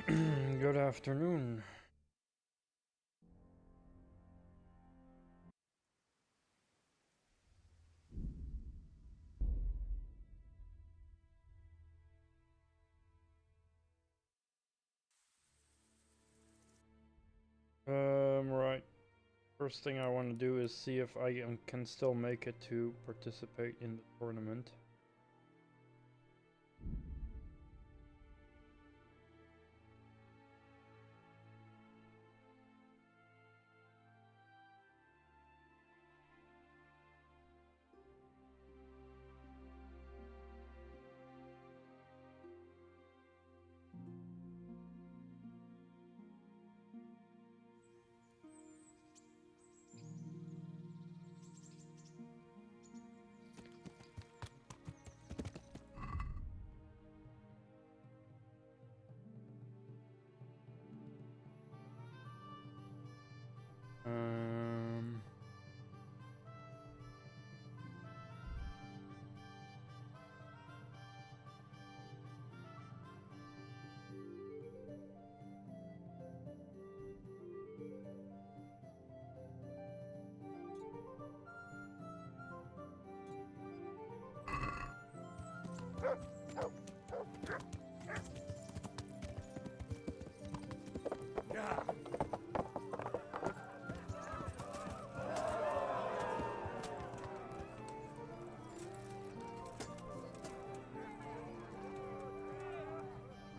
Good afternoon. Right. First thing I want to do is see if I can still make it to participate in the tournament. Um...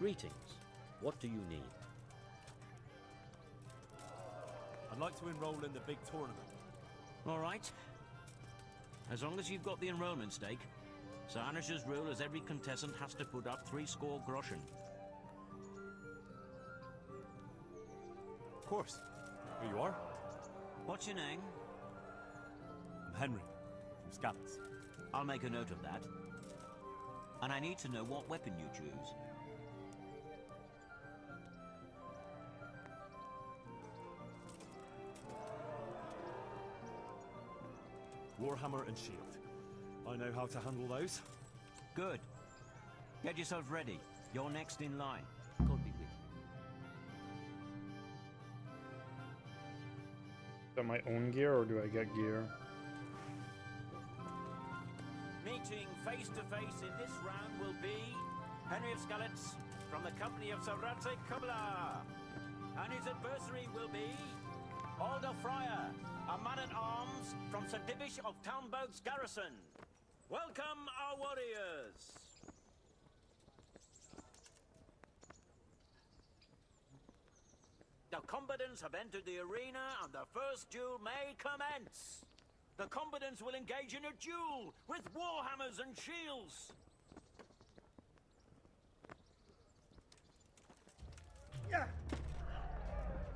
Greetings. What do you need? I'd like to enroll in the big tournament. All right. As long as you've got the enrollment stake, Sir Anish's rule is every contestant has to put up 60 groschen. Of course. Here you are. What's your name? I'm Henry, from Scabbards. I'll make a note of that. And I need to know what weapon you choose. Warhammer and shield. I know how to handle those. Good. Get yourself ready. You're next in line. God be with you. Is that my own gear or do I get gear? Meeting face to face in this round will be Henry of Skalitz from the company of Sir Radzik Kubla. And his adversary will be Alder Fryer, a man-at-arms from Sir Divish of Townboat's garrison. Welcome, our warriors! The combatants have entered the arena and the first duel may commence. The combatants will engage in a duel with warhammers and shields. Yeah!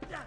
Yeah!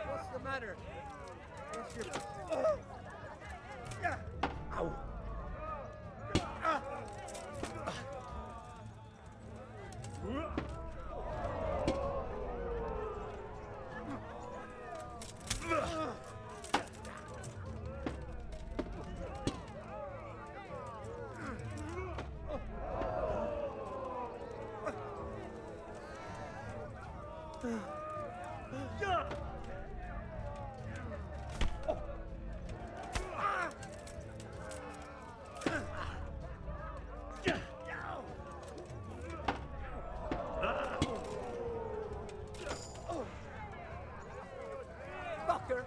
What's the matter? What's your... Ow! Fucker!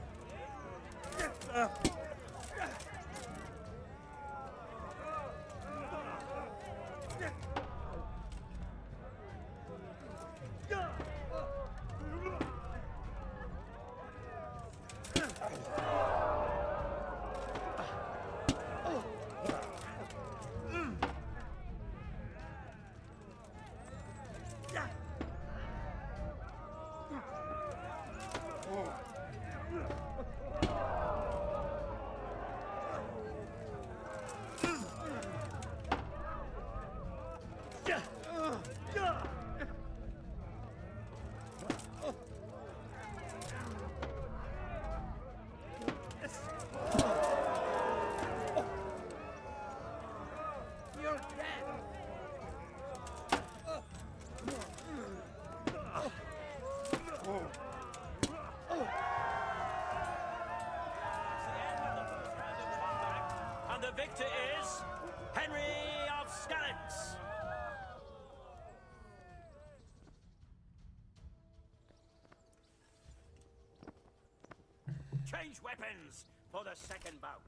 Change weapons for the second bout.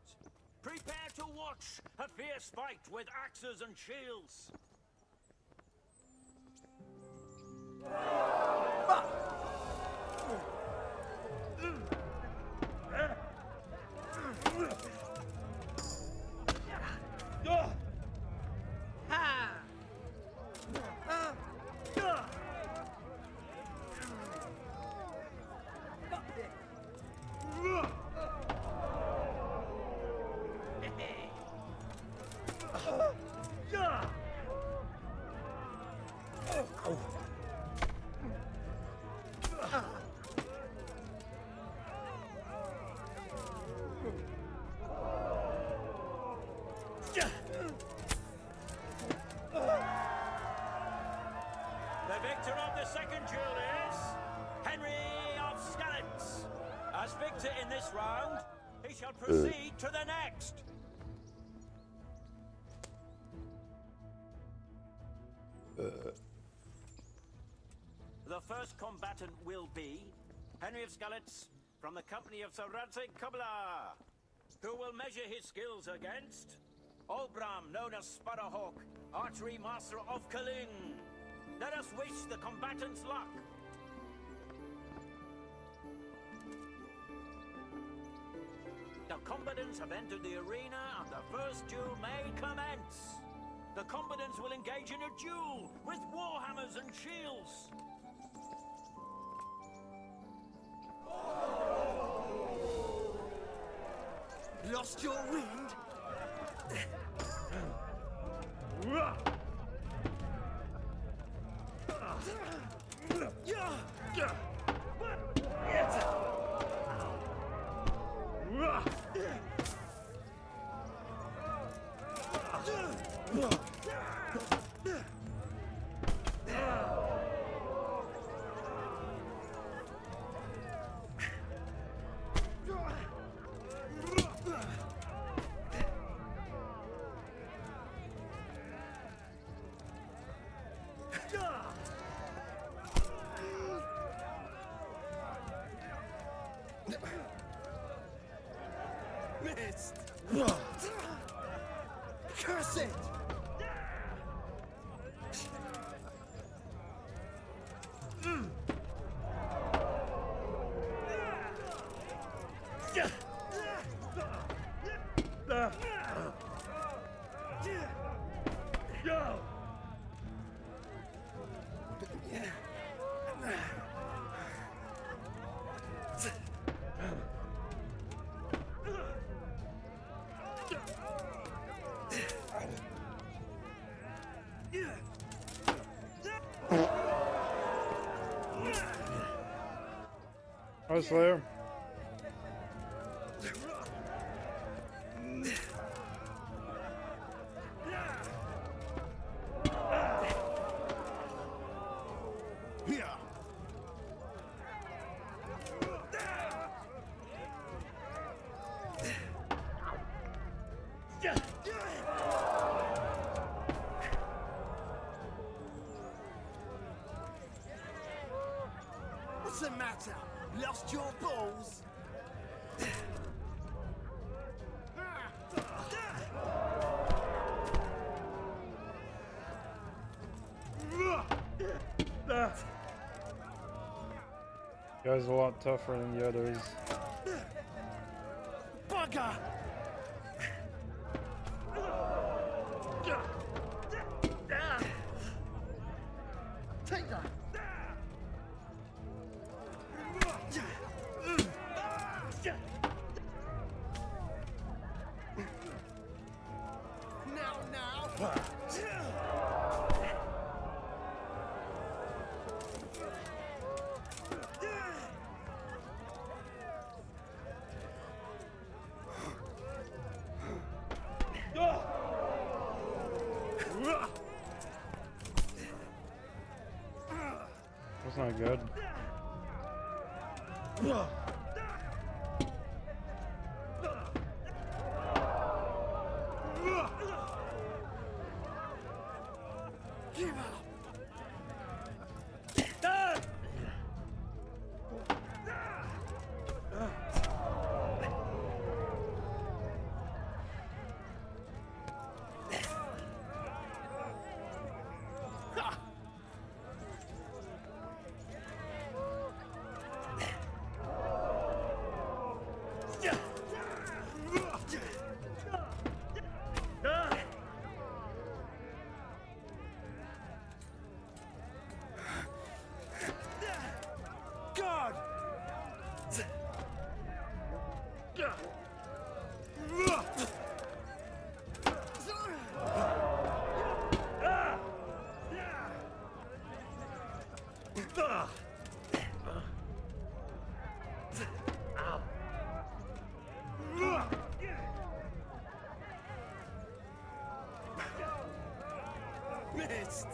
Prepare to watch a fierce fight with axes and shields. The victor of the second duel is Henry of Skallets. As victor in this round, he shall proceed to the next. The first combatant will be Henry of Skallets from the company of Radzik Kubla, who will measure his skills against Olbram, known as Sparrowhawk, archery master of Kaling. Let us wish the combatants luck. The combatants have entered the arena and the first duel may commence. The combatants will engage in a duel with warhammers and shields. Lost your wind? Missed! Curse it! Hi, Slayer. What's the matter? Lost your balls? Guy's a lot tougher than the others. Bugger! Take that! Now! That's not good. Give up! Missed.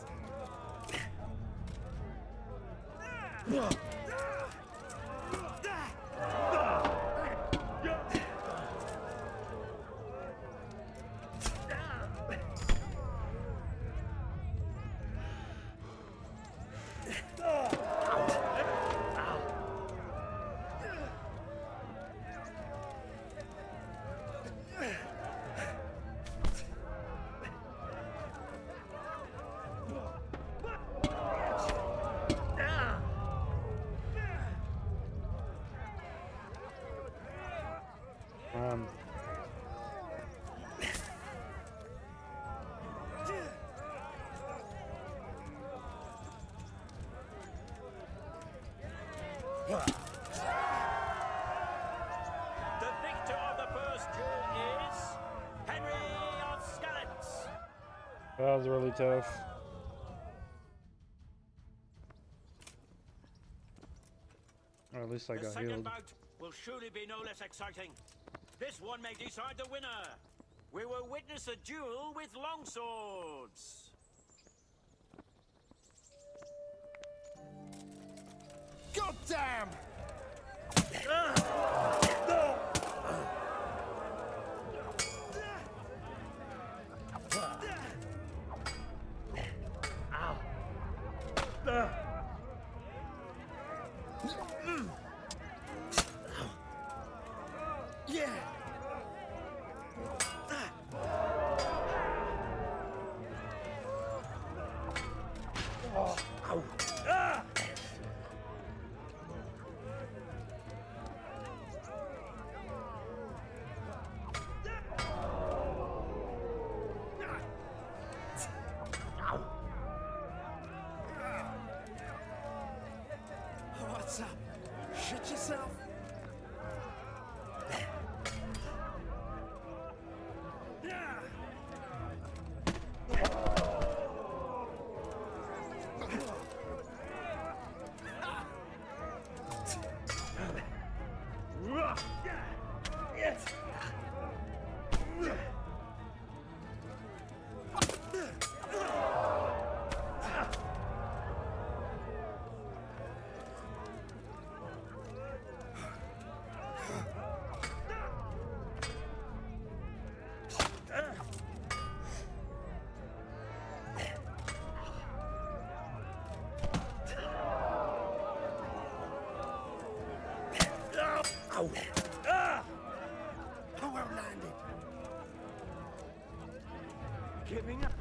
The victor of the first duel is Henry of Skallets. That was really tough. Or at least I The got second healed. bout will surely be no less exciting. This one may decide the winner. We will witness a duel with longswords. God damn! Yeah. What's up? Shit yourself? Ow! Ah! How well landed. Giving up.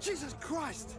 Jesus Christ!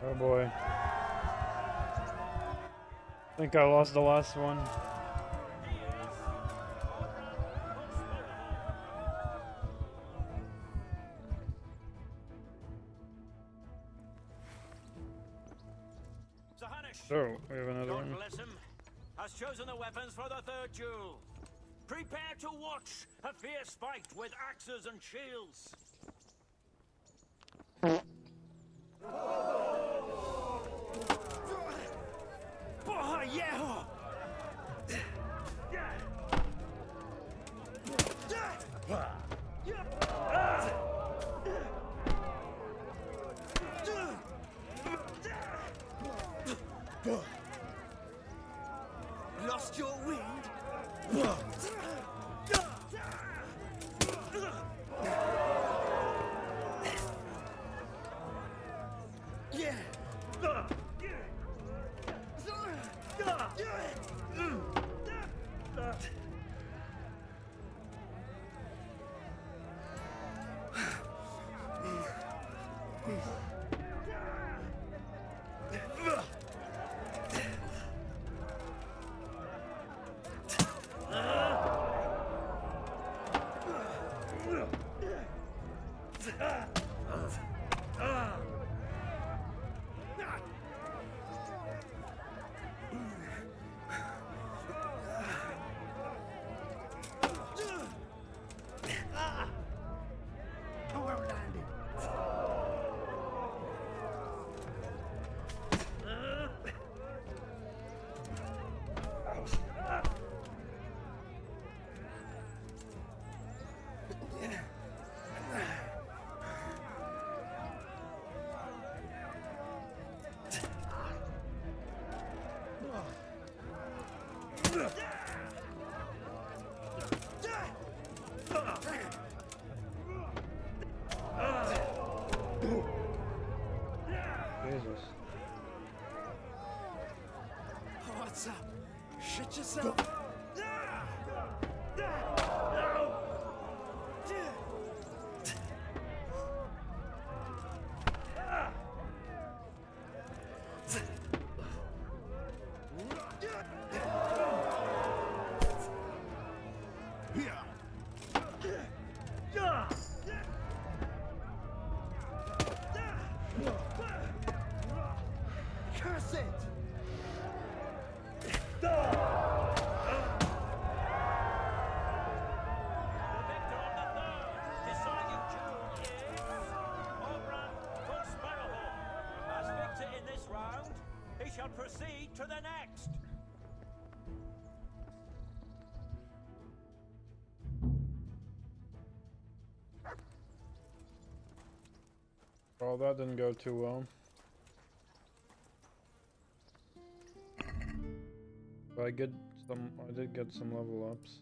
Oh boy. I think I lost the last one. So, we have another God one. bless him, has chosen the weapons for the third duel. Prepare to watch a fierce fight with axes and shields. Boy, yeah! Lost your wind? Yeah! Jesus. What's up? Shit yourself. Curse it! The victor of the third deciding duel is Obran Conspirator. As victor in this round, he shall proceed to the next. Well, that didn't go too well. But I did get some level ups.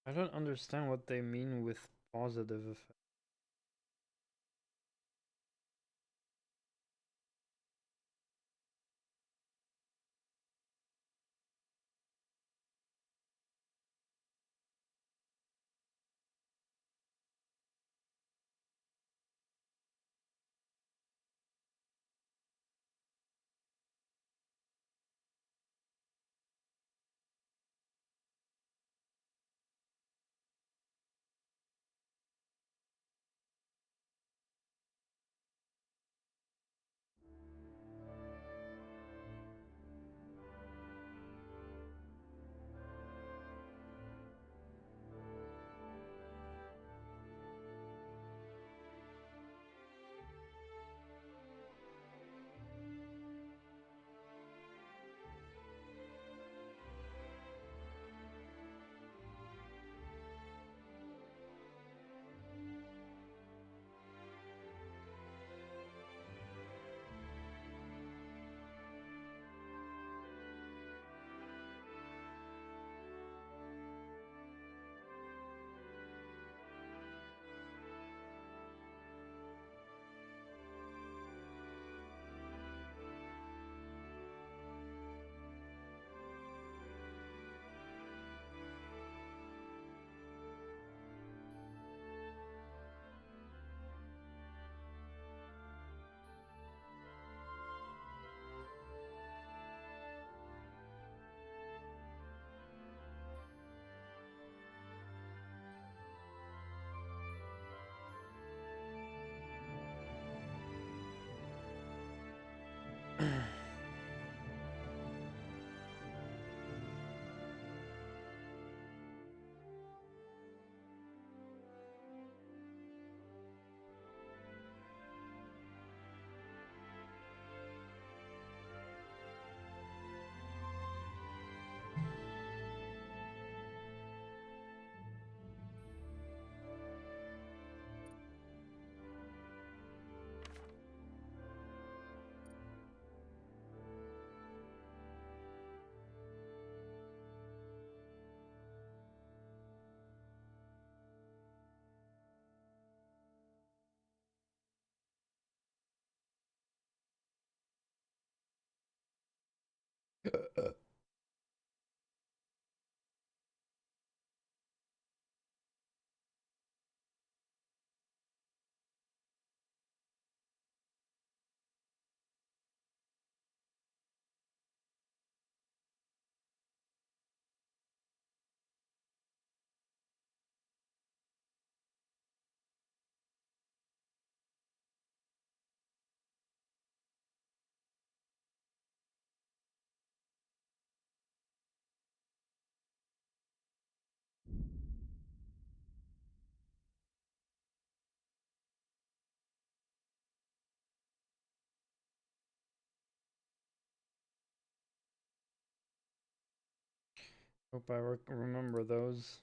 I don't understand what they mean with positive effect. Hope I remember those.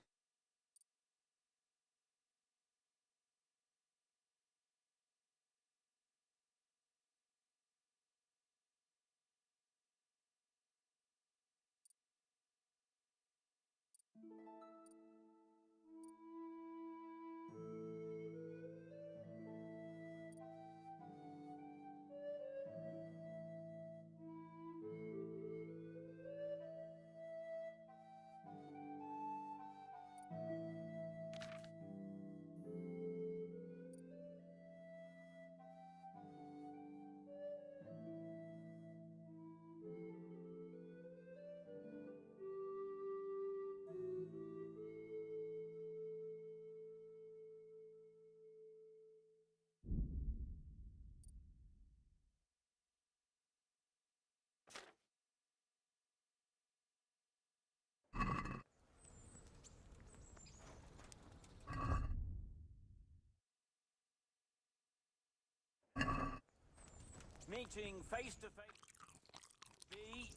Meeting face to face. B.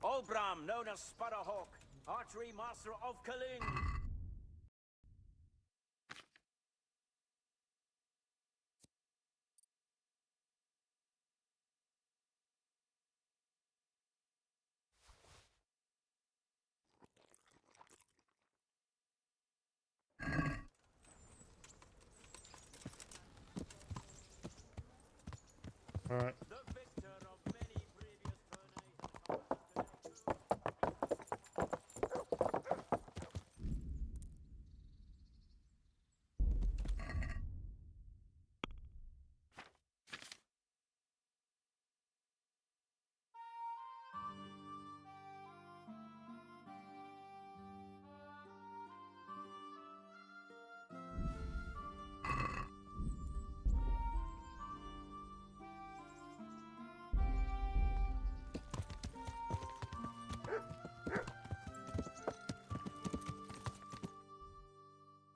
Olbram, known as Sparrowhawk, archery master of Kaling. Alright. The victor of many previous tourneys.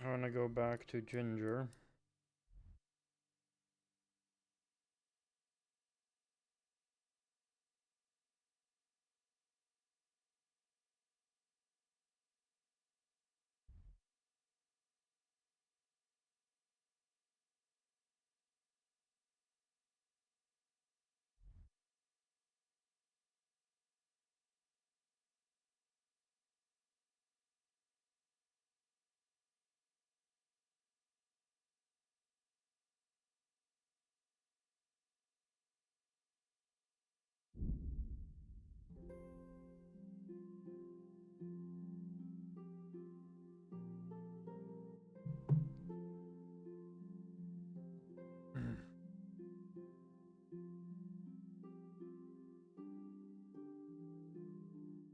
I want to go back to Ginger.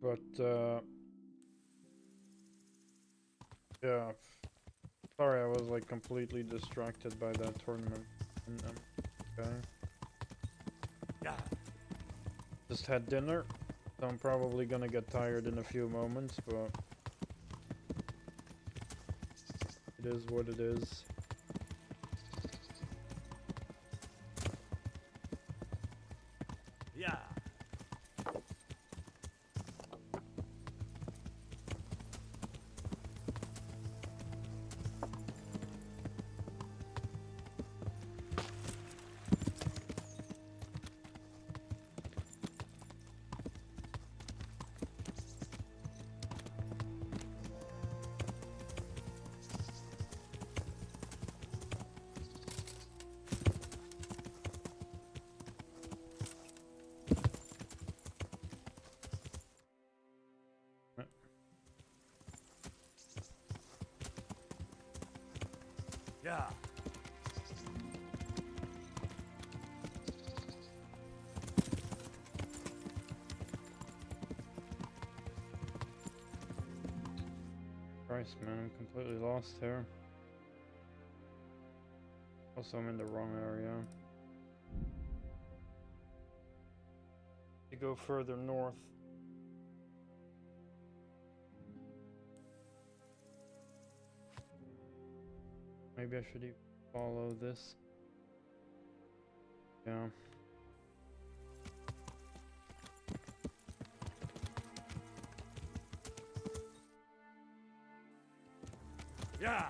But, yeah. Sorry, I was like completely distracted by that tournament. Okay. Yeah. Just had dinner, so I'm probably gonna get tired in a few moments, but it is what it is. Yeah. Yeah. Christ, man, I'm completely lost here. Also, I'm in the wrong area. To go further north. Maybe I should even follow this. Yeah. Yeah.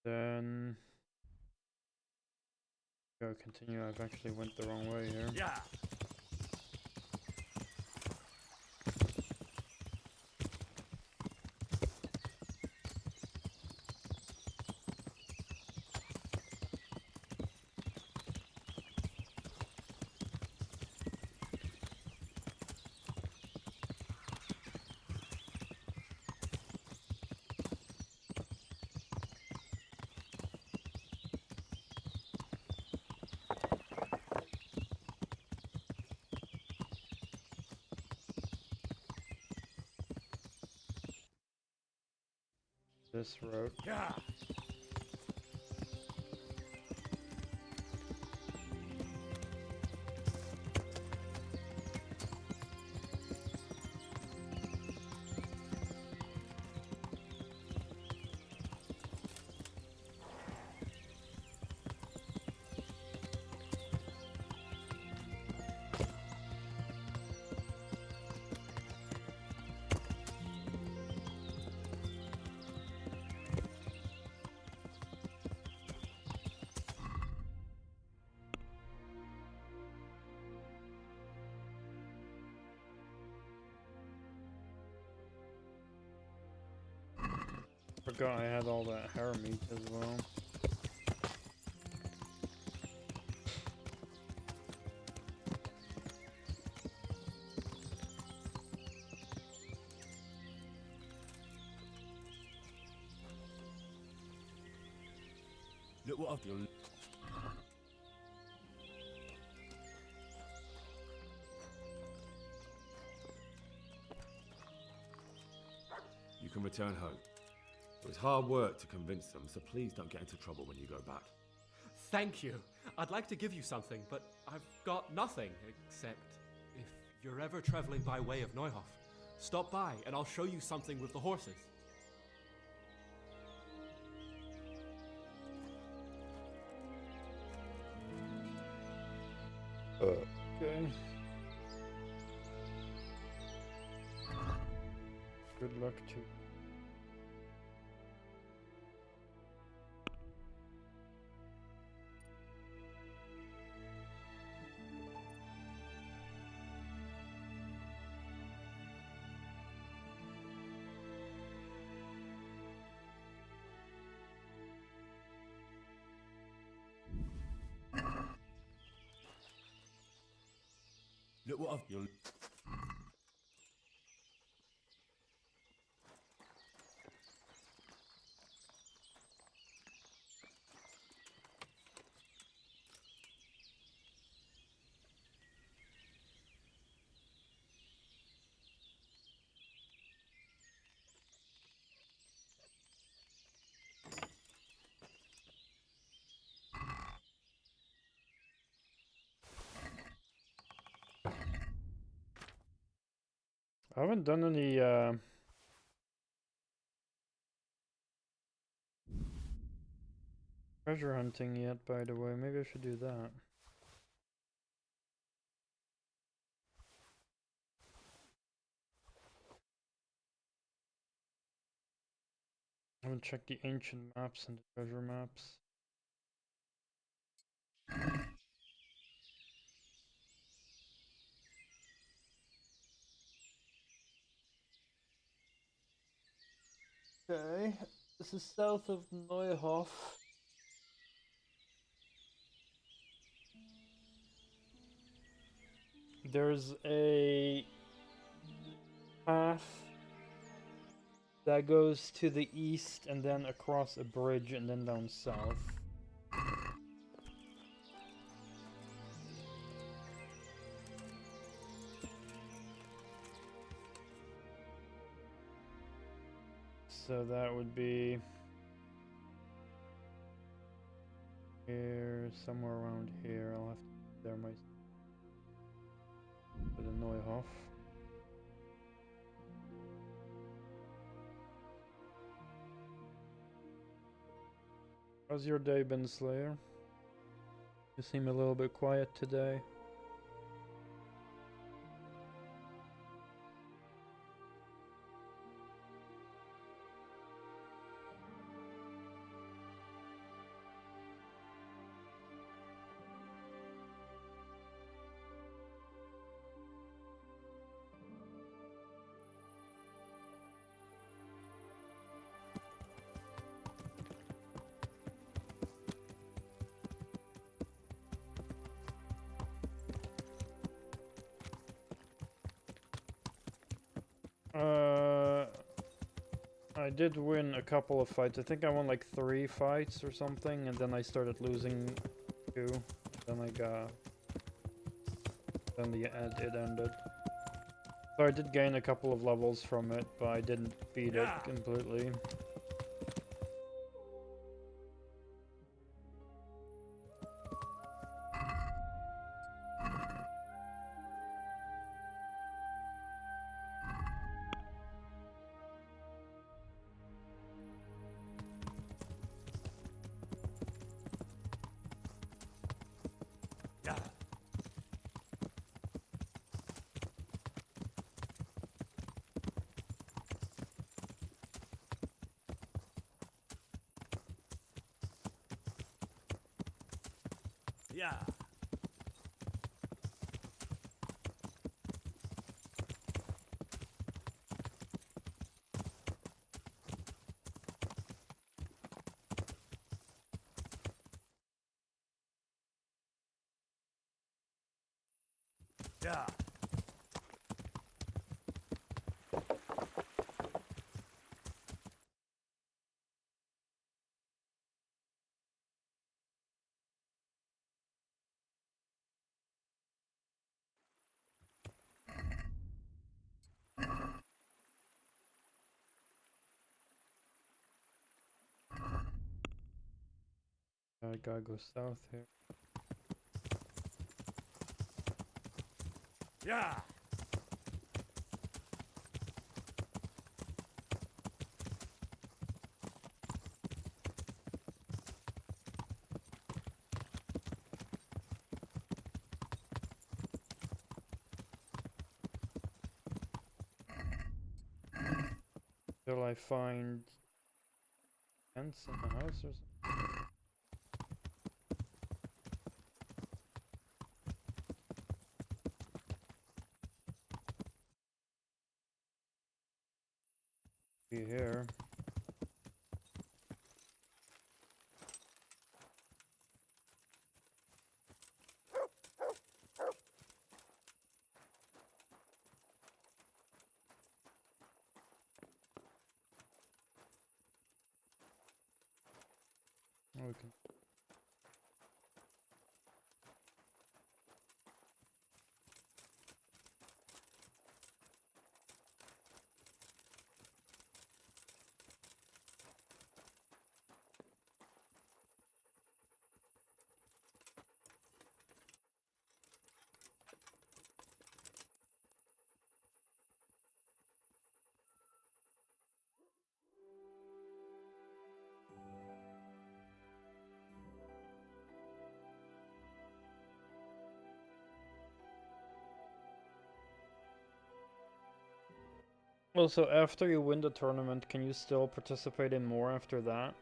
Then go continue. I've actually went the wrong way here. Yeah. this route. Yeah. Forgot I had all that hair meat as well. Look what I've done. You can return home. It was hard work to convince them, so please don't get into trouble when you go back. Thank you. I'd like to give you something, but I've got nothing except if you're ever traveling by way of Neuhof, stop by and I'll show you something with the horses. Okay. Good luck to you. Look what I've... You'll... I haven't done any treasure hunting yet, by the way. Maybe I should do that. I haven't checked the ancient maps and the treasure maps. Okay, this is south of Neuhof. There's a path that goes to the east and then across a bridge and then down south. So that would be here, somewhere around here. I'll have to be there myself for the Neuhof. How's your day been, Slayer? You seem a little bit quiet today. I did win a couple of fights. I think I won like 3 fights or something, and then I started losing 2. Then it ended. So I did gain a couple of levels from it, but I didn't beat it completely. Yeah. Yeah. I gotta go south here. Yeah. Till I find tents in the house or something. Be here. Okay. Also, after you win the tournament, can you still participate in more after that?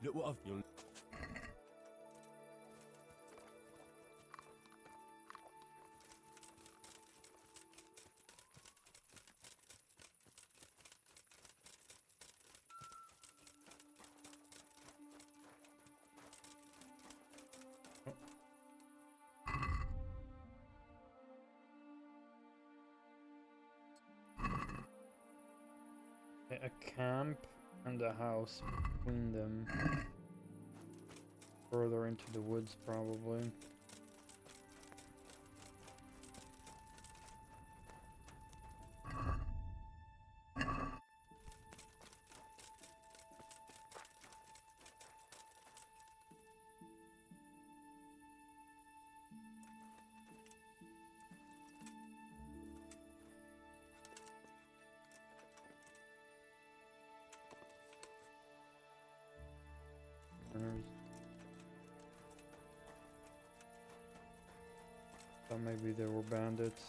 Look what I've... You'll... A camp and a house between them. Further into the woods, probably. Thought maybe there were bandits.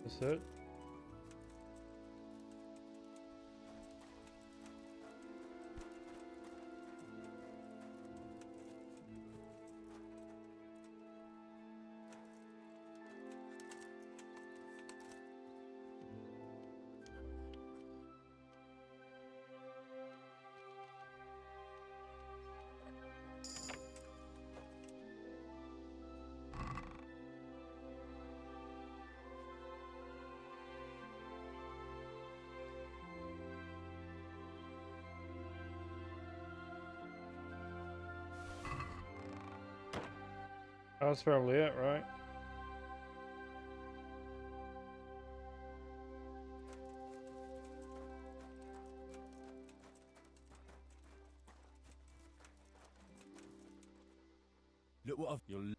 That's it. That's probably it, right? Look what I've. You'll.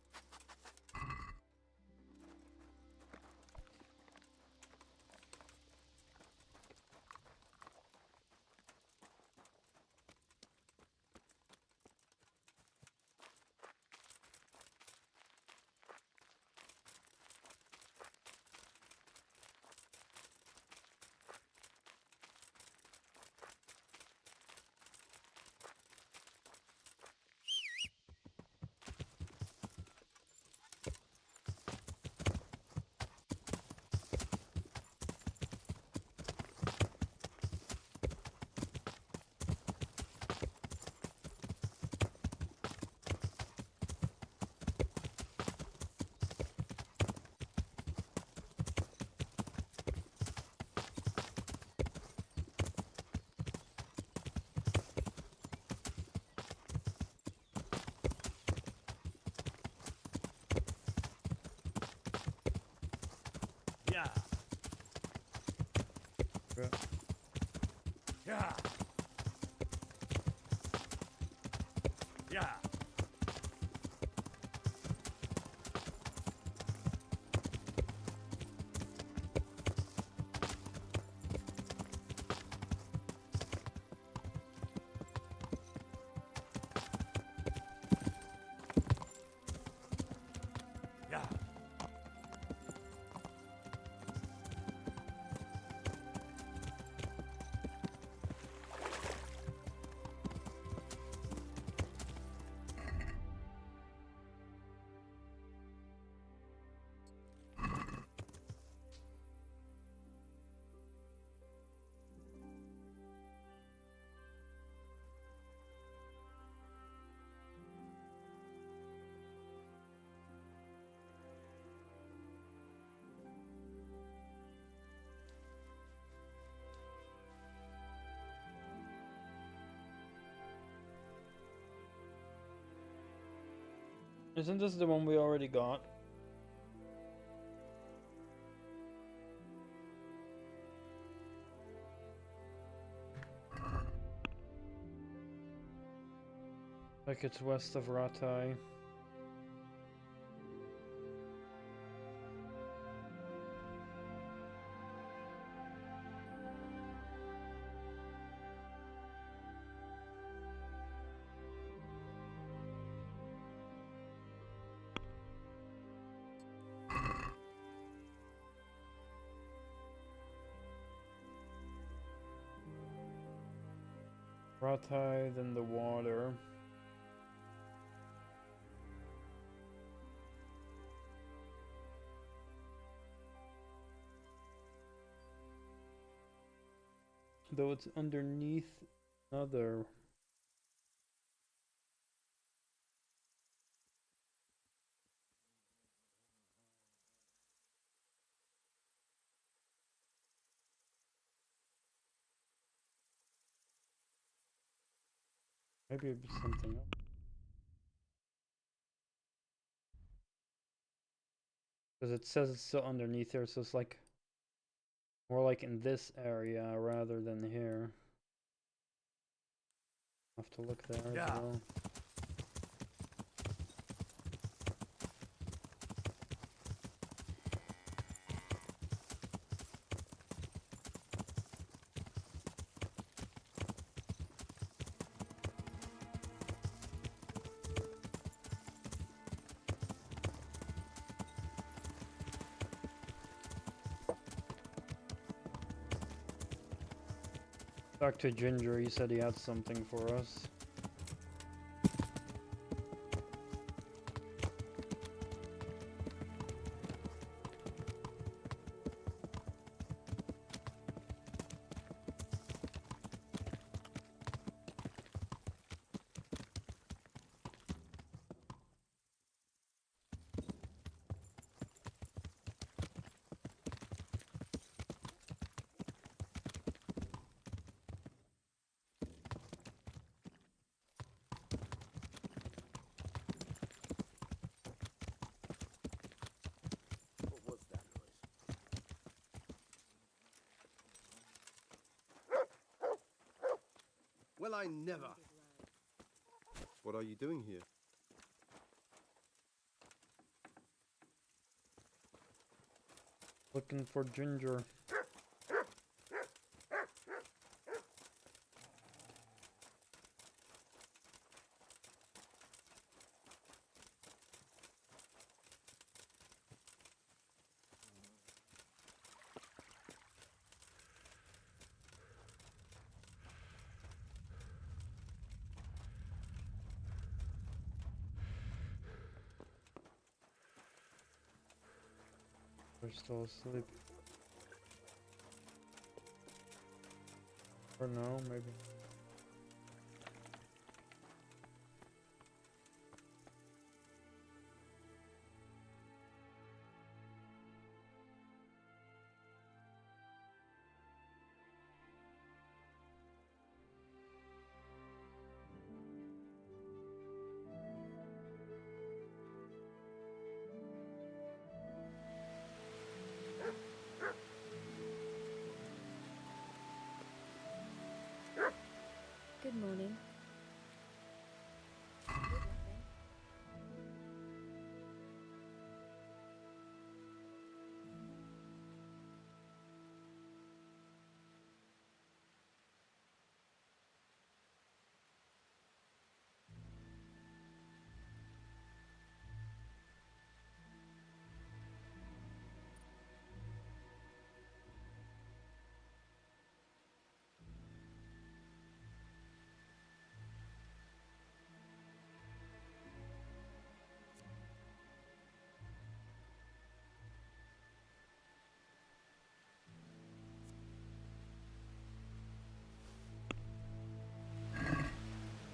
Yeah. Yeah. Yeah. Yeah. Yeah. Isn't this the one we already got? Like it's west of Ratai. Ratai, then the water. Though it's underneath another. Maybe it'd be something else. Because it says it's still underneath here, so it's like more like in this area rather than here. I'll have to look there as well. Back to Ginger, he said he had something for us. What was that noise? Well, I never. What are you doing here? Looking for Ginger. They're still asleep. Or no, maybe. Good morning.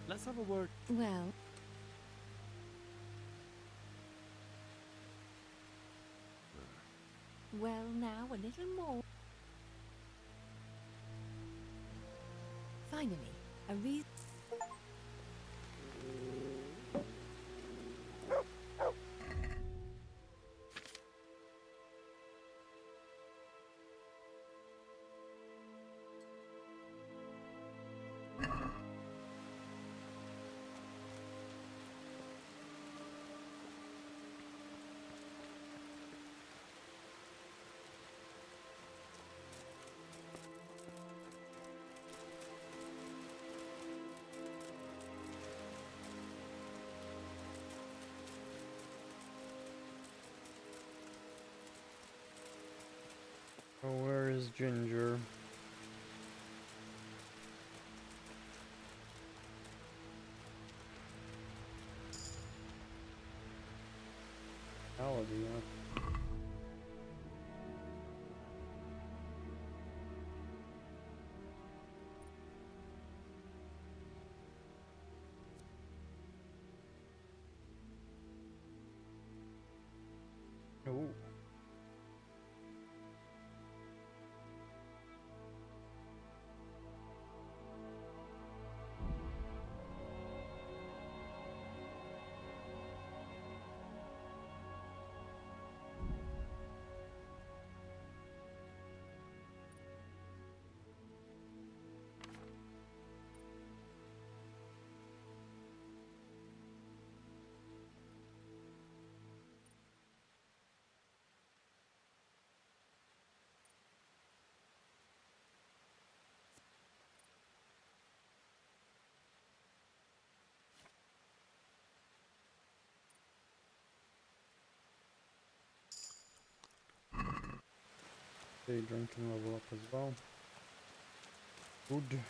Let's have a word. Well, now a little more. Finally, a reason. Oh, where is Ginger? Melody, huh? Oh. Okay, drink can level up as well. Good.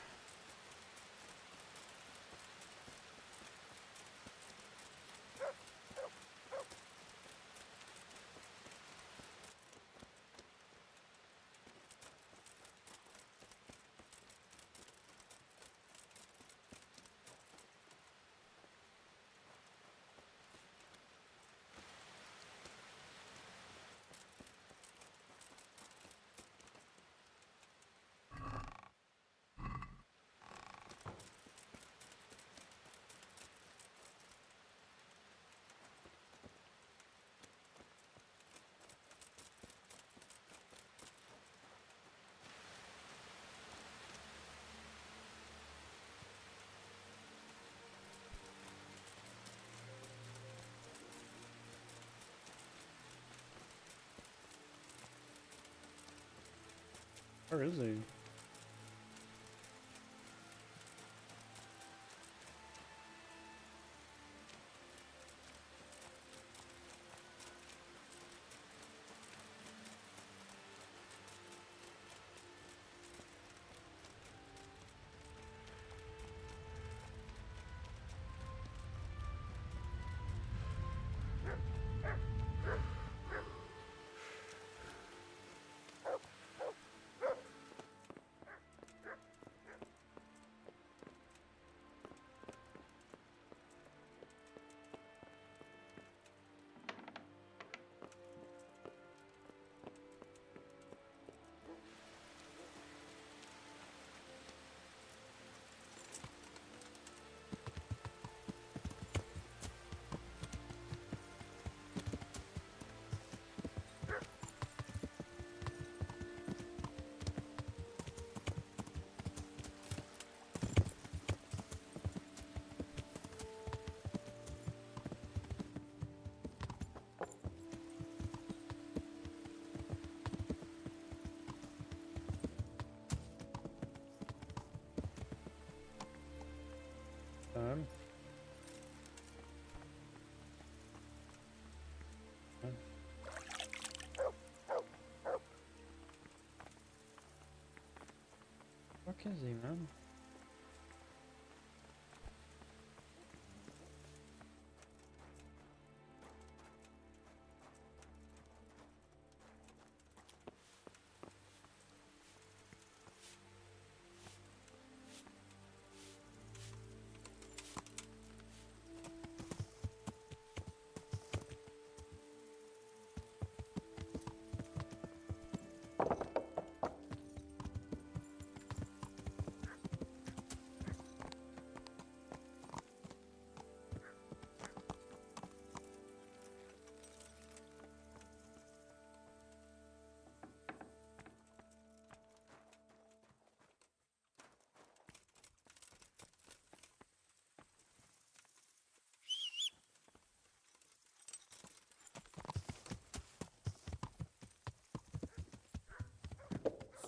Where is he? Time. Fuck is he, man?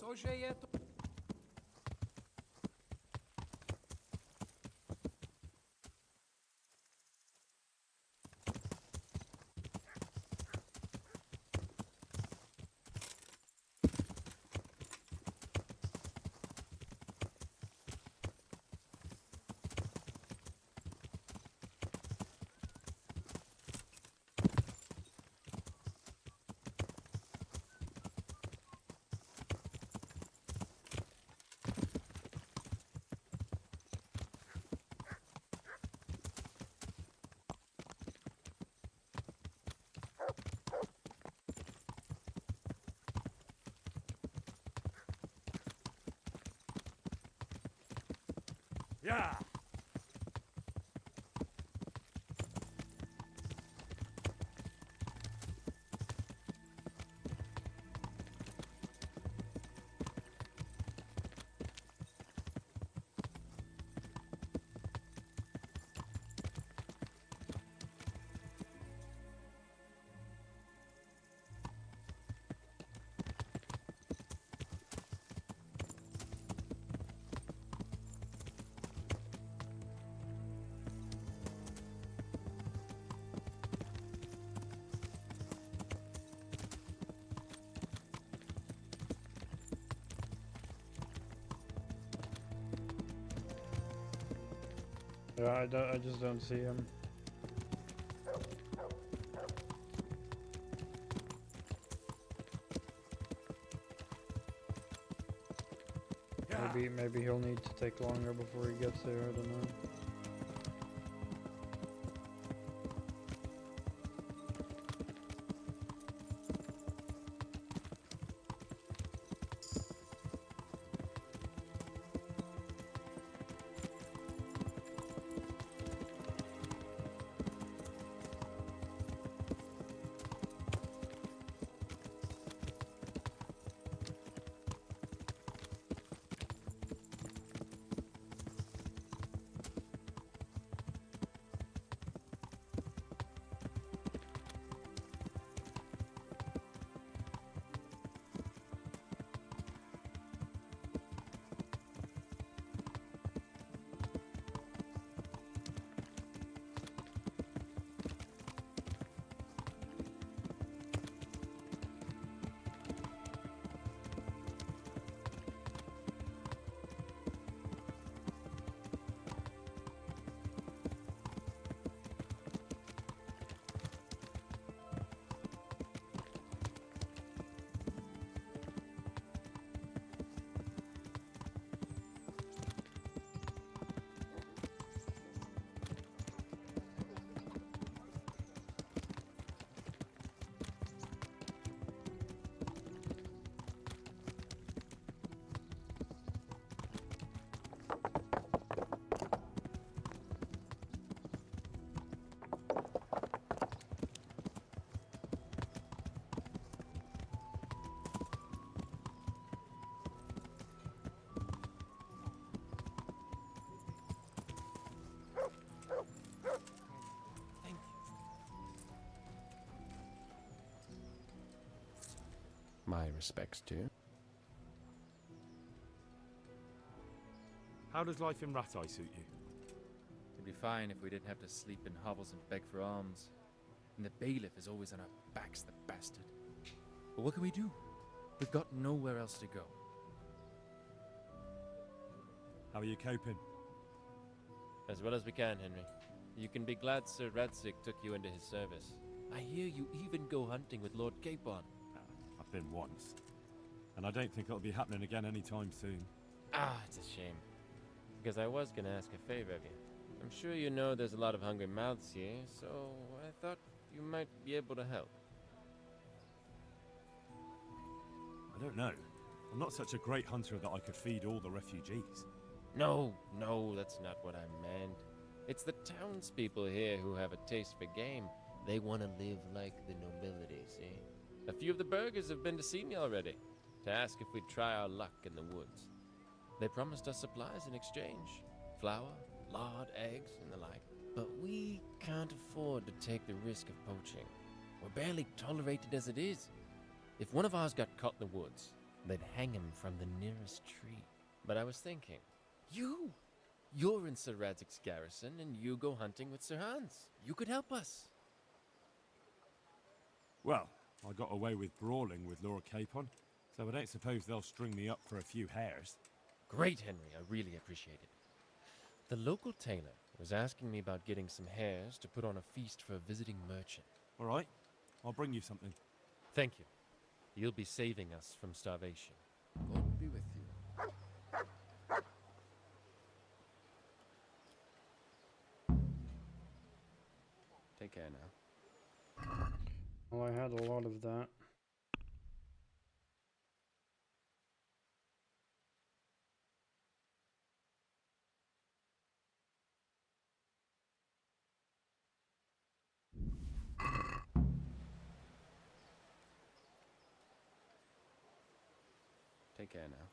Cože je to? Yeah! Yeah, I just don't see him. Maybe he'll need to take longer before he gets there, I don't know. My respects too. How does life in Ratai suit you? It'd be fine if we didn't have to sleep in hovels and beg for alms. And the bailiff is always on our backs, the bastard. But what can we do? We've got nowhere else to go. How are you coping? As well as we can, Henry. You can be glad Sir Radzik took you into his service. I hear you even go hunting with Lord Capon. I've been once. And I don't think it'll be happening again anytime soon. Ah, it's a shame. Because I was gonna ask a favor of you. I'm sure you know there's a lot of hungry mouths here, so I thought you might be able to help. I don't know. I'm not such a great hunter that I could feed all the refugees. No, that's not what I meant. It's the townspeople here who have a taste for game. They want to live like the nobility, see? A few of the burghers have been to see me already, to ask if we'd try our luck in the woods. They promised us supplies in exchange. Flour, lard, eggs, and the like. But we can't afford to take the risk of poaching. We're barely tolerated as it is. If one of ours got caught in the woods, they'd hang him from the nearest tree. But I was thinking, you're in Sir Radzik's garrison, and you go hunting with Sir Hans. You could help us. Well, I got away with brawling with Lord Capon, so I don't suppose they'll string me up for a few hares. Great, Henry. I really appreciate it. The local tailor was asking me about getting some hares to put on a feast for a visiting merchant. All right, I'll bring you something. Thank you. You'll be saving us from starvation. God be with you. Take care now. Well, I had a lot of that. Take care now.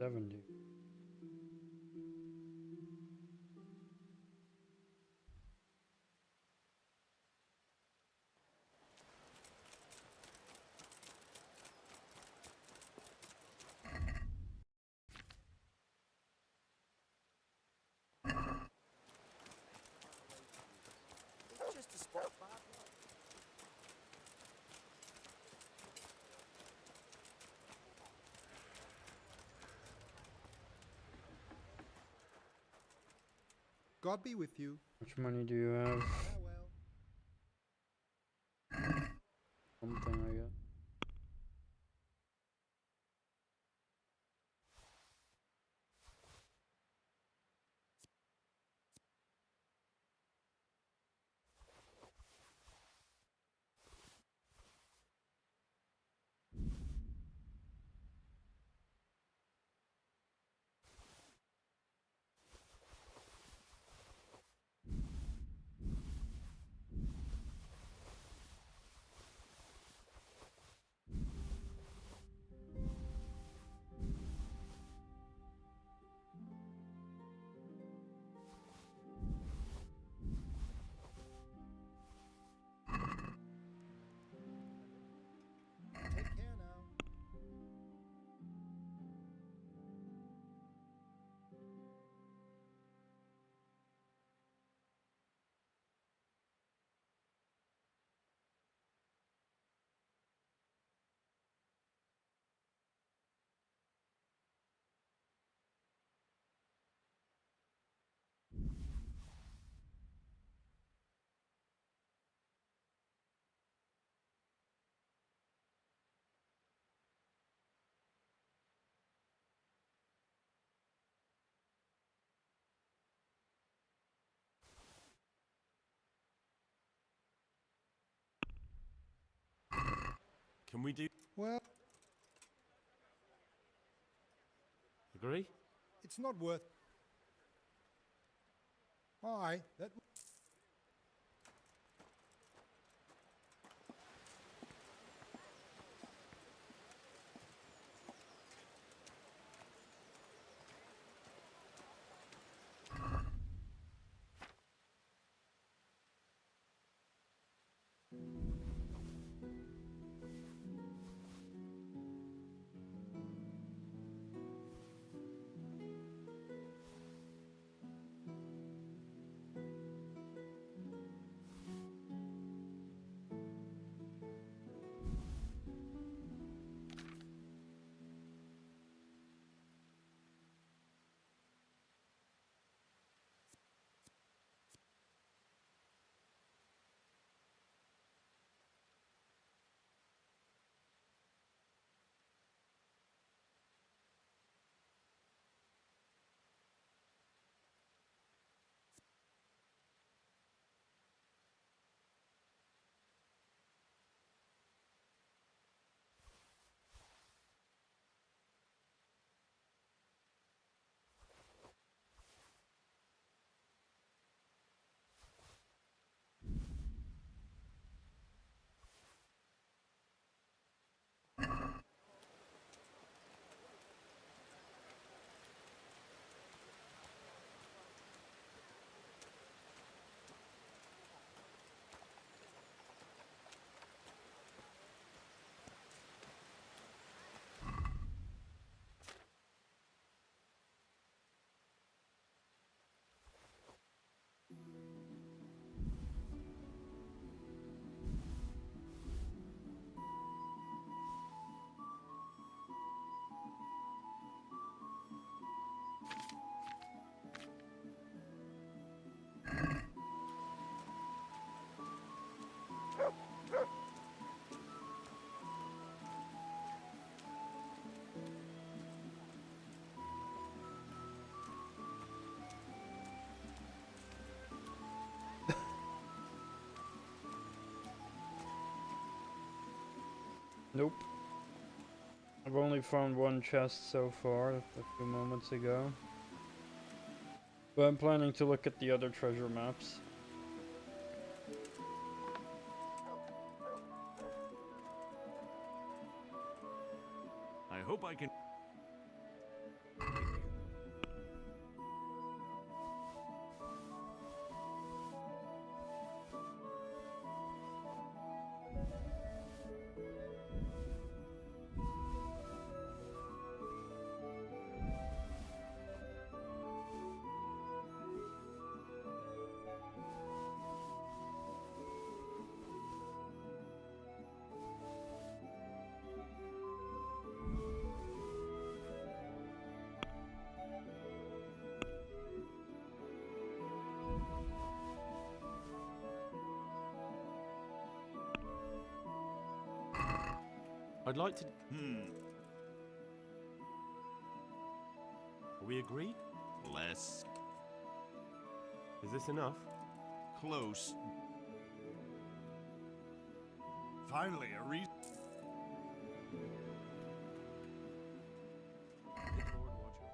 $70. God be with you. Which money do you have? Farewell. Something, I guess. Take care now. Can we do? Well, Agree? it's not worth. Aye, that. Nope. I've only found one chest so far, a few moments ago. But I'm planning to look at the other treasure maps. I hope I can... I'd like to... Are we agreed? Less. Is this enough? Close. Finally, a reason. Good Lord, watch out.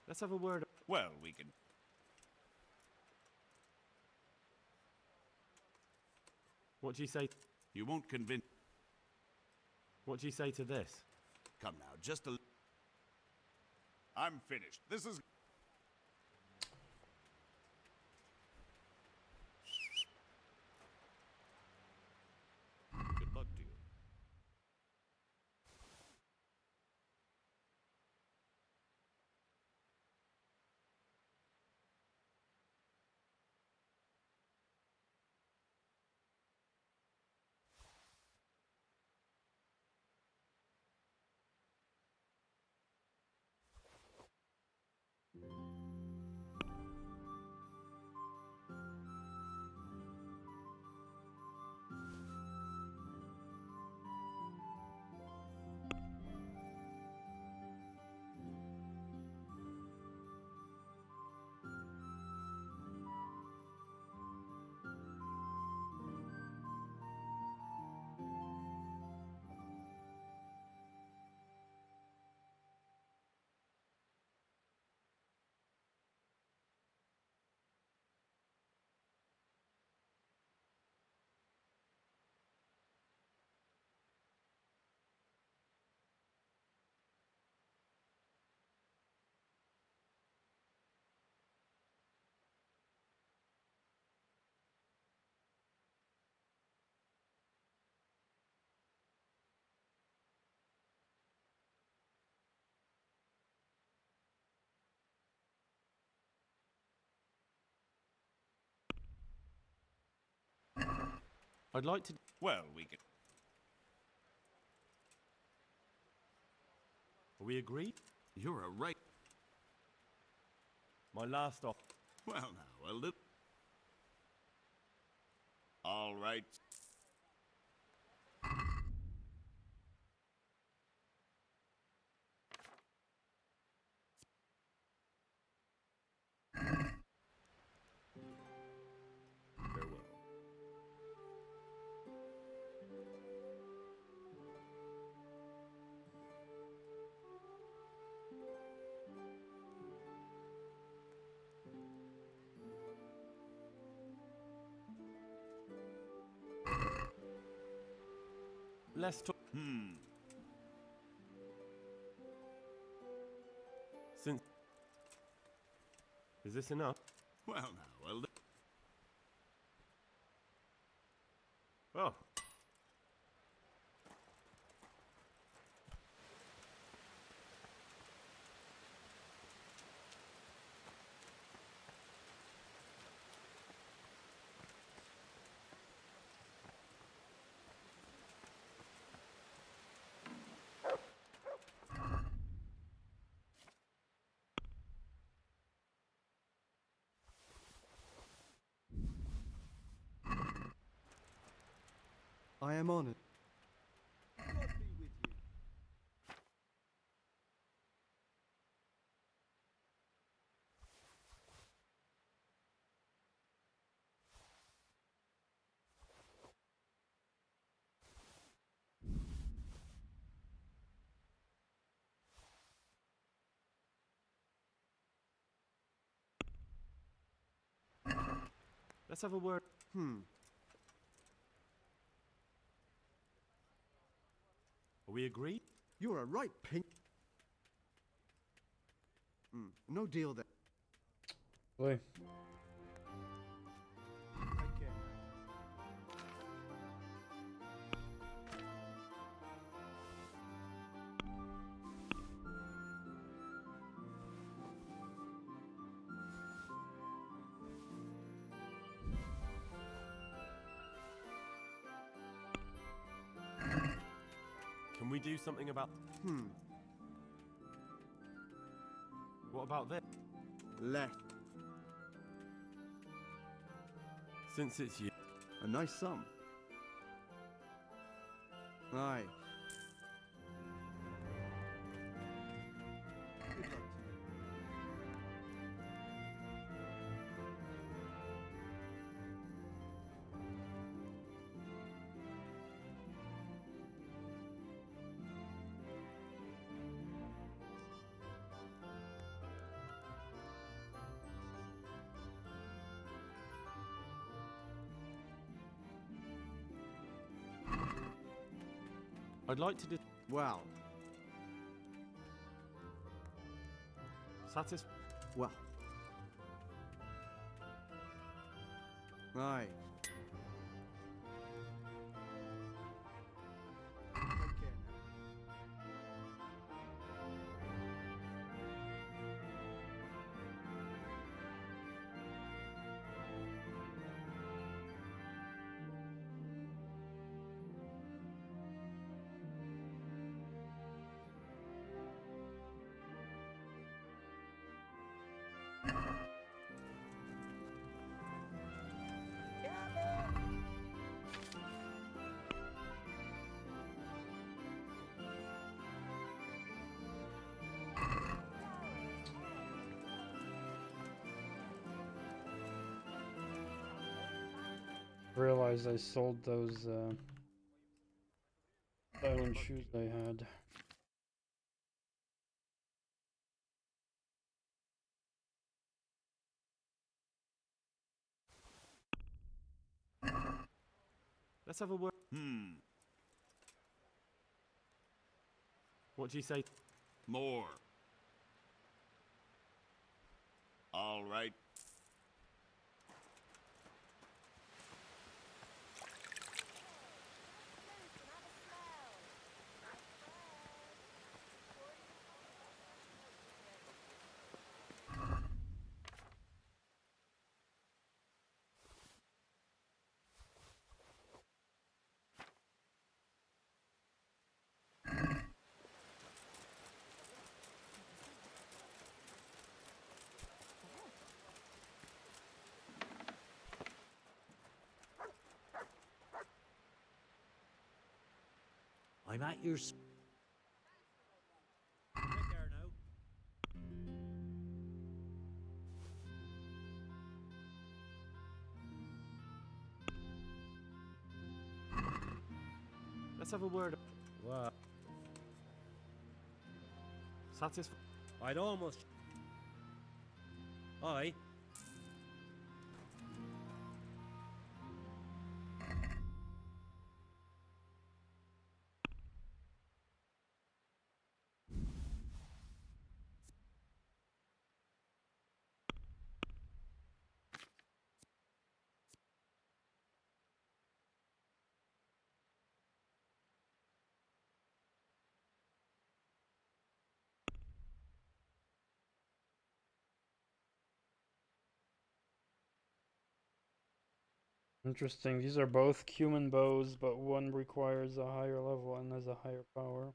Let's have a word. Well, we can. What do you say? You won't convince. What do you say to this? Come now, just a. I'm finished. This is. Good luck to you. I'd like to. Well, we can. Are we agreed? You're a right. My last off. Well, now, a little. All right. Farewell. Let's talk. Since. Is this enough? Well, now, a little. Oh. I am honored. God be with you. Let's have a word. Are we agreed? You're a right pink. No deal there. Wait. Take care. Can we do something about? What about this? Left. Since it's you. A nice sum. Aye. Good luck to you. I'd like to Well. Well. Right. Realized I sold those silent shoes I had. Let's have a word. What do you say? More. All right. I'm at your... There now. Let's have a word. What? Satisfied? I'd almost... Aye. Interesting. These are both cumin bows, but one requires a higher level and has a higher power.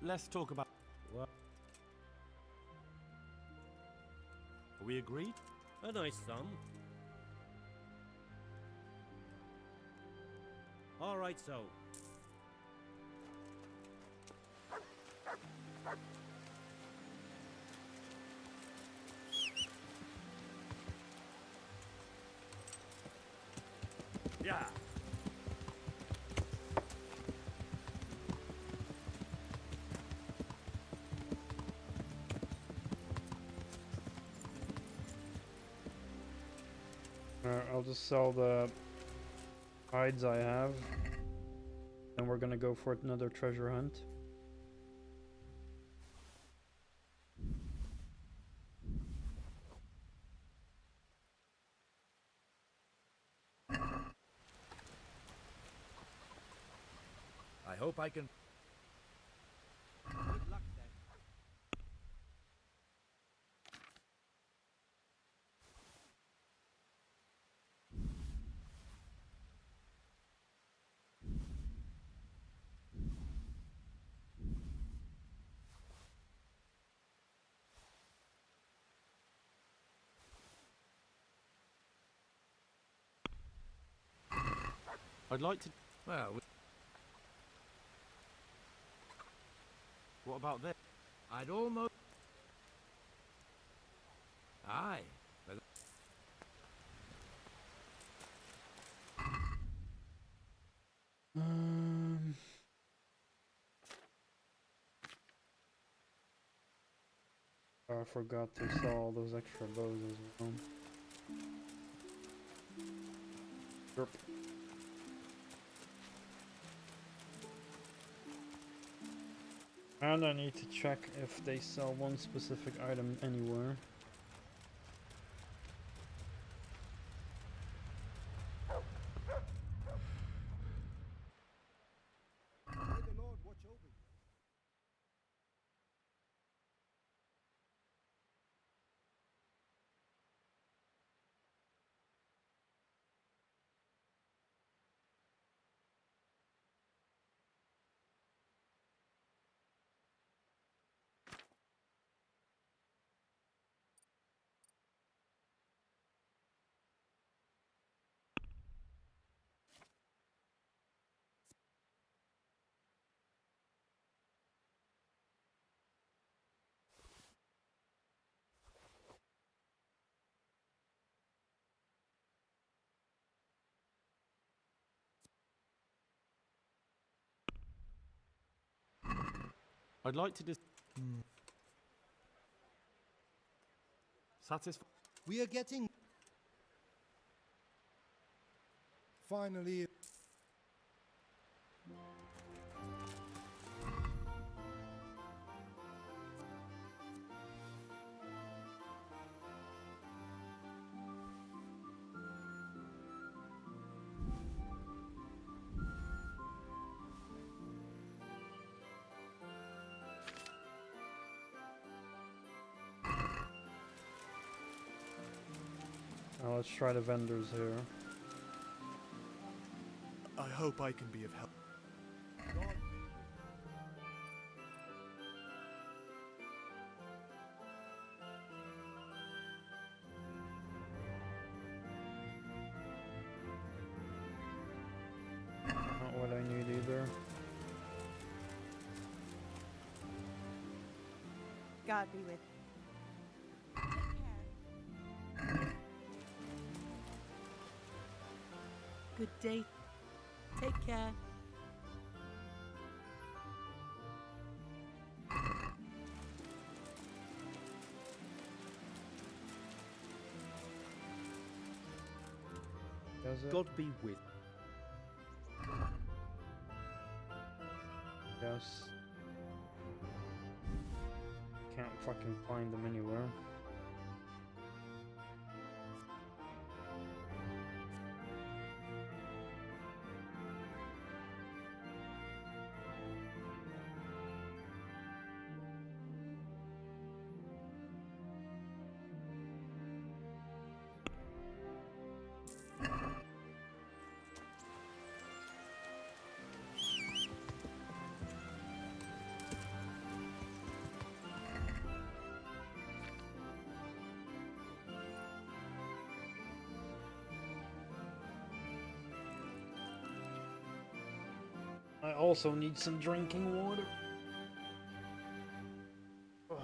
Let's talk about. What? Are we agreed? A nice sum. All right, so. Yeah. I'll just sell the hides I have, and we're gonna go for another treasure hunt. I hope I can. Good luck then. I'd like to. Well, What about this? I'd almost. Aye. But I forgot to sell all those extra bows as well. Derp. And I need to check if they sell one specific item anywhere. May the Lord watch over you. I'd like to just. Satisfied. We are getting. Finally. Now let's try the vendors here. I hope I can be of help. Not what I need either. God be with. Good day. Take care. Does it? God be with. Yes. Can't fucking find them anywhere. I also need some drinking water. Ugh.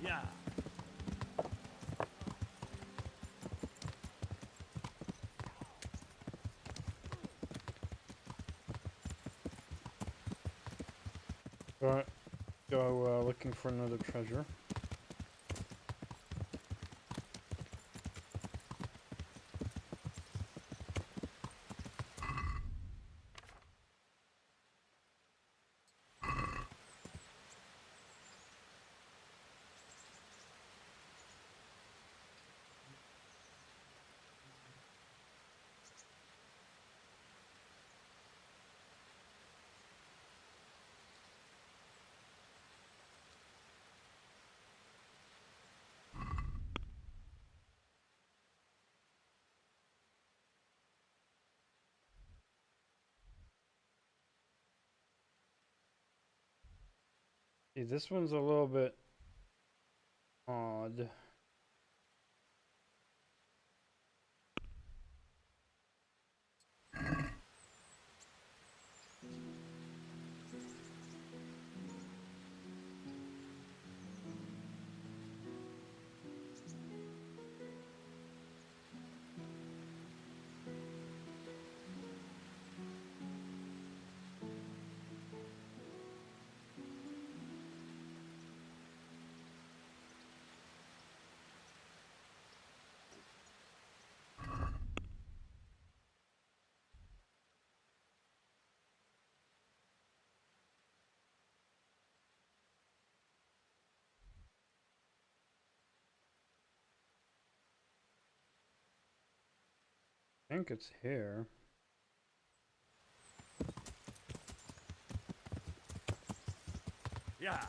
Yeah. Alright, go looking for another treasure. See, this one's a little bit odd. I think it's here. Yeah.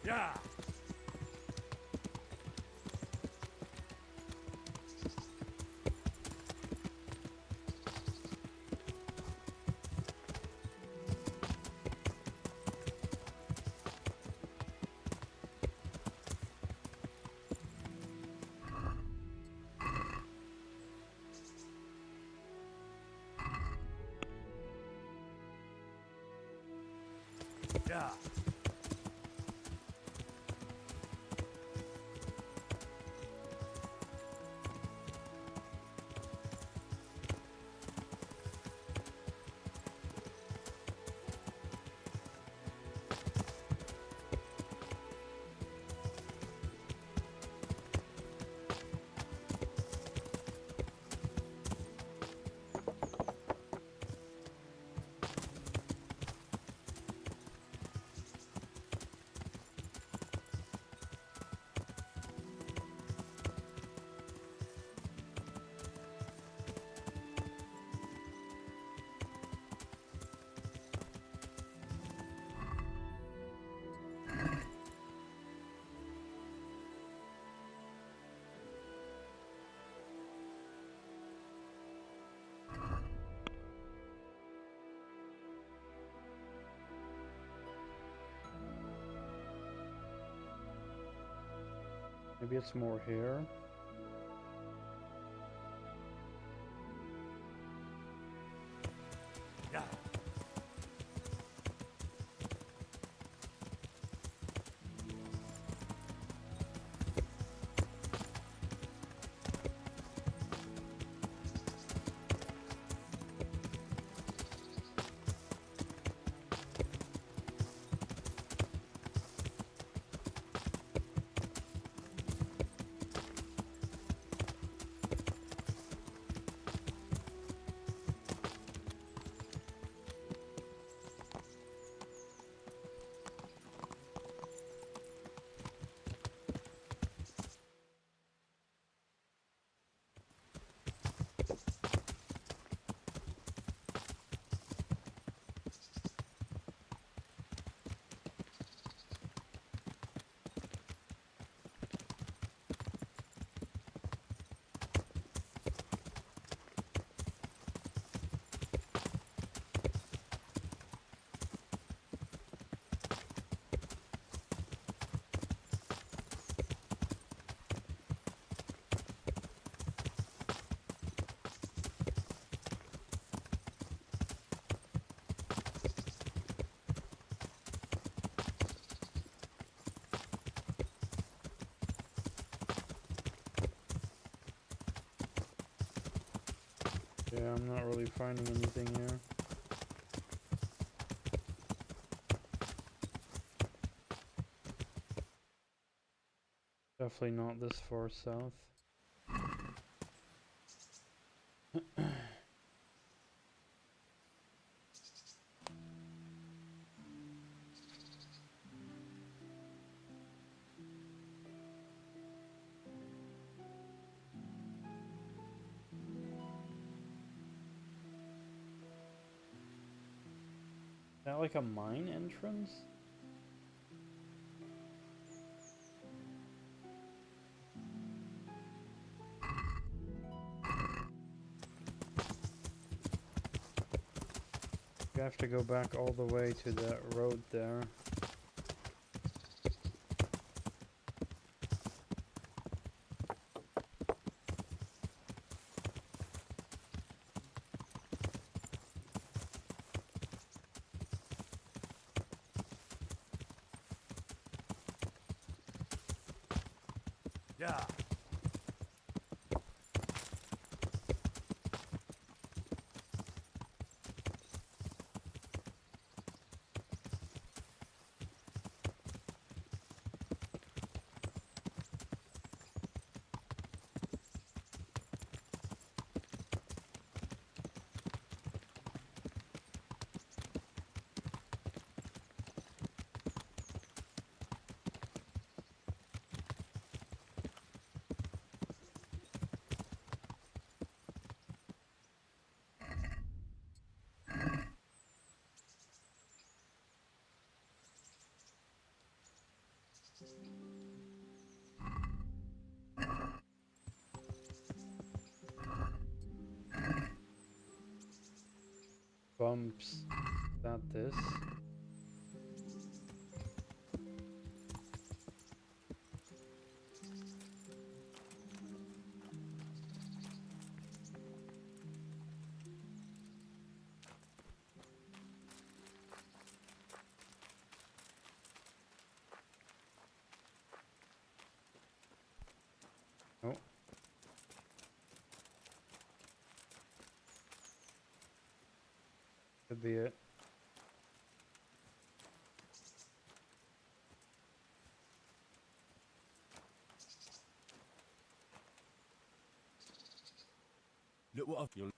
Yeah. Yeah. Maybe it's more here. Yeah. Yeah, I'm not really finding anything here. Definitely not this far south. Is that like a mine entrance? You have to go back all the way to that road there. Yeah. Bumps. Not this. Oh. Could be it. Look what I've... You'll...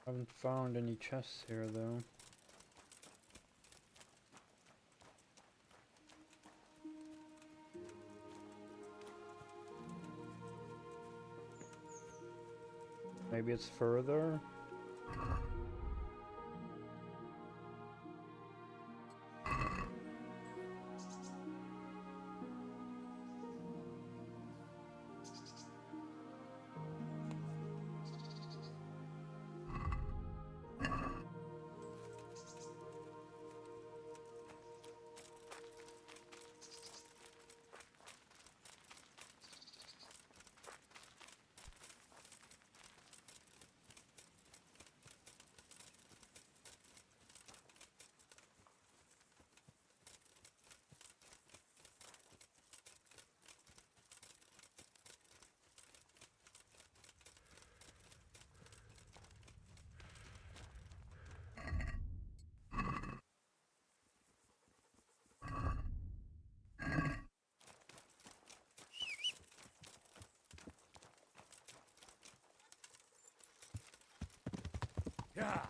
Haven't found any chests here though. Maybe it's further? Yeah.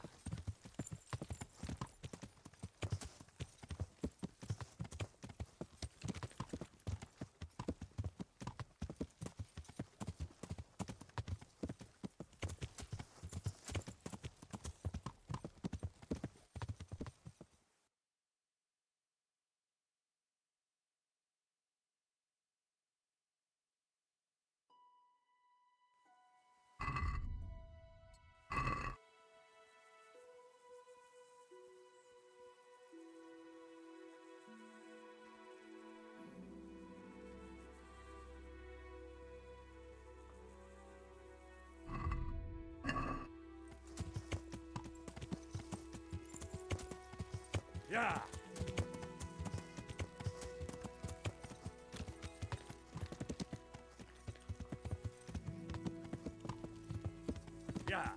Yeah. Yeah.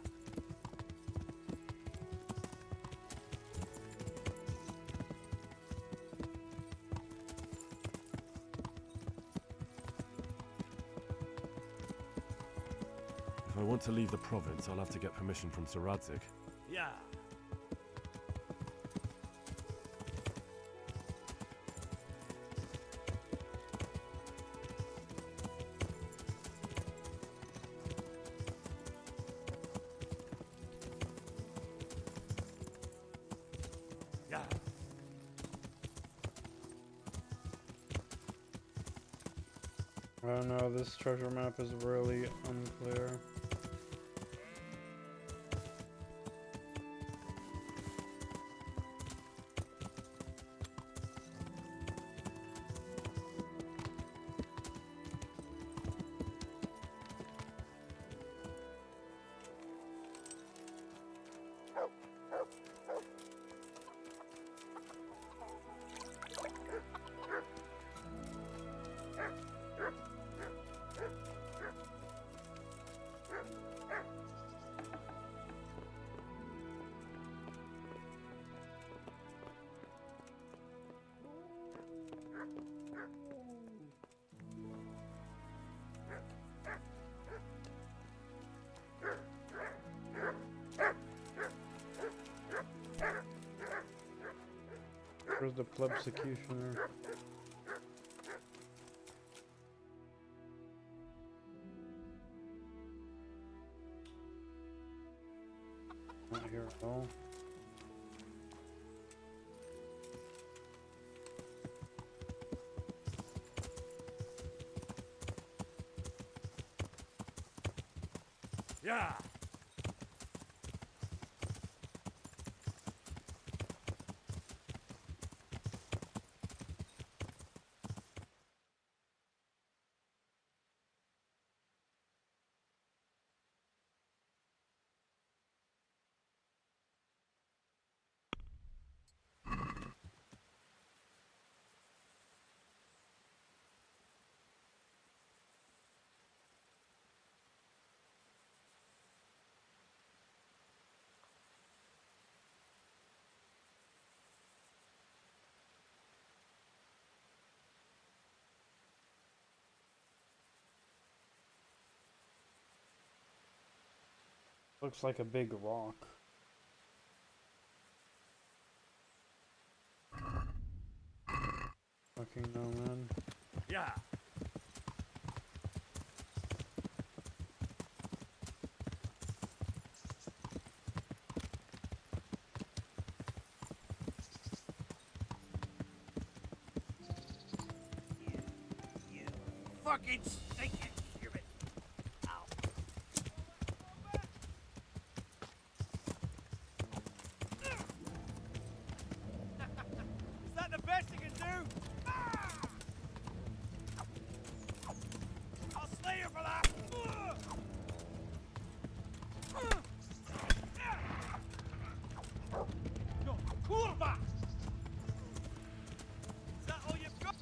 If I want to leave the province, I'll have to get permission from Sir Radzig. Yeah. I don't know, this treasure map is really unclear. Where's the plebsecutioner? Not here at all. Yeah. Looks like a big rock. Fucking no, man. Yeah. Fucking stinking human. Ow. Is that the best you can do? I'll slay you for that. No, kurwa! Is that all you've got?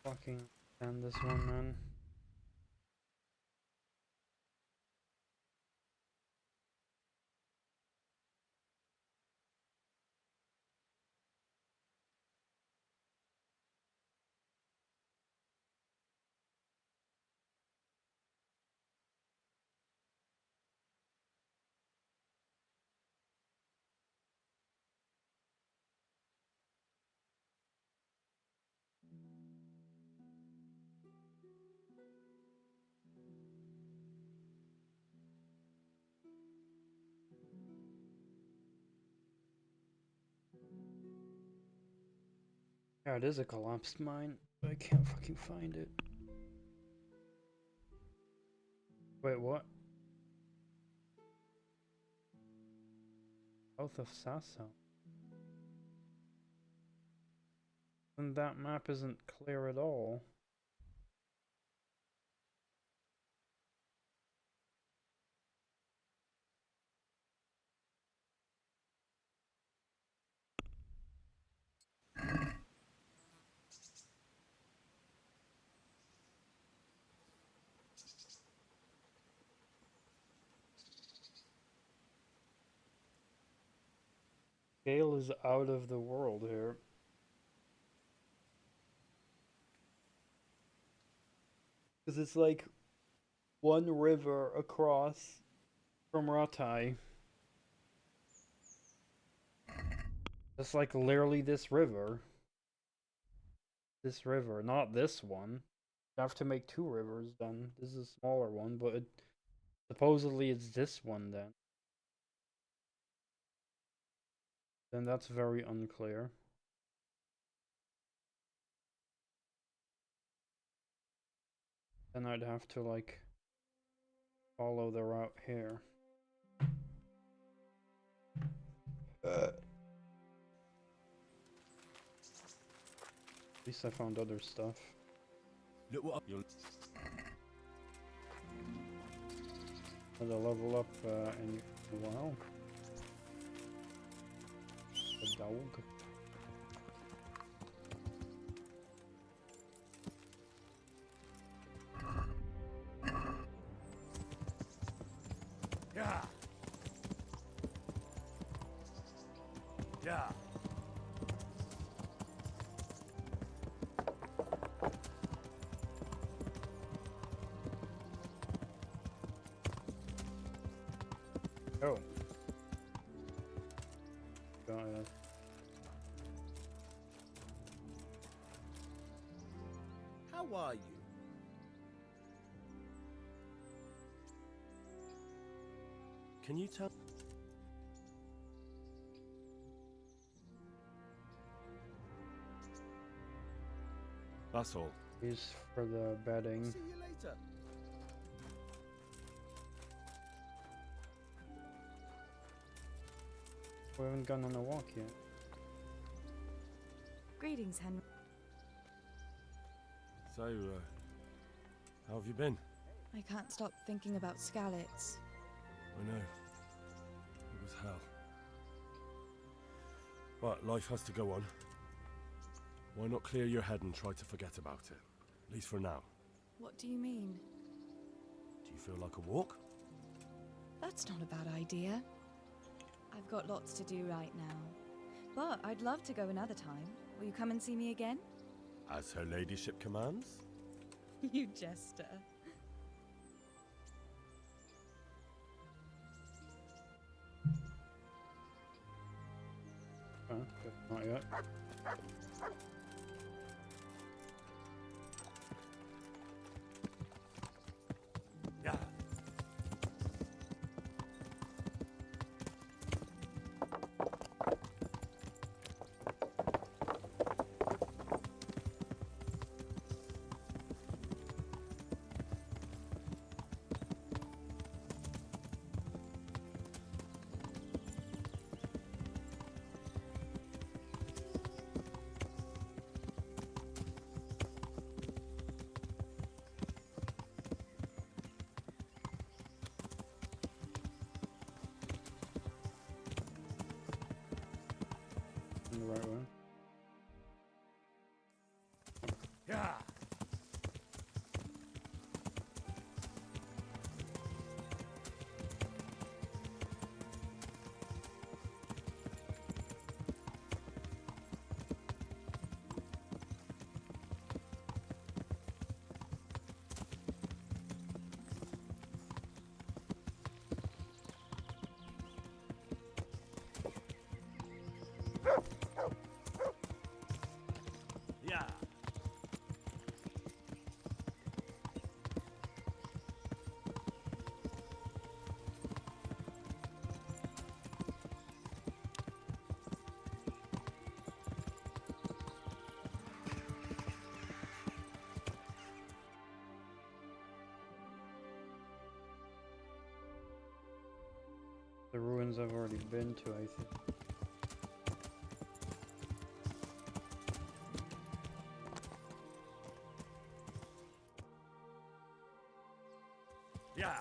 Fucking end this one, man. Yeah, it is a collapsed mine, but I can't fucking find it. Wait, what? South of Sasso. And that map isn't clear at all. Scale is out of the world here. Because it's like one river across from Ratai. It's like literally this river. This river, not this one. You have to make 2 rivers then. This is a smaller one, but supposedly it's this one then. Then that's very unclear. Then I'd have to like follow the route here. At least I found other stuff. Look what you'll. Had a level up in a while. A dog. Yeah. Yeah. Oh. Got it. How are you? Can you tell? That's all. Use for the bedding. See you later. We haven't gone on a walk yet. Greetings, Henry. So, how have you been? I can't stop thinking about Skalitz. I know. It was hell. But life has to go on. Why not clear your head and try to forget about it? At least for now. What do you mean? Do you feel like a walk? That's not a bad idea. I've got lots to do right now. But I'd love to go another time. Will you come and see me again? As her ladyship commands? You jester. Not yet. Yeah. In the right way. Yeah. Yeah. The ruins I've already been to, I think. Yeah.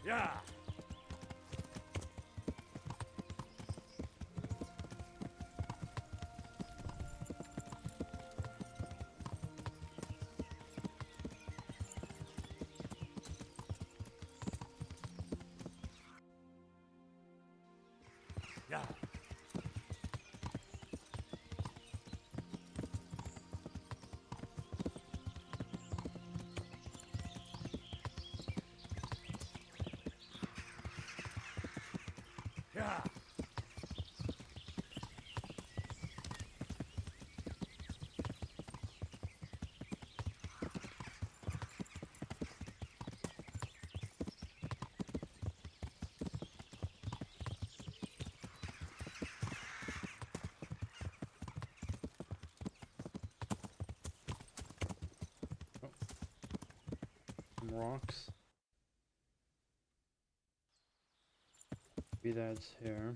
Yeah. Yeah. Some rocks. Maybe that's here.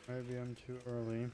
Maybe I'm too early.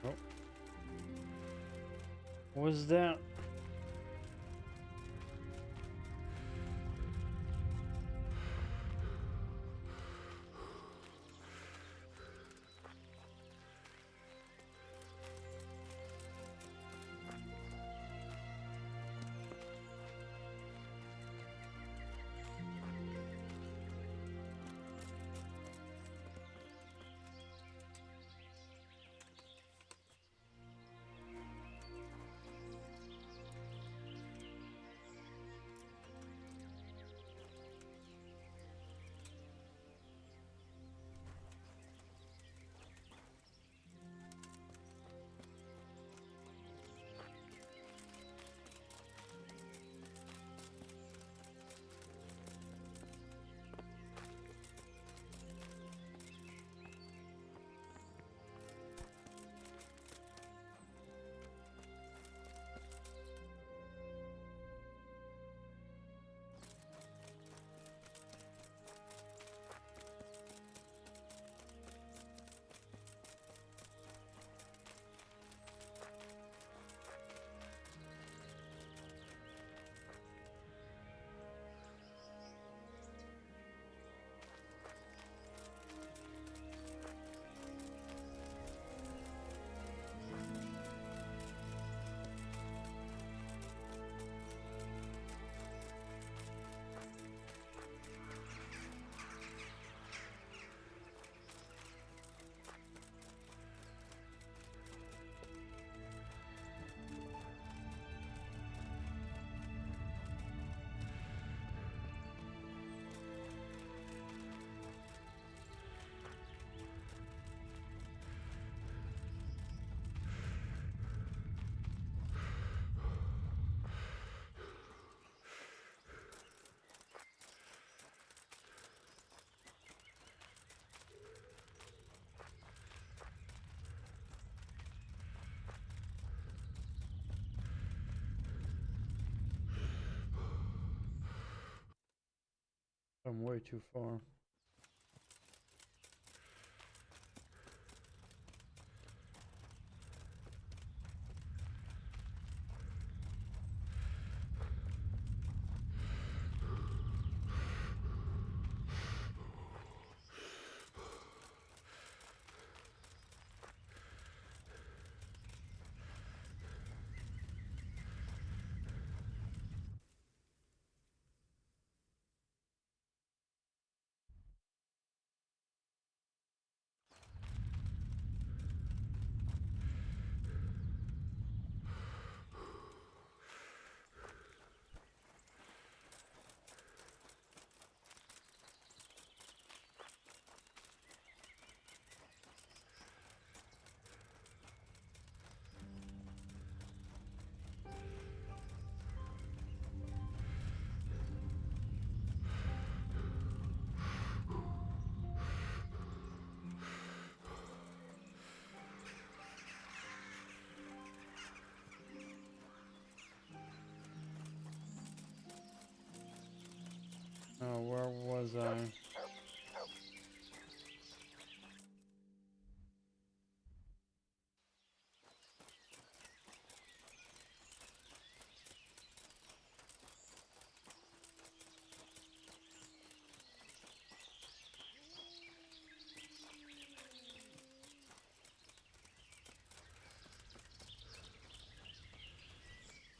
Oh. What was that? I'm way too far. Oh, where was I?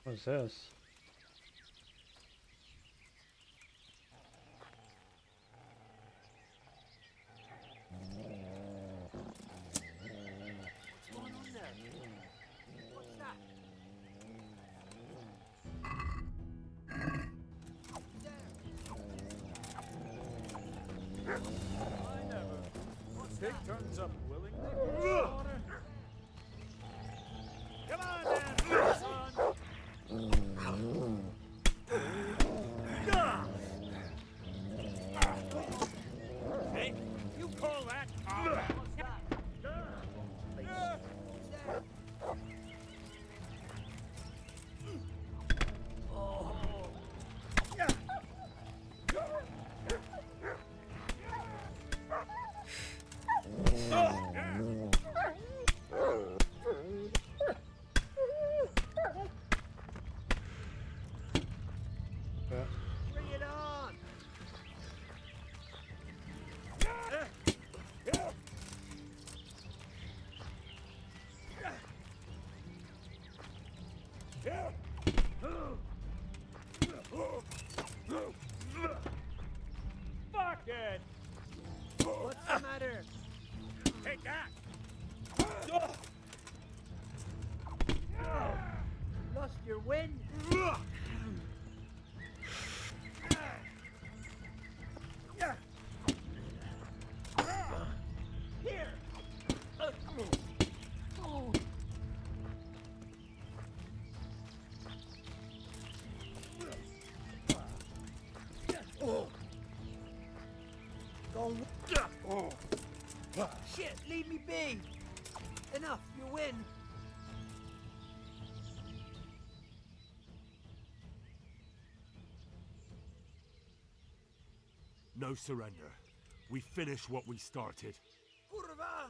What's this? What's going on there? What's that? I never. Pig turns up willingly for slaughter. Come on then, son! Hey, you call that combat? What's that? Bring it on! Fuck it! What's the matter? Take that! Lost your wind? Here! Shit, leave me be! Enough, you win! No surrender. We finish what we started. Kurwa!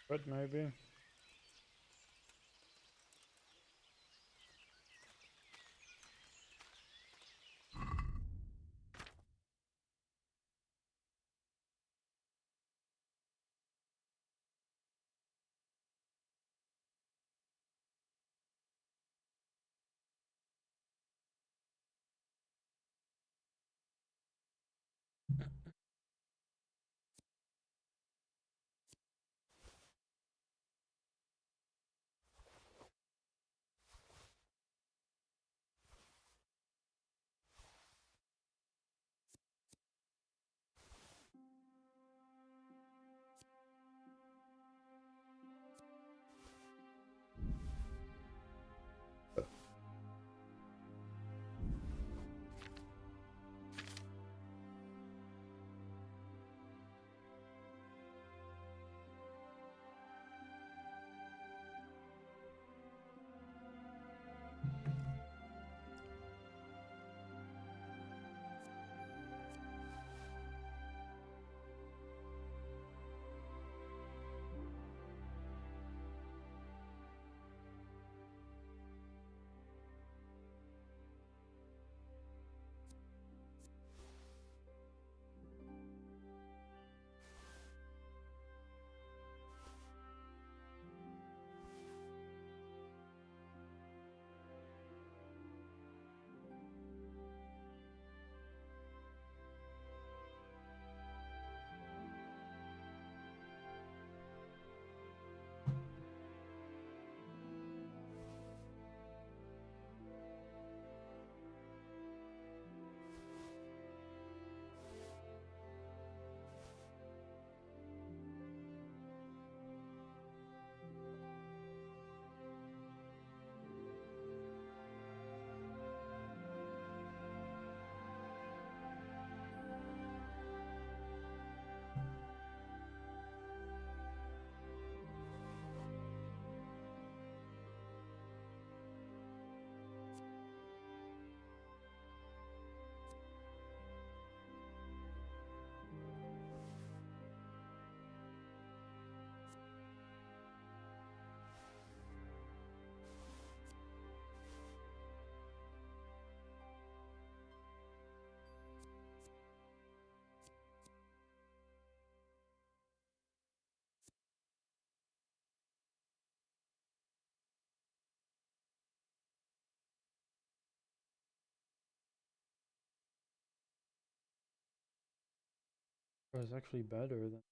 But maybe. It's actually better than.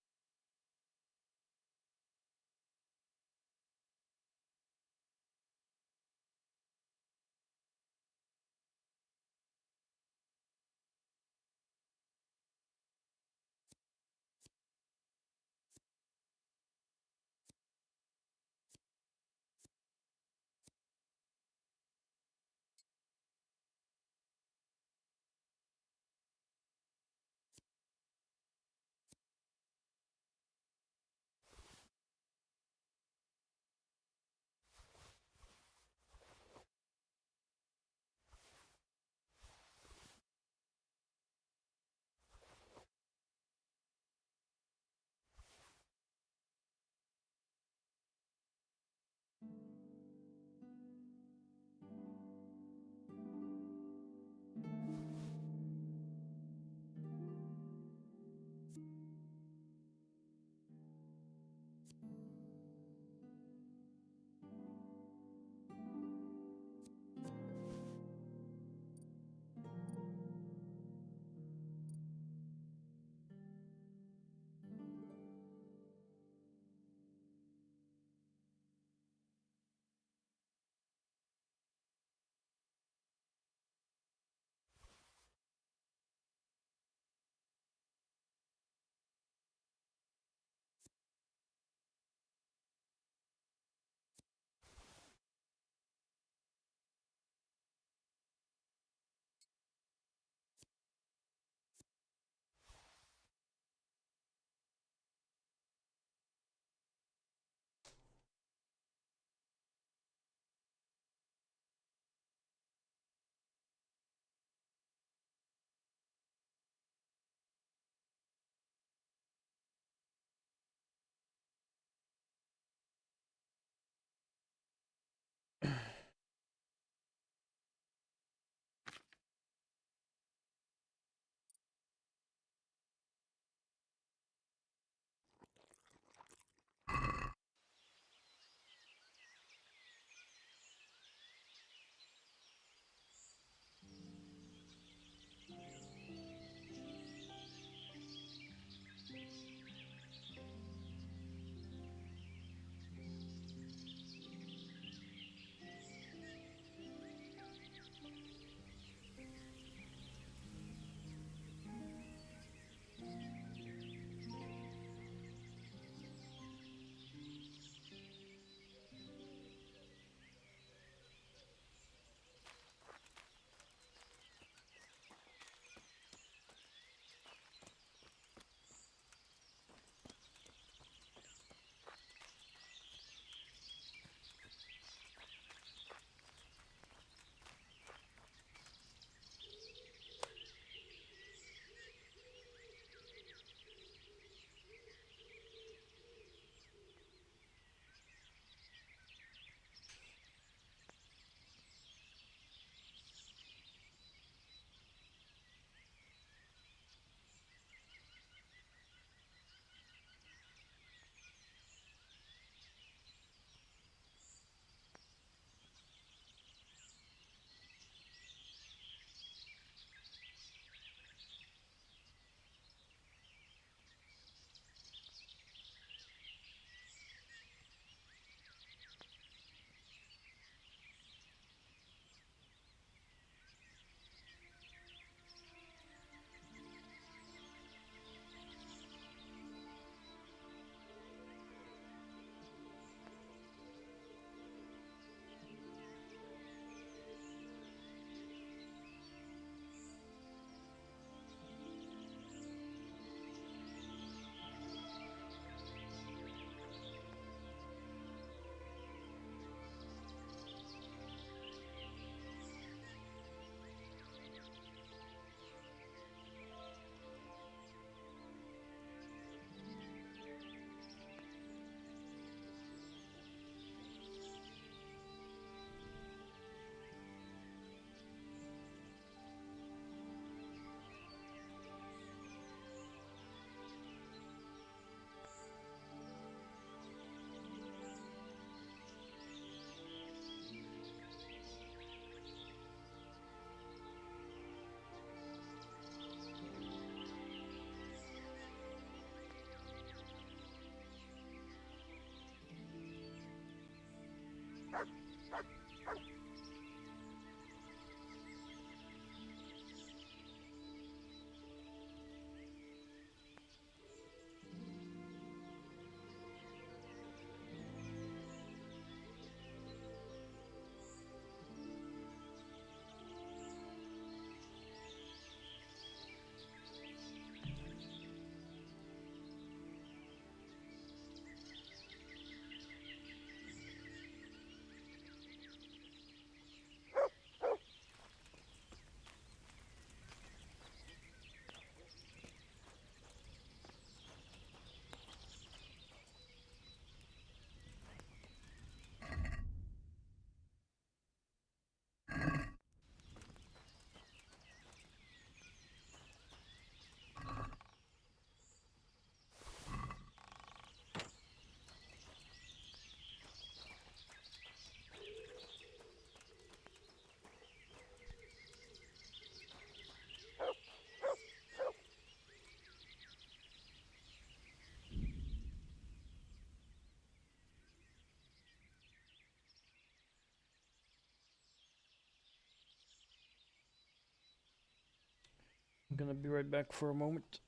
gonna be right back for a moment.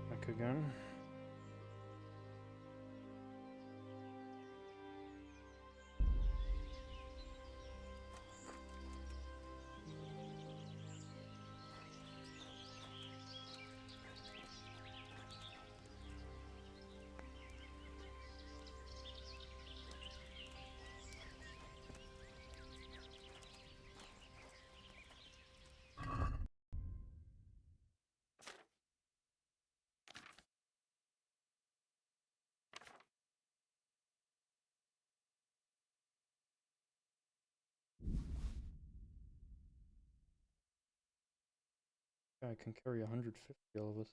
Back again. I can carry 150 all of us.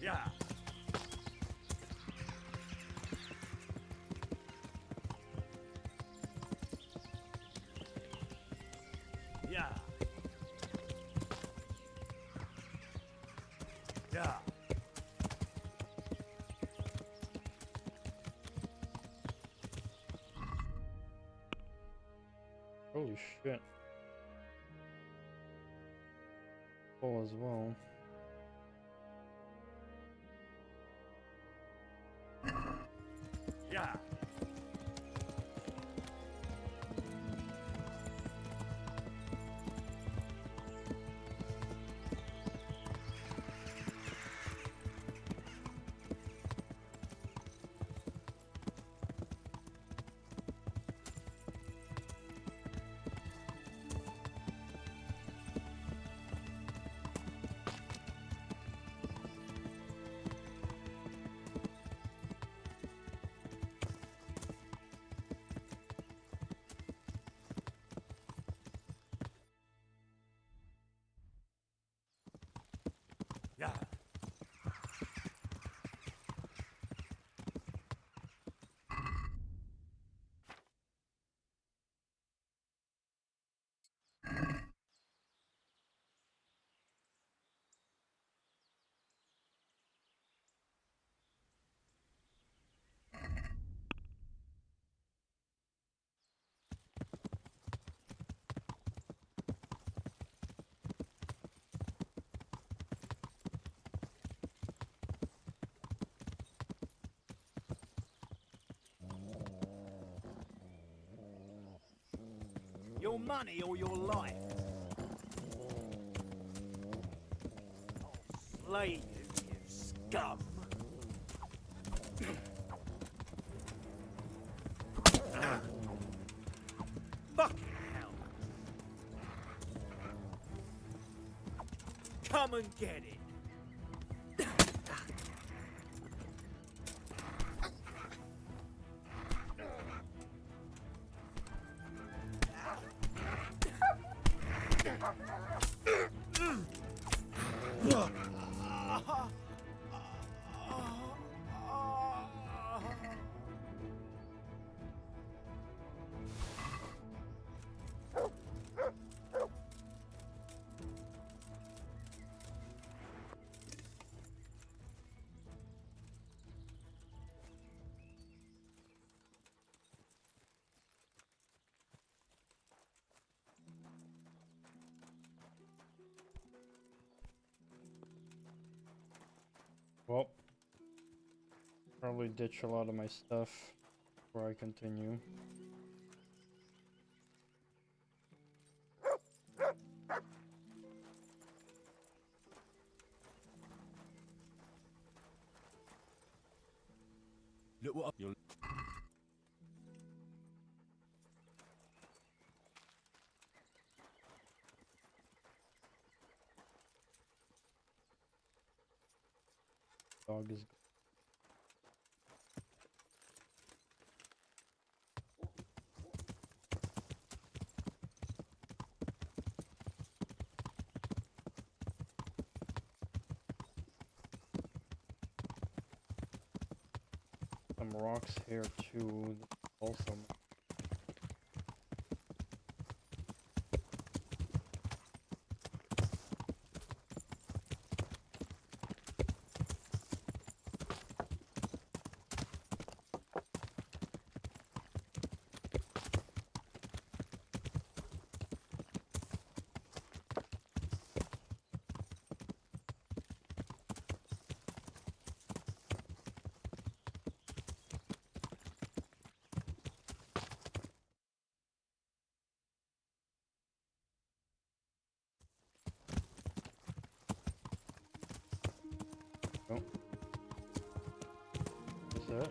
Yeah. Yeah. Yeah. Holy shit. Full as well. Yeah. Yeah. Your money or your life? I'll slay you, you scum. Fucking hell. Come and get it. Well, probably ditch a lot of my stuff before I continue. Look what you'll. Dog is. Some rocks here too. Also. Oh. Is that?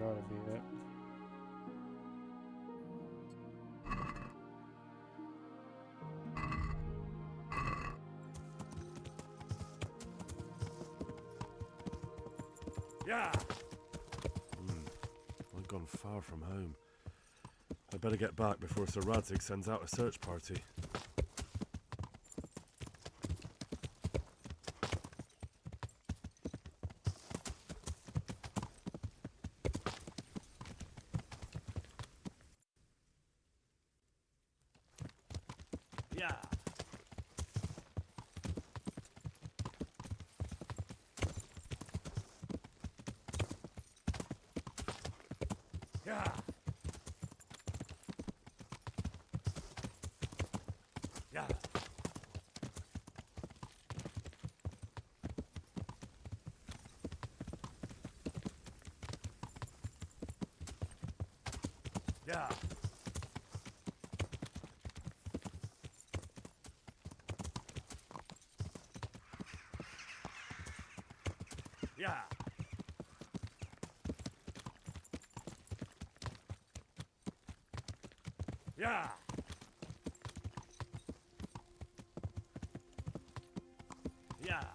Gotta be it. Yeah. I've gone far from home. I'd better get back before Sir Radzig sends out a search party. Yeah. Yeah. Yeah. Yeah. Yeah. Yeah. Yeah.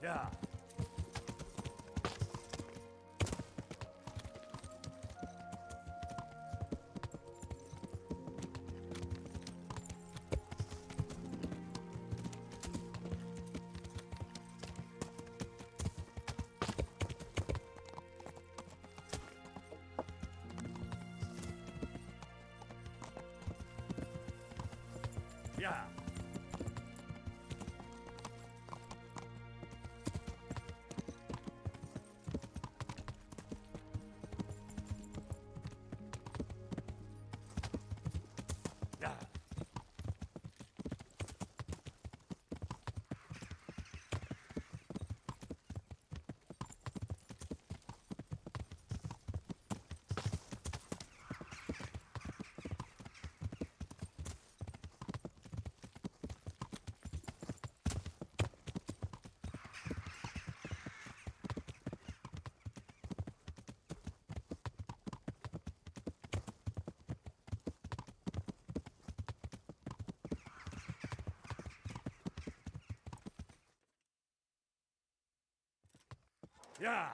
Yeah. Yeah. Yeah.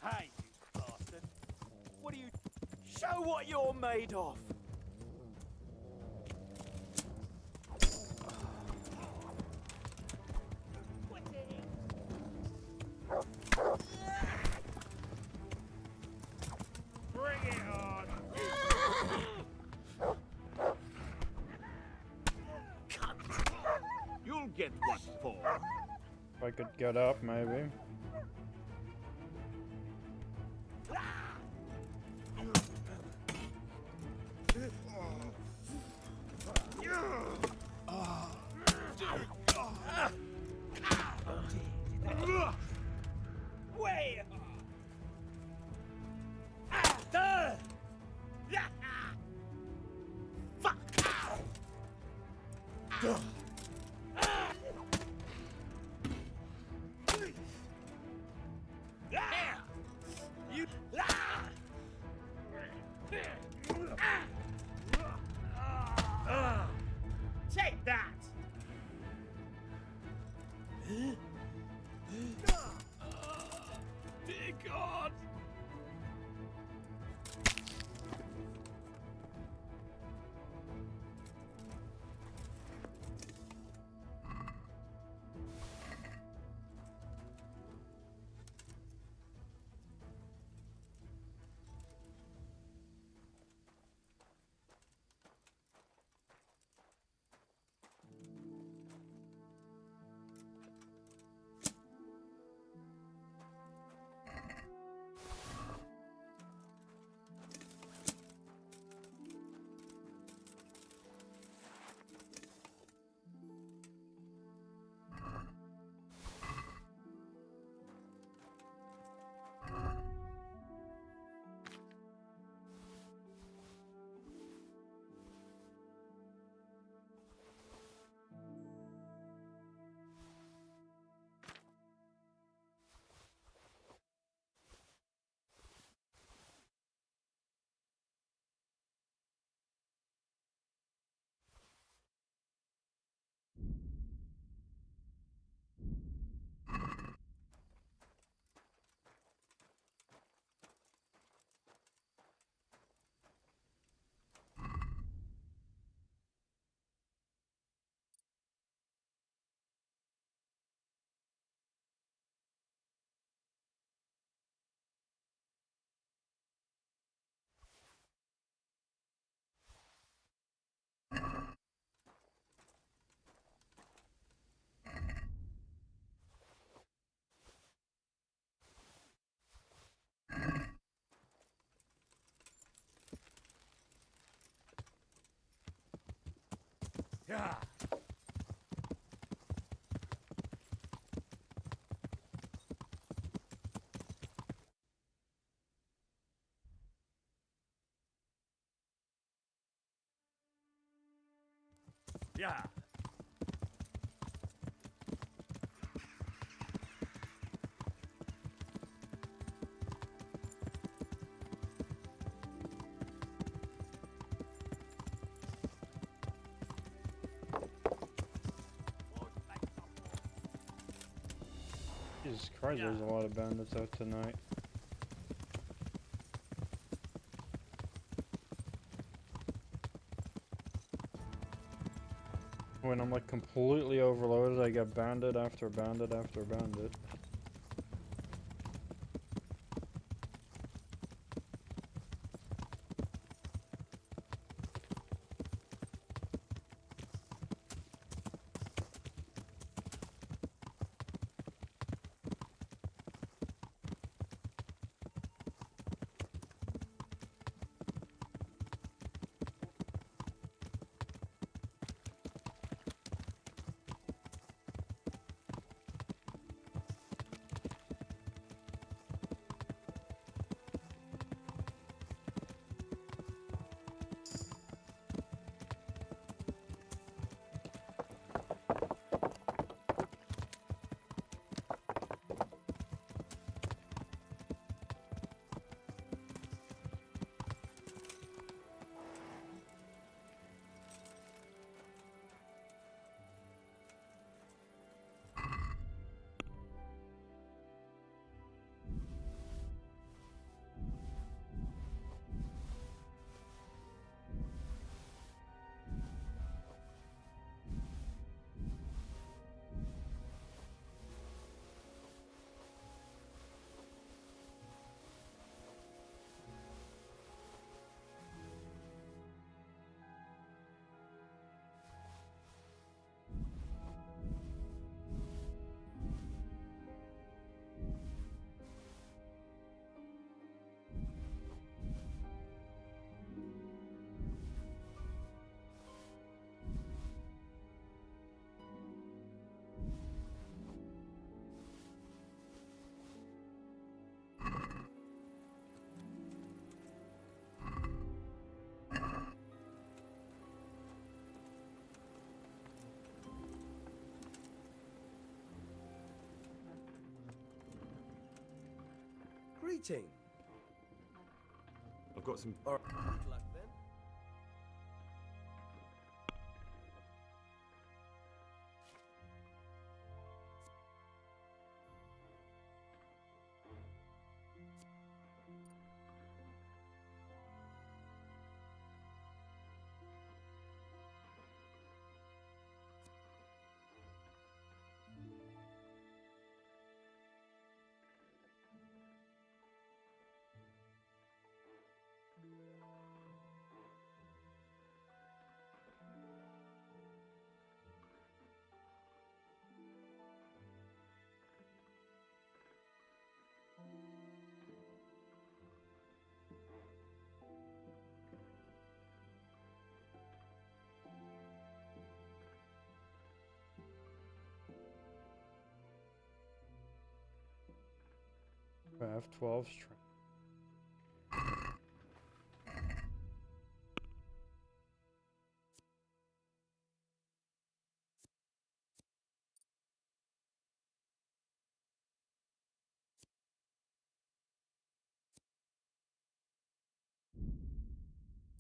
Hey, you bastard. What do you... Show what you're made of! Bring it on! You'll get what for. If I could get up, maybe. Way! Fuck! You... Take that! Dear God! Yeah. Yeah. Jesus Christ, there's a lot of bandits out tonight. When I'm like completely overloaded, I get bandit after bandit after bandit. waiting. I've got some... All right. Good luck then. F12 strength.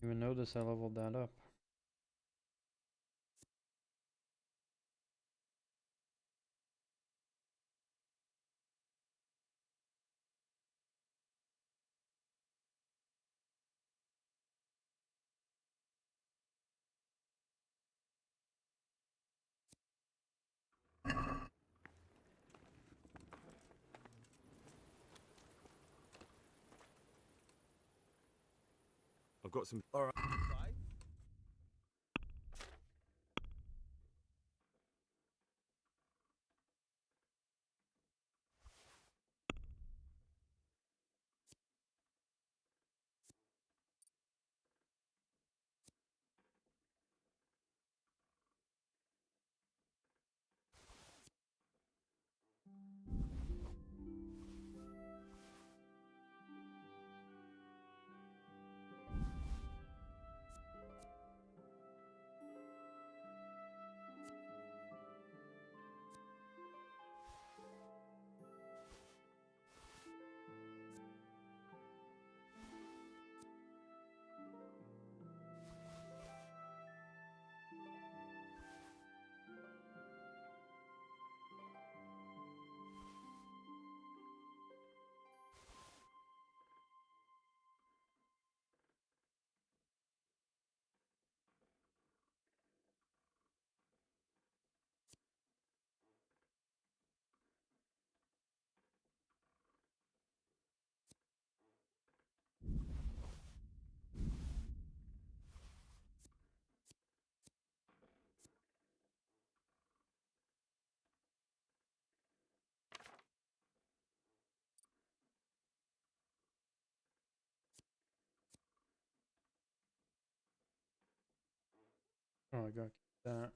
Even notice I leveled that up. I've got some... All right. Right. Oh, I got that.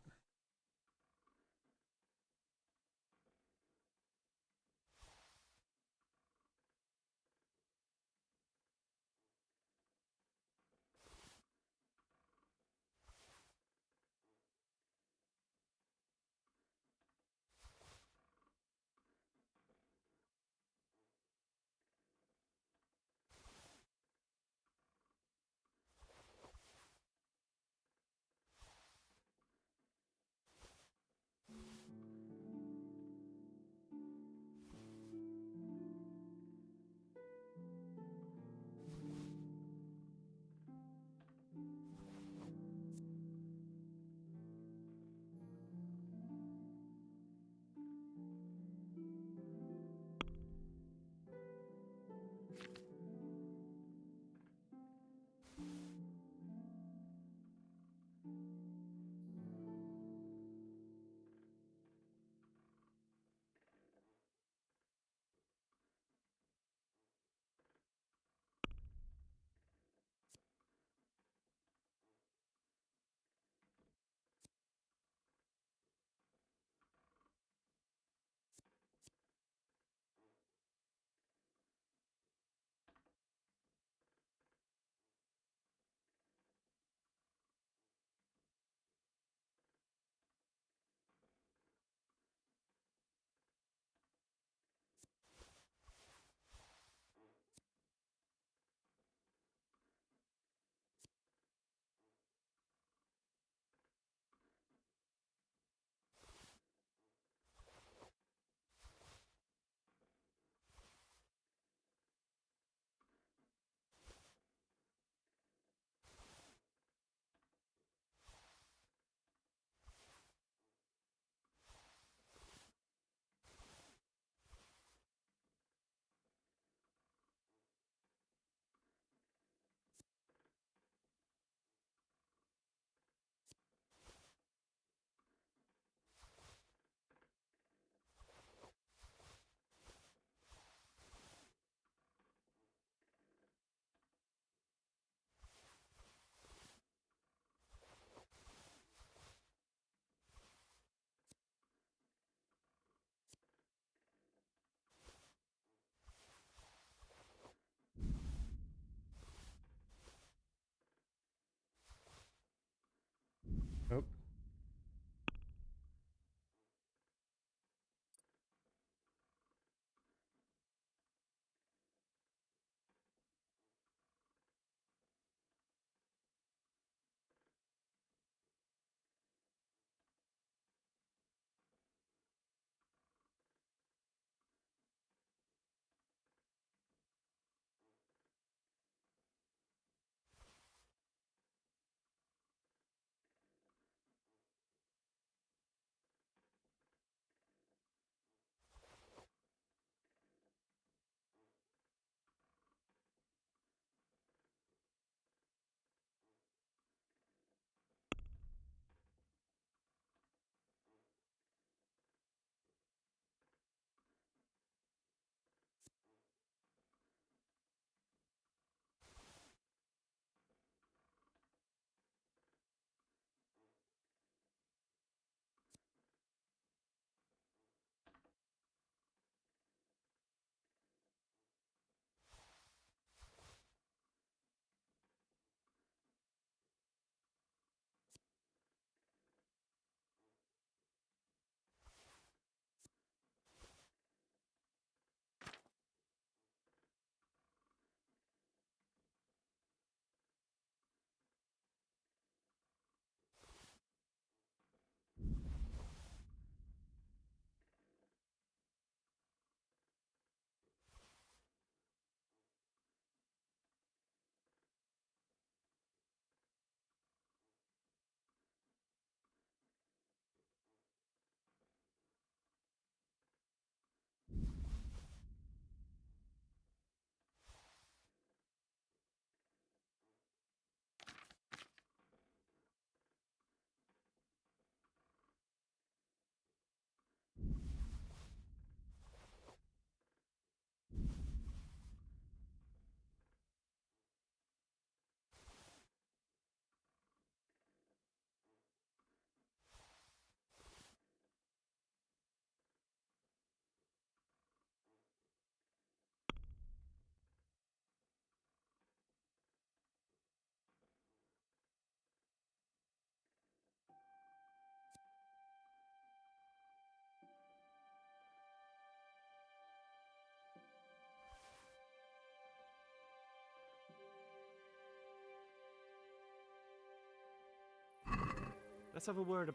Let's have a word.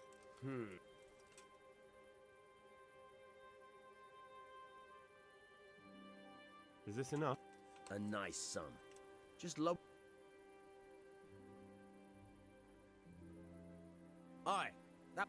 Is this enough? A nice sum. Just low. Aye, that.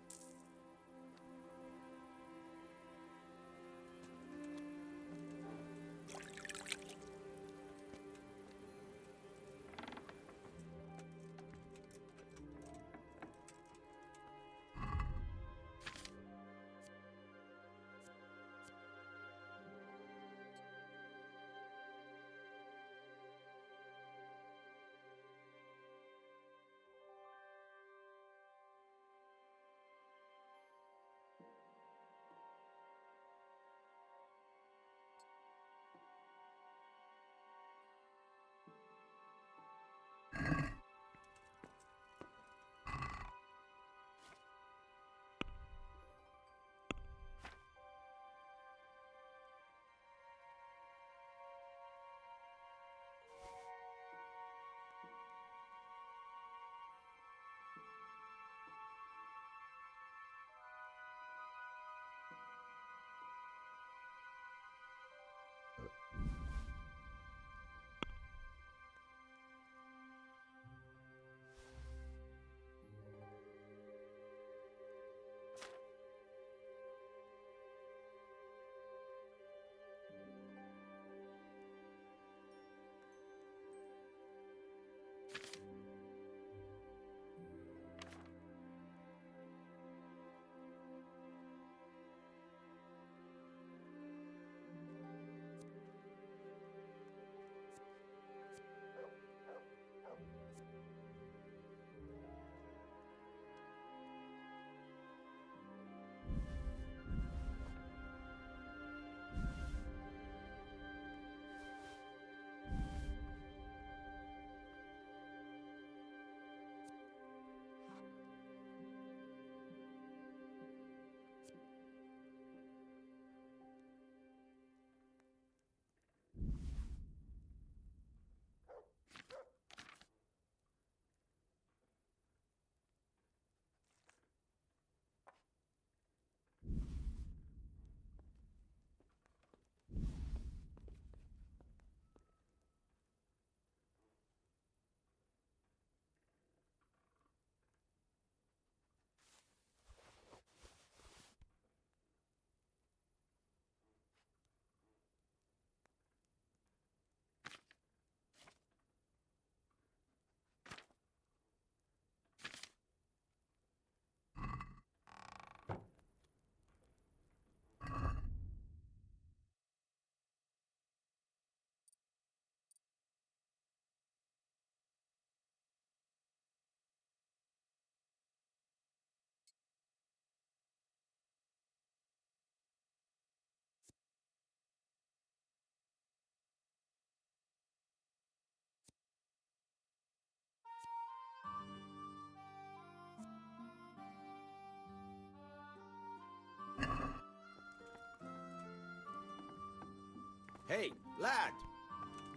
Hey, lad!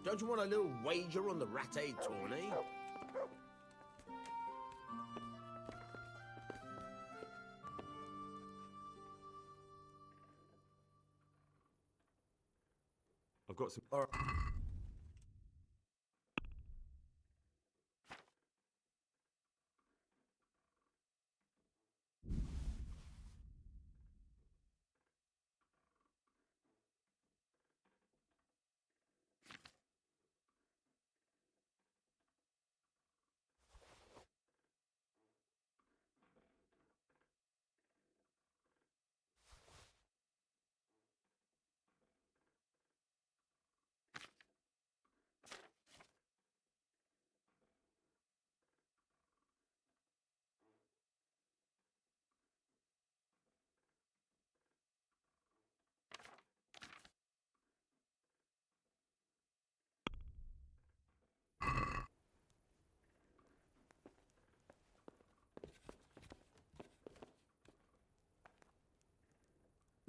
Don't you want a little wager on the Ratte tourney? I've got some.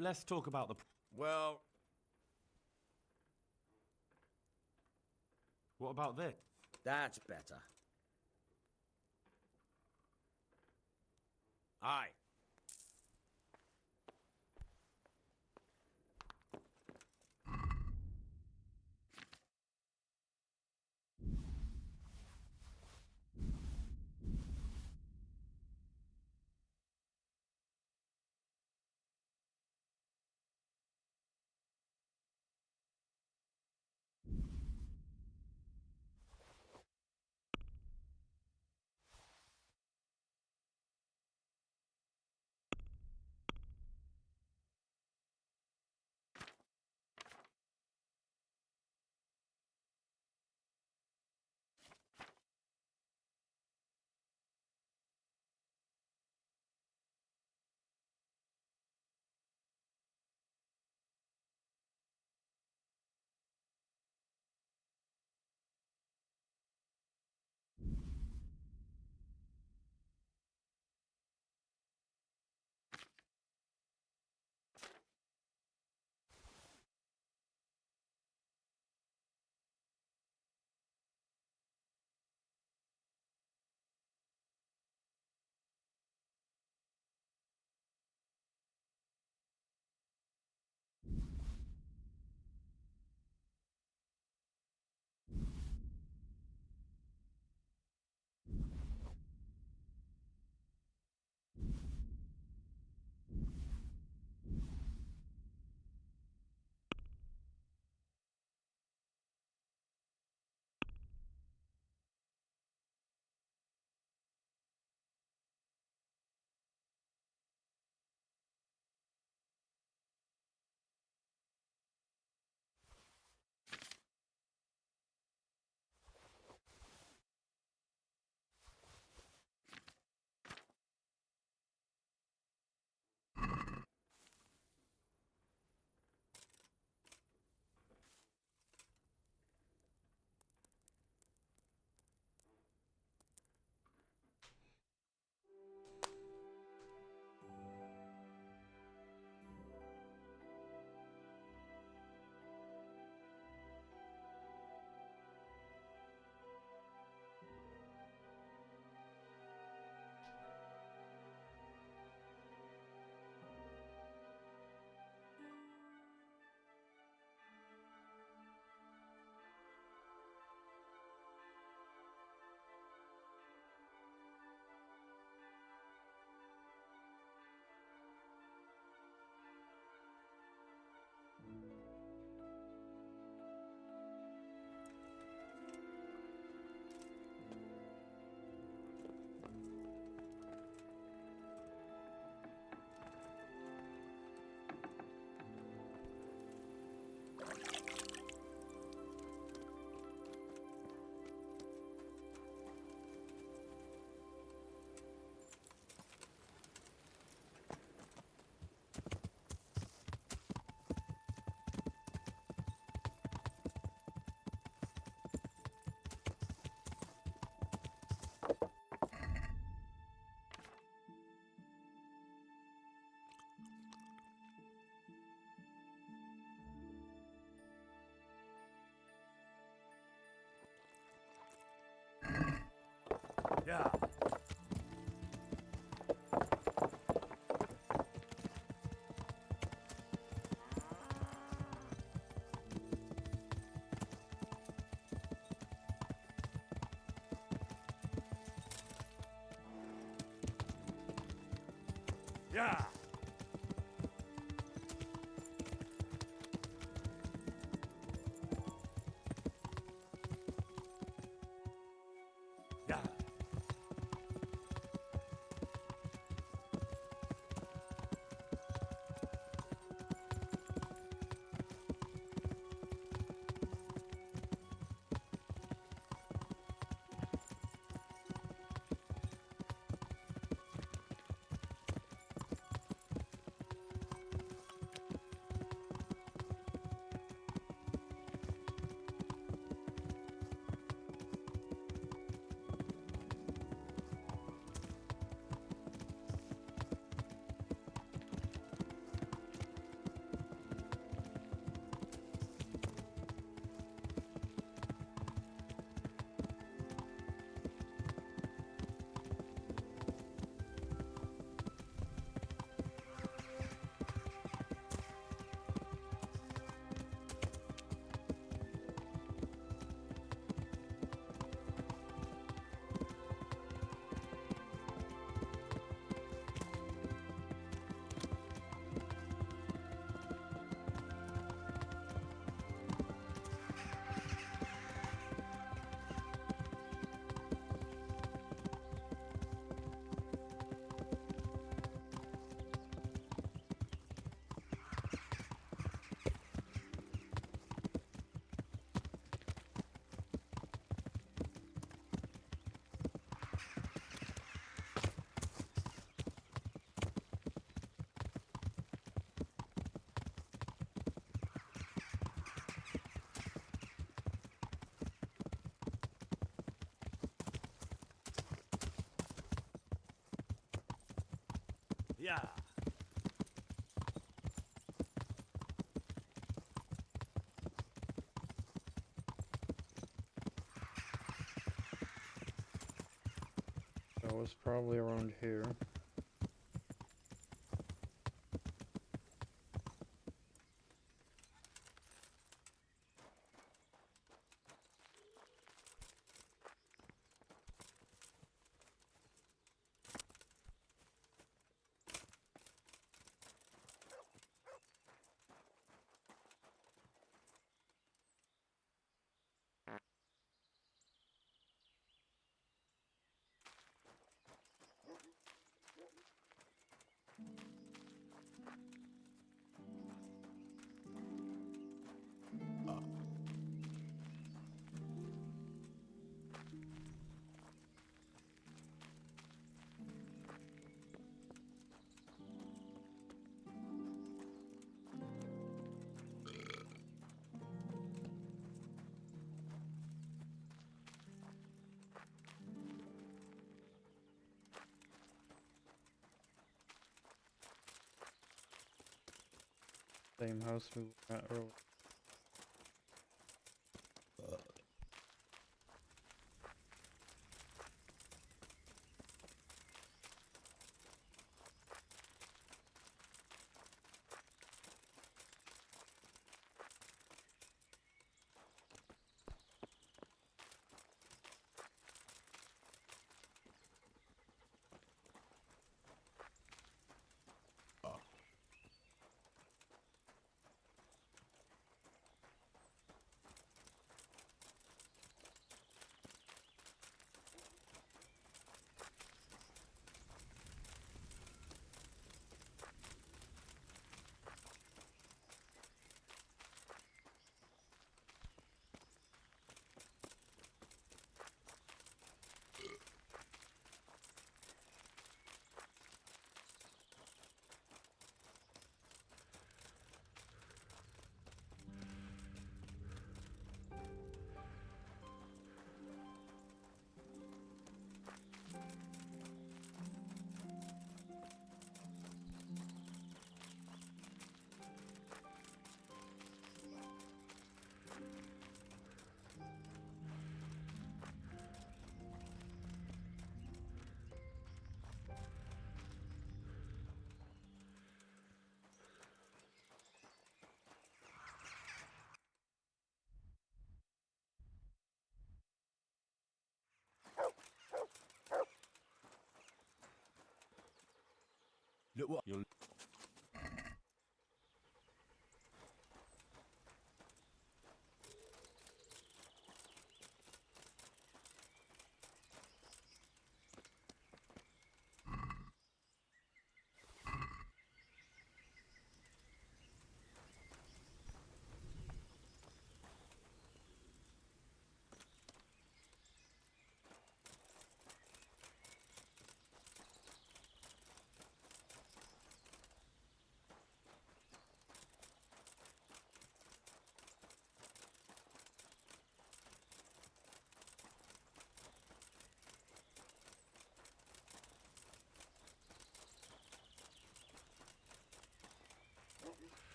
Let's talk about the. Well. What about this? That's better. Aye. Yeah. Yeah. Yeah. Yeah. That was probably around here. Same house we were at earlier. Look what You'll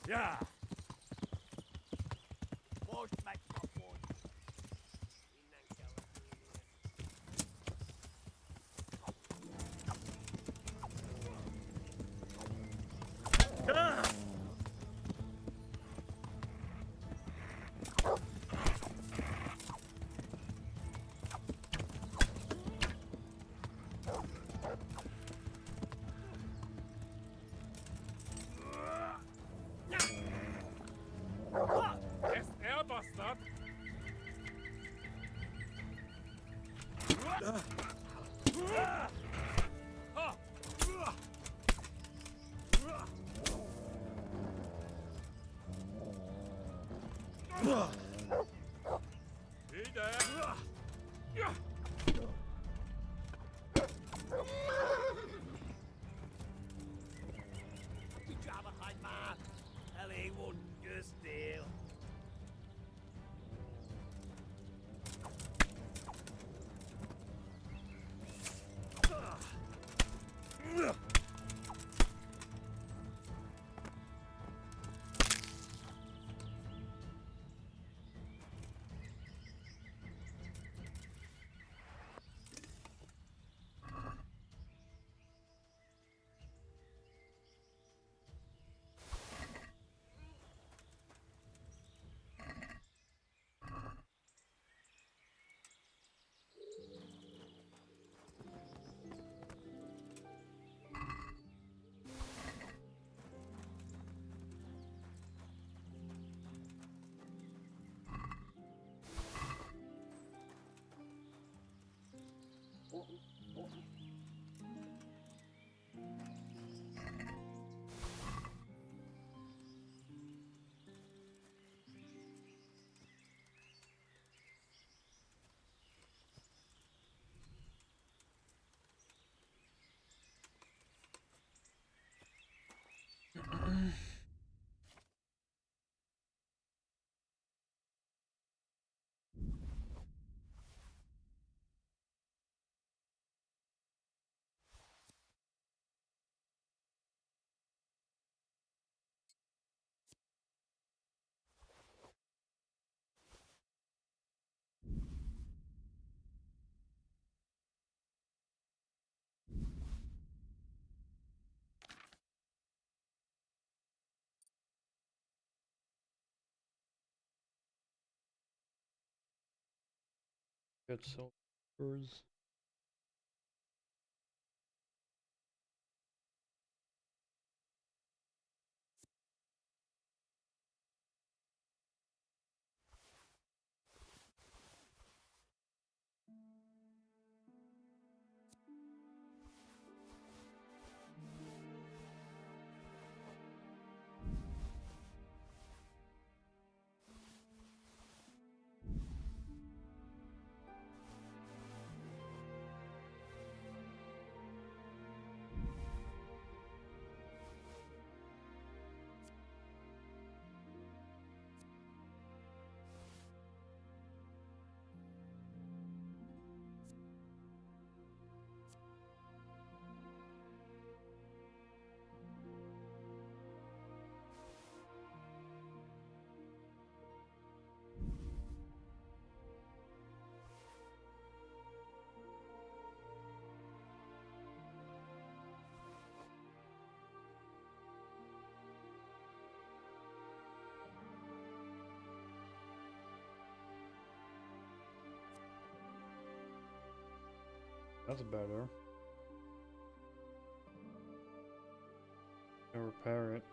Yeah. Most make top one. Bastard! Ellie won't just steal. Get silvers. That's better. I'll repair it.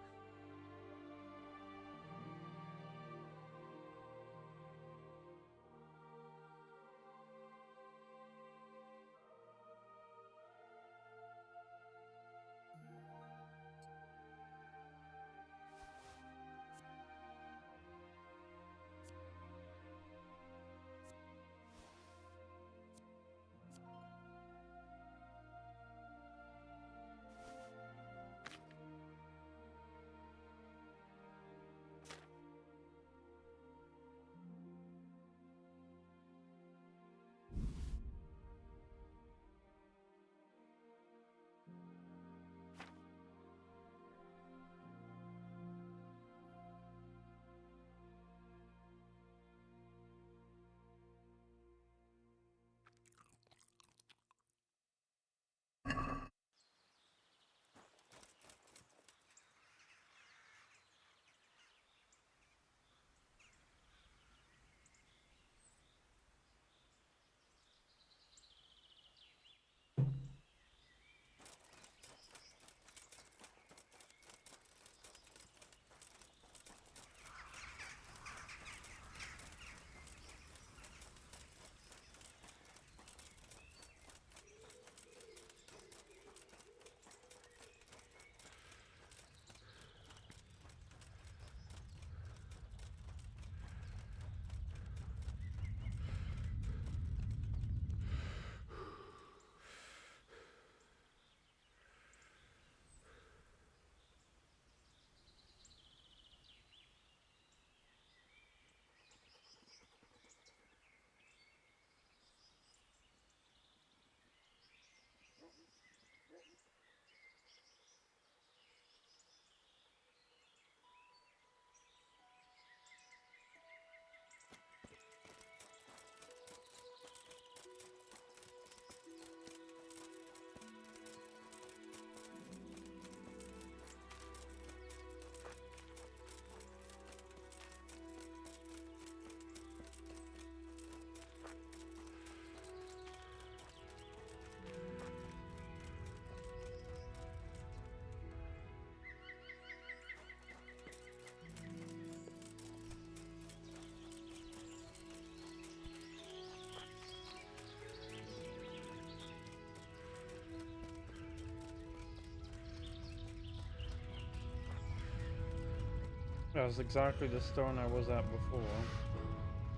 That was exactly the stone I was at before.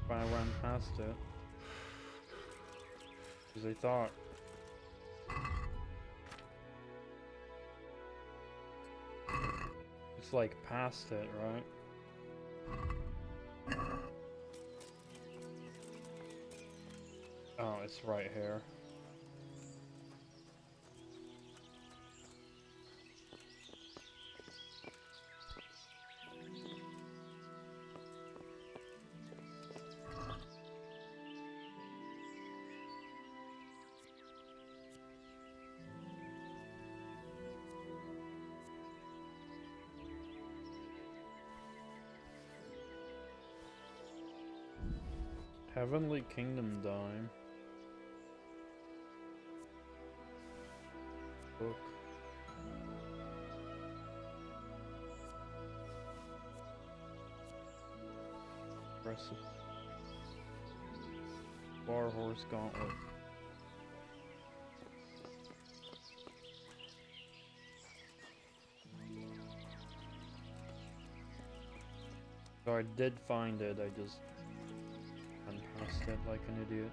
When I went past it. Because I thought. It's like past it, right? Oh, it's right here. Heavenly Kingdom Dime. Book. Recipe. War Horse Gauntlet. So I did find it, I just went past it like an idiot.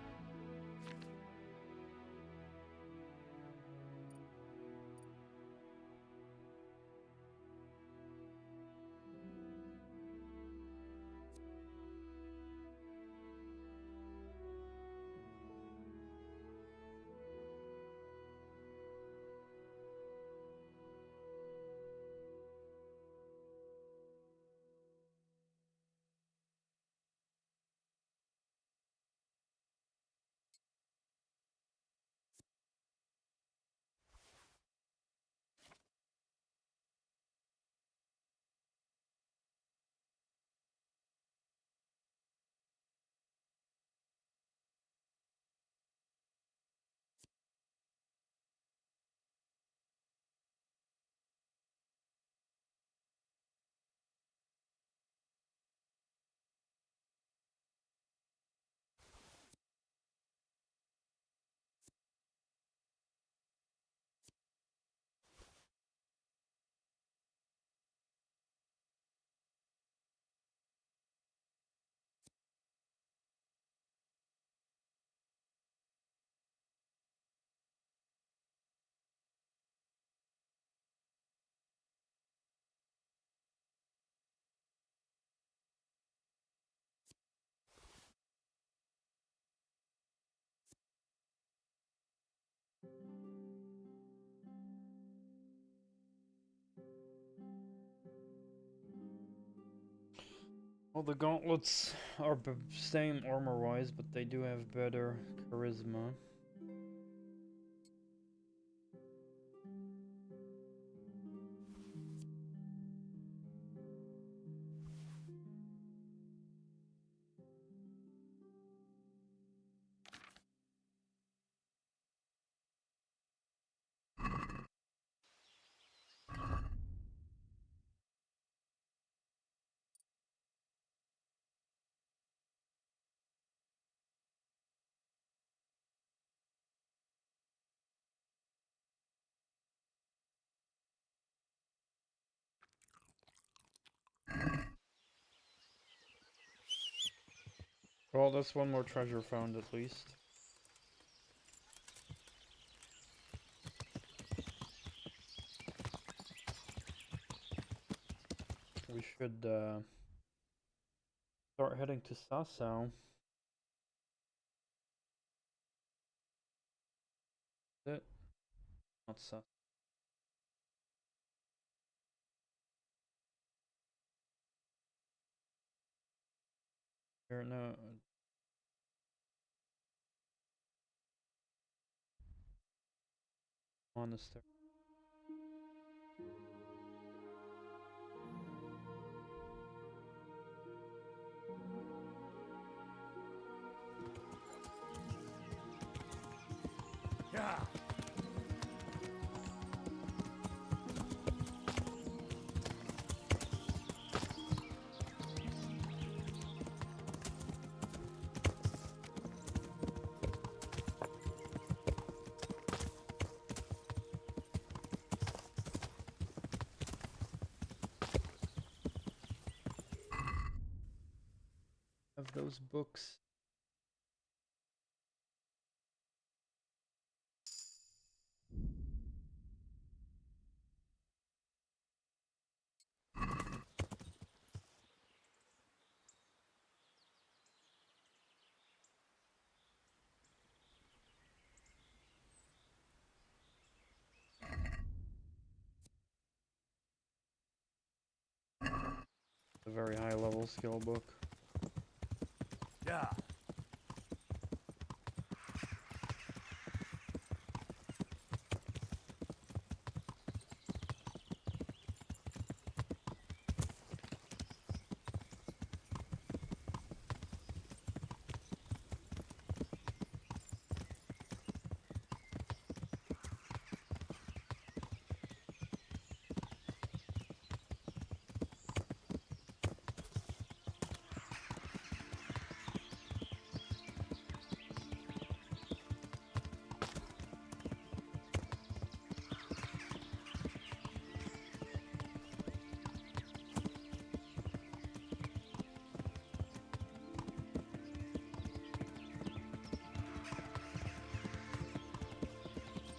Well, the gauntlets are same armor-wise, but they do have better charisma. Well, that's one more treasure found at least. We should start heading to Sasau. Is it? Not Sasau. Here, no. Monastery. Yeah. those books. A very high level skill book. Yeah.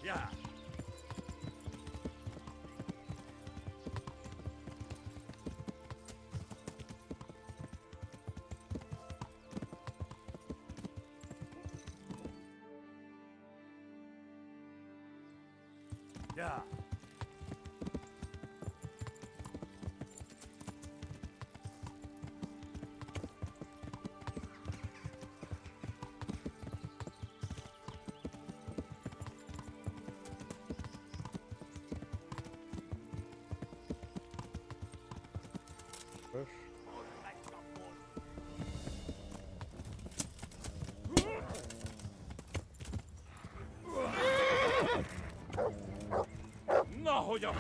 Yeah. Yeah. Push. Nahoja!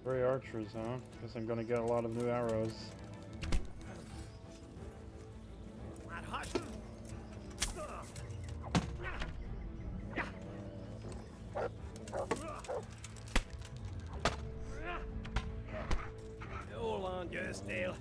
Three archers, huh? Guess I'm gonna get a lot of new arrows. Hold on just still.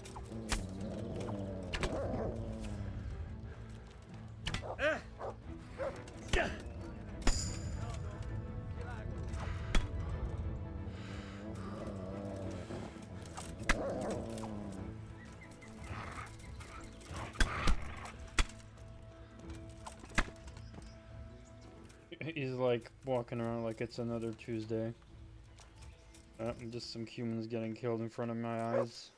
He's like walking around like it's another Tuesday. Just some humans getting killed in front of my eyes.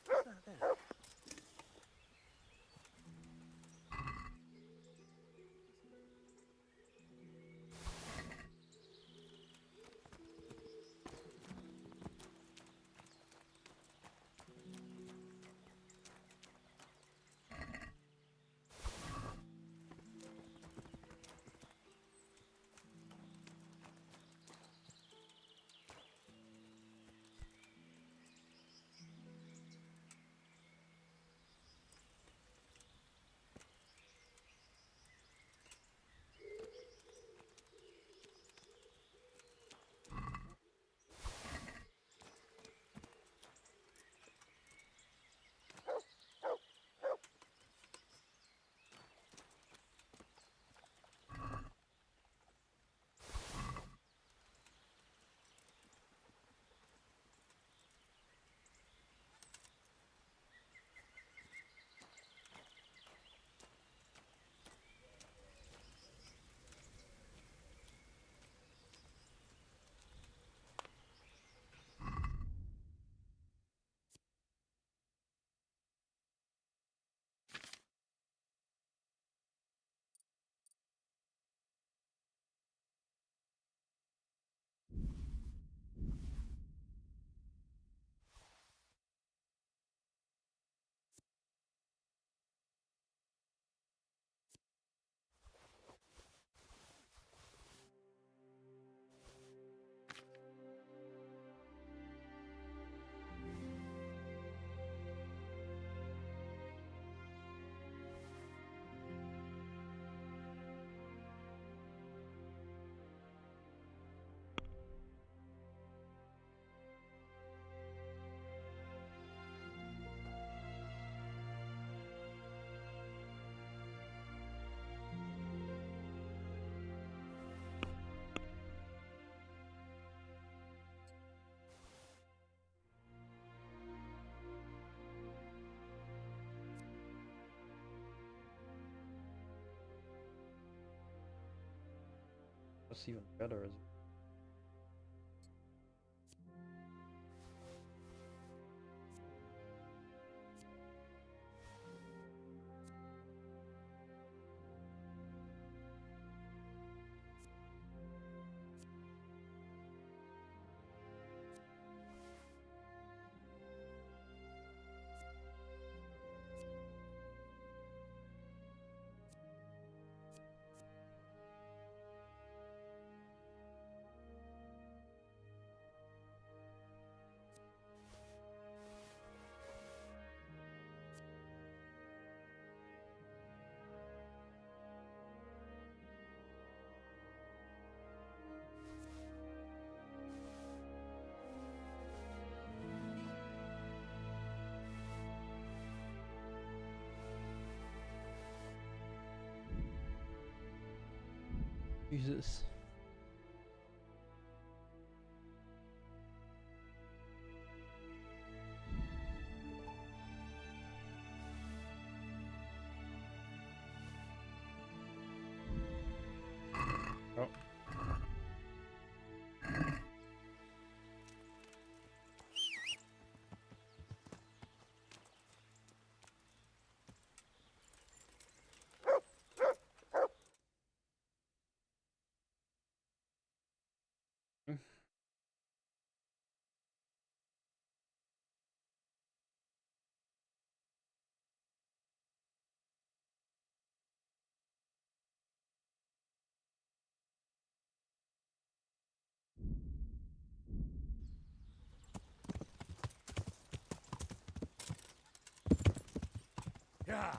that's even better, isn't it? Jesus. Oh. Yeah.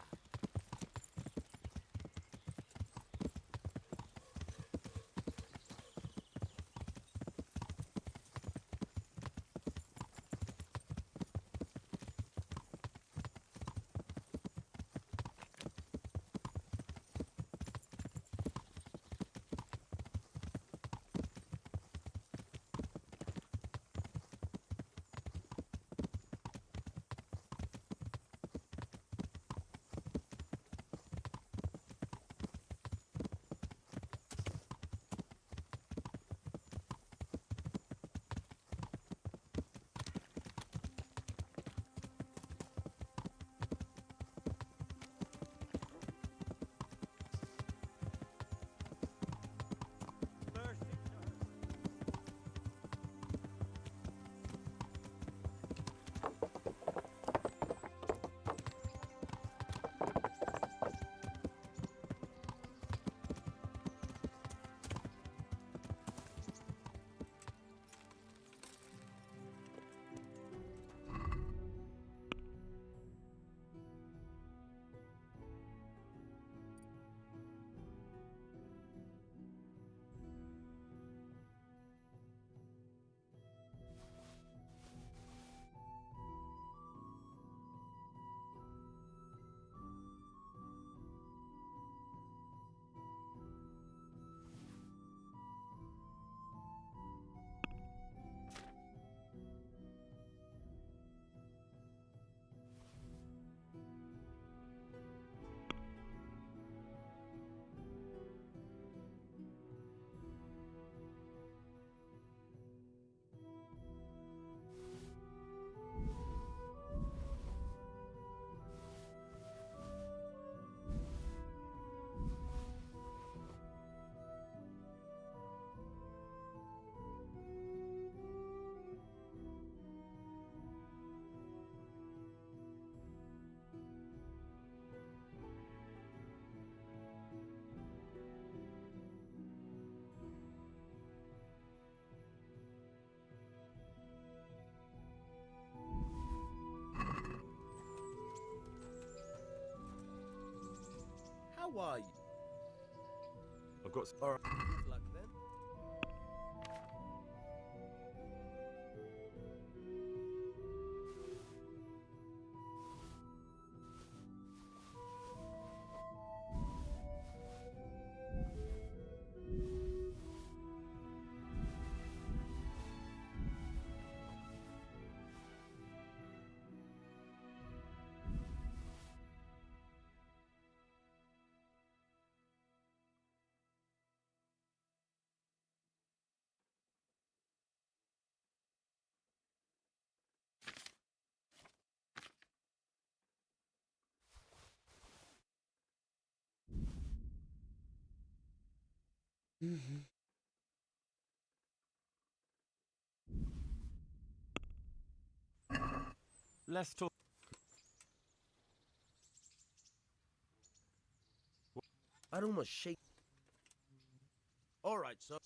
How are you? I've got. All right. Good luck then. Let's talk. I'd almost shake. All right, so.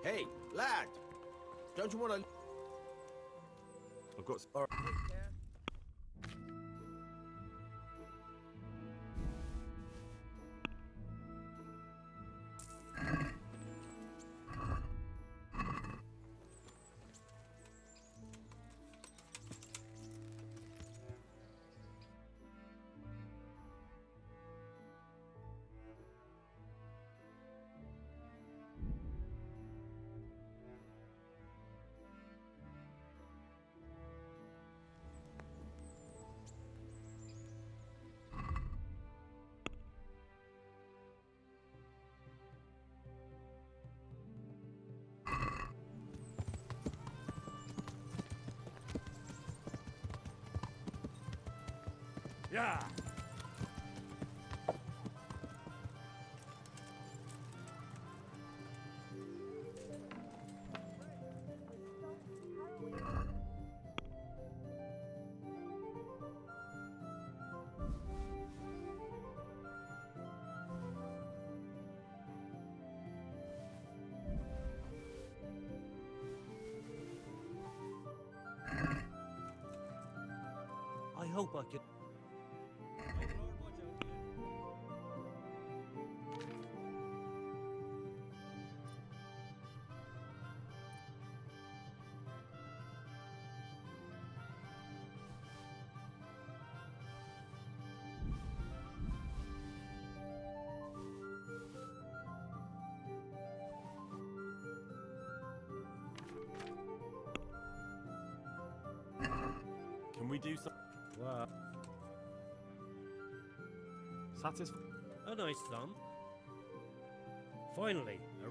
Hey, lad! Don't you want to... I've got... All right. Yeah! I hope I can. Can we do some... Wow. Satisfied? A nice thumb. Finally, a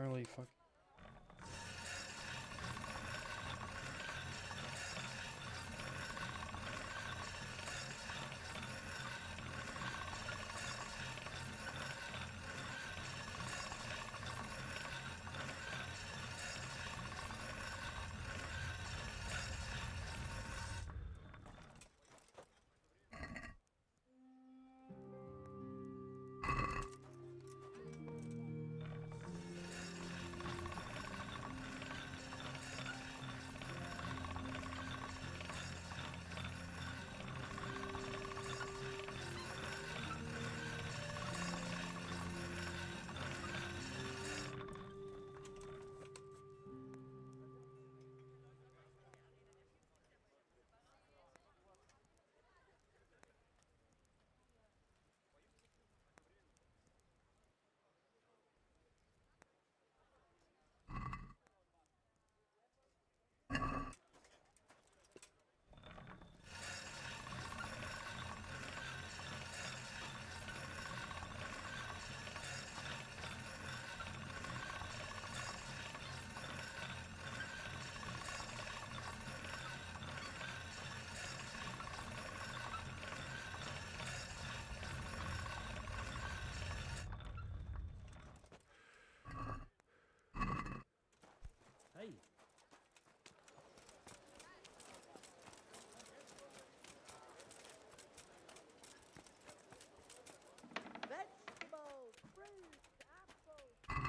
really fuck. Hey. Vegetables, fruit, apples.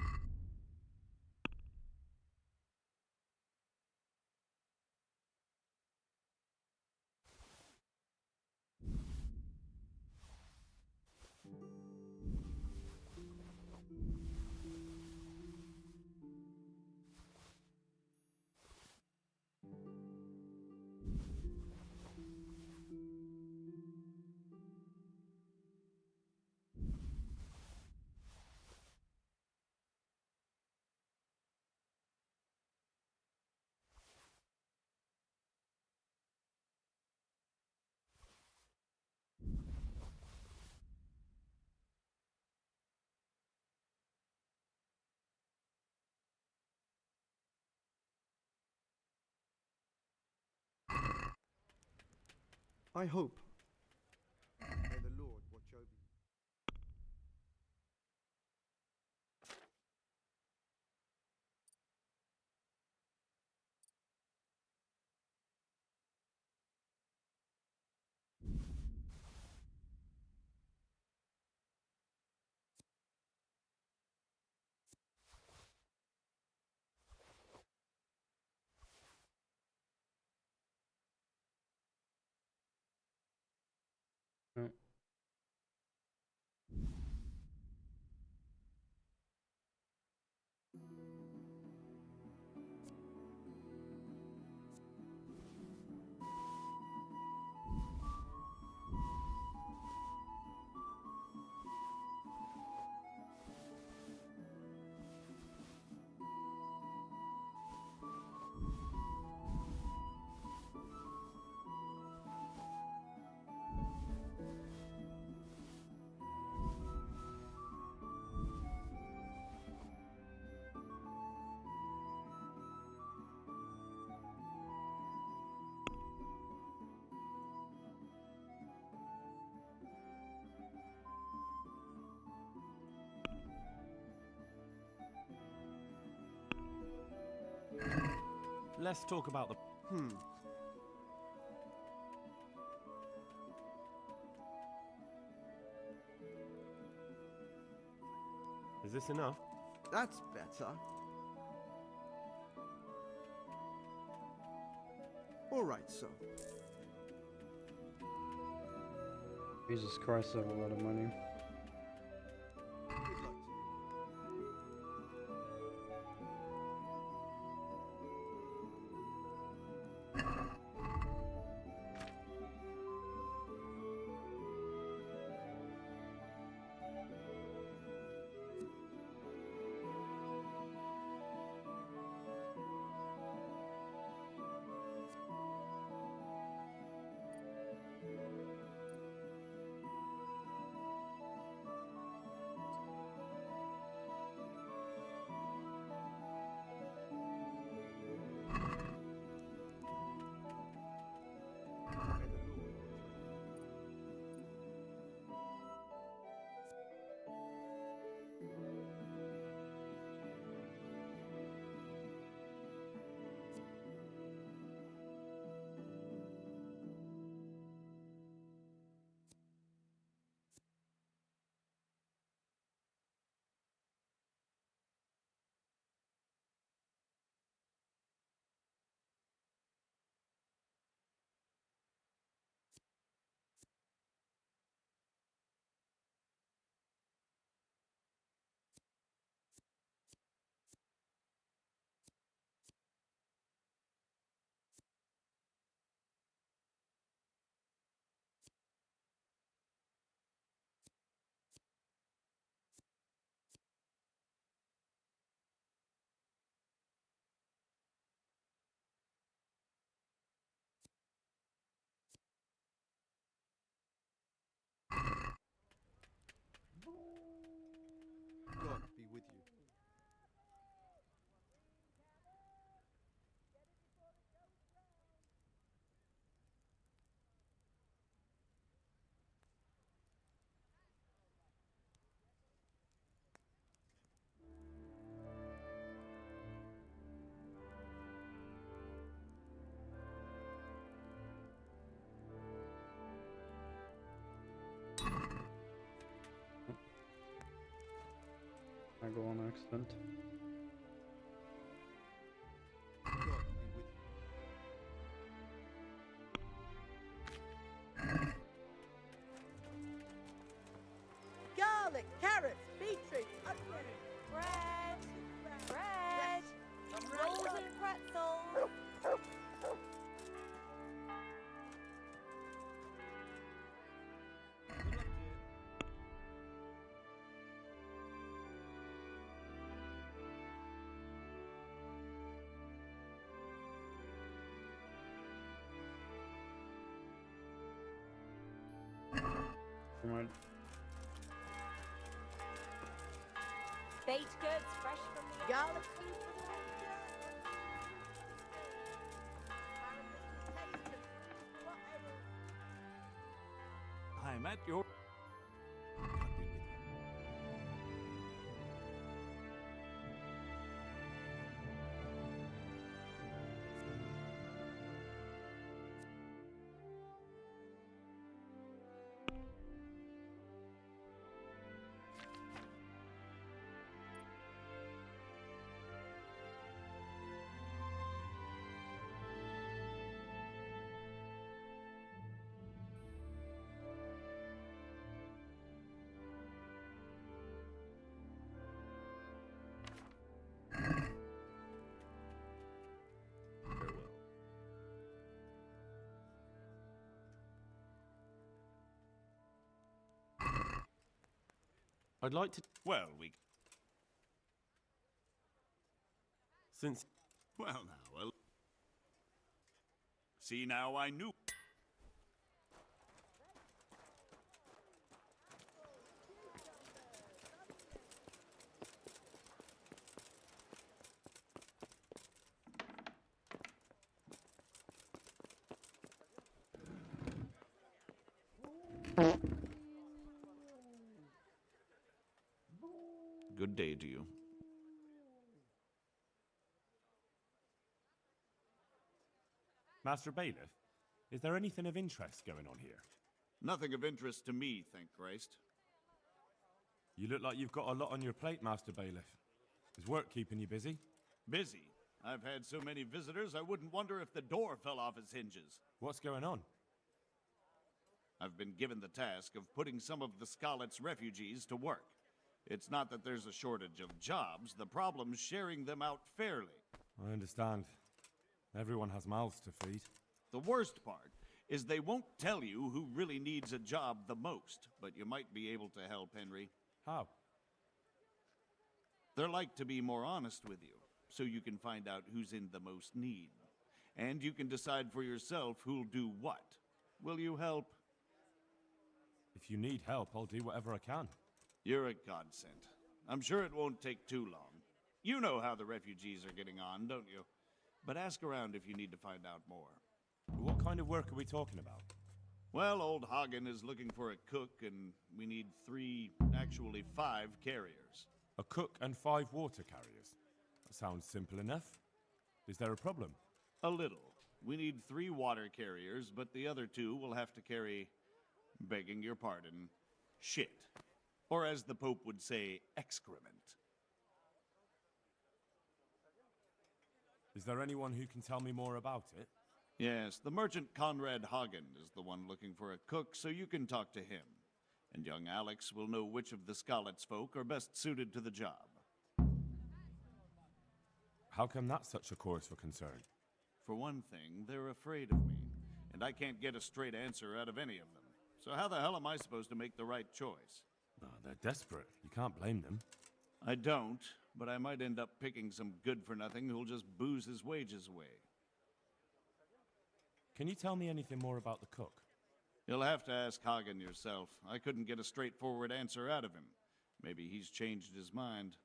I hope. May the Lord watch over you. No. Let's talk about the... Is this enough? That's better. All right, so. Jesus Christ, I have a lot of money. Good luck to you. Haggle on accident. Garlic, carrots, beetroot, onion, Bread! Bread! Rolls and pretzels! Right. Baked goods fresh from the garlic I'm at your... I'd like to... Well, we... Since... Well, now, well... See, now I knew... Good day to you. Master Bailiff, is there anything of interest going on here? Nothing of interest to me, thank Christ. You look like you've got a lot on your plate, Master Bailiff. Is work keeping you busy? Busy? I've had so many visitors, I wouldn't wonder if the door fell off its hinges. What's going on? I've been given the task of putting some of the Scarlet's refugees to work. It's not that there's a shortage of jobs, the problem's sharing them out fairly. I understand. Everyone has mouths to feed. The worst part is they won't tell you who really needs a job the most, but you might be able to help, Henry. How? They're like to be more honest with you, so you can find out who's in the most need. And you can decide for yourself who'll do what. Will you help? If you need help, I'll do whatever I can. You're a godsend. I'm sure it won't take too long. You know how the refugees are getting on, don't you? But ask around if you need to find out more. What kind of work are we talking about? Well, old Hagen is looking for a cook, and we need 5 carriers. A cook and 5 water carriers. That sounds simple enough. Is there a problem? A little. We need 3 water carriers, but the other 2 will have to carry, begging your pardon, shit. Or as the Pope would say, excrement. Is there anyone who can tell me more about it? Yes, the merchant Conrad Hagen is the one looking for a cook, so you can talk to him. And young Alex will know which of the Scarlet's folk are best suited to the job. How come that's such a cause for concern? For one thing, they're afraid of me, and I can't get a straight answer out of any of them. So how the hell am I supposed to make the right choice? Oh, they're desperate. You can't blame them. I don't, but I might end up picking some good-for-nothing who'll just booze his wages away. Can you tell me anything more about the cook? You'll have to ask Hagen yourself. I couldn't get a straightforward answer out of him. Maybe he's changed his mind.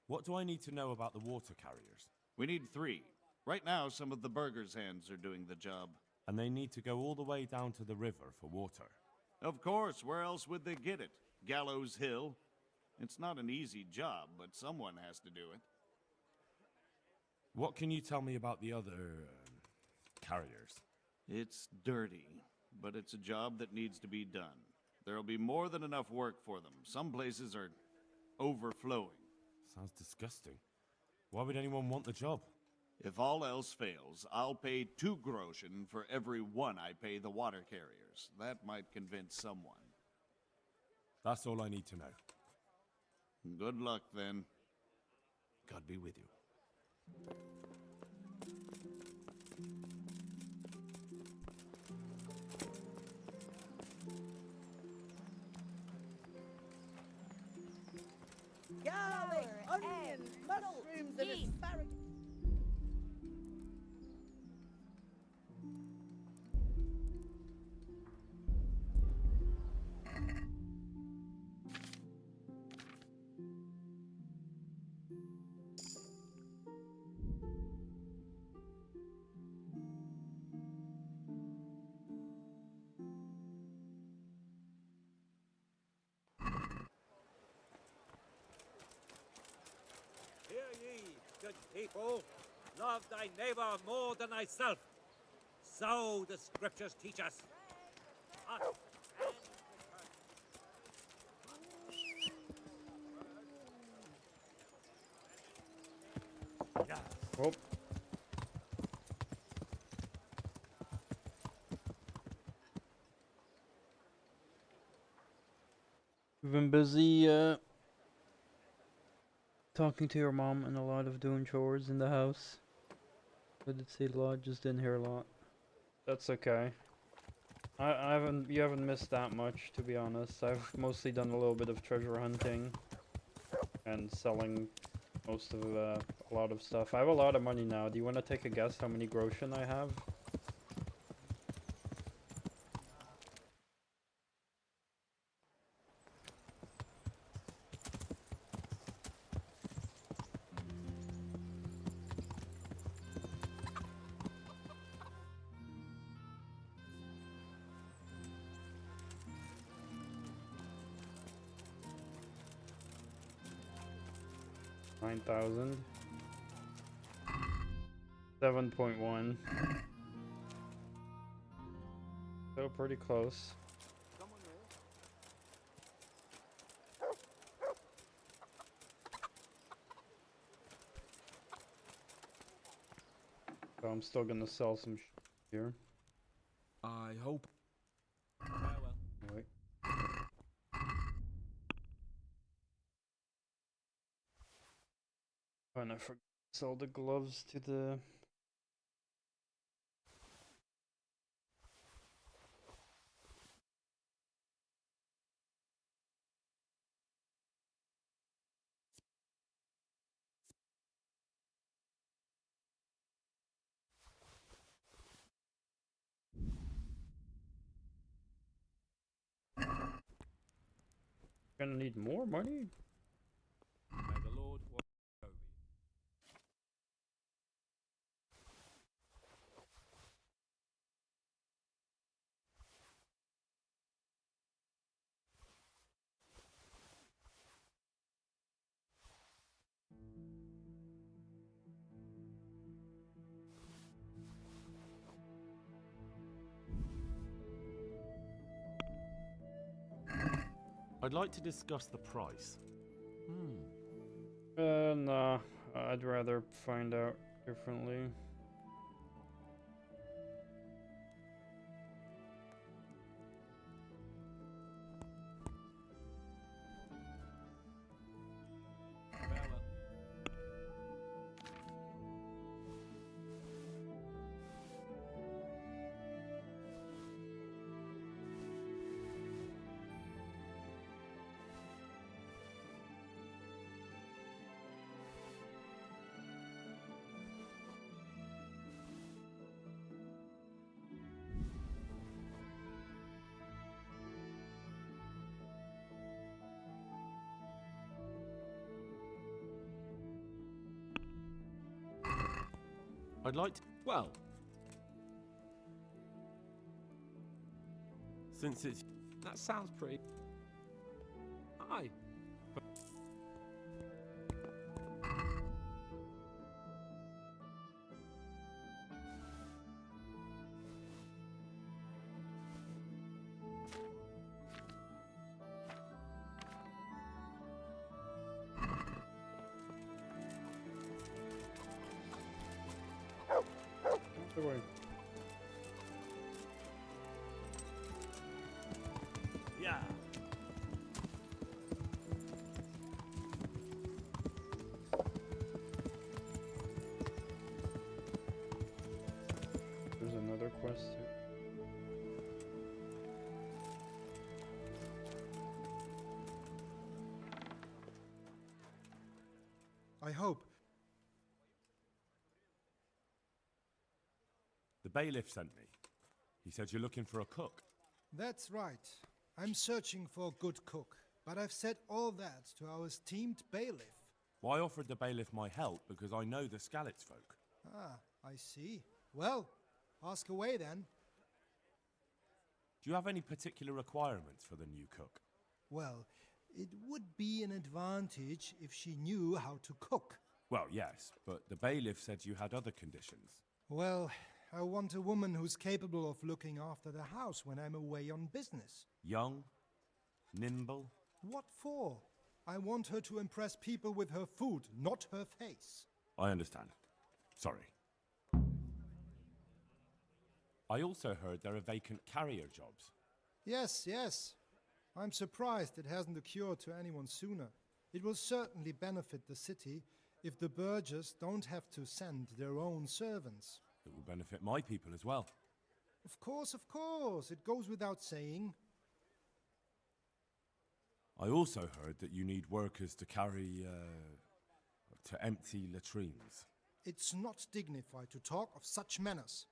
What do I need to know about the water carriers? We need 3. Right now, some of the burgers' hands are doing the job. And they need to go all the way down to the river for water. Of course, where else would they get it? Gallows Hill? It's not an easy job, but someone has to do it. What can you tell me about the other carriers? It's dirty, but it's a job that needs to be done. There'll be more than enough work for them. Some places are overflowing. Sounds disgusting. Why would anyone want the job? If all else fails, I'll pay 2 groschen for every 1 I pay the water carriers. That might convince someone. That's all I need to know. Good luck, then. God be with you. Garlic, onions, mushrooms, and asparagus. Hear ye, good people. Love thy neighbor more than thyself. So the scriptures teach us. Oh. You've been busy talking to your mom and a lot of doing chores in the house. I did see a lot, just didn't hear a lot. That's okay. You haven't missed that much, to be honest. I've mostly done a little bit of treasure hunting and selling most of a lot of stuff. I have a lot of money now. Do you want to take a guess how many groschen I have? $9,000. 7.1. So pretty close. So I'm still gonna sell some here. I hope. Wait. Oh, and I forgot to sell the gloves to the... Gonna need more money? May the Lord watch over you. I'd like to discuss the price. Nah. I'd rather find out differently. I'd like to... Well... Since it's... That sounds pretty. Aye. Away. Yeah. There's another quest here. I hope. The bailiff sent me. He said you're looking for a cook. That's right. I'm searching for a good cook, but I've said all that to our esteemed bailiff. Well, I offered the bailiff my help because I know the Skalitz folk. Ah, I see. Well, ask away then. Do you have any particular requirements for the new cook? Well, it would be an advantage if she knew how to cook. Well, yes, but the bailiff said you had other conditions. Well, I want a woman who's capable of looking after the house when I'm away on business. Young? Nimble? What for? I want her to impress people with her food, not her face. I understand. Sorry. I also heard there are vacant carrier jobs. Yes, yes. I'm surprised it hasn't occurred to anyone sooner. It will certainly benefit the city if the burghers don't have to send their own servants. It will benefit my people as well. Of course, of course. It goes without saying. I also heard that you need workers to carry, to empty latrines. It's not dignified to talk of such manners.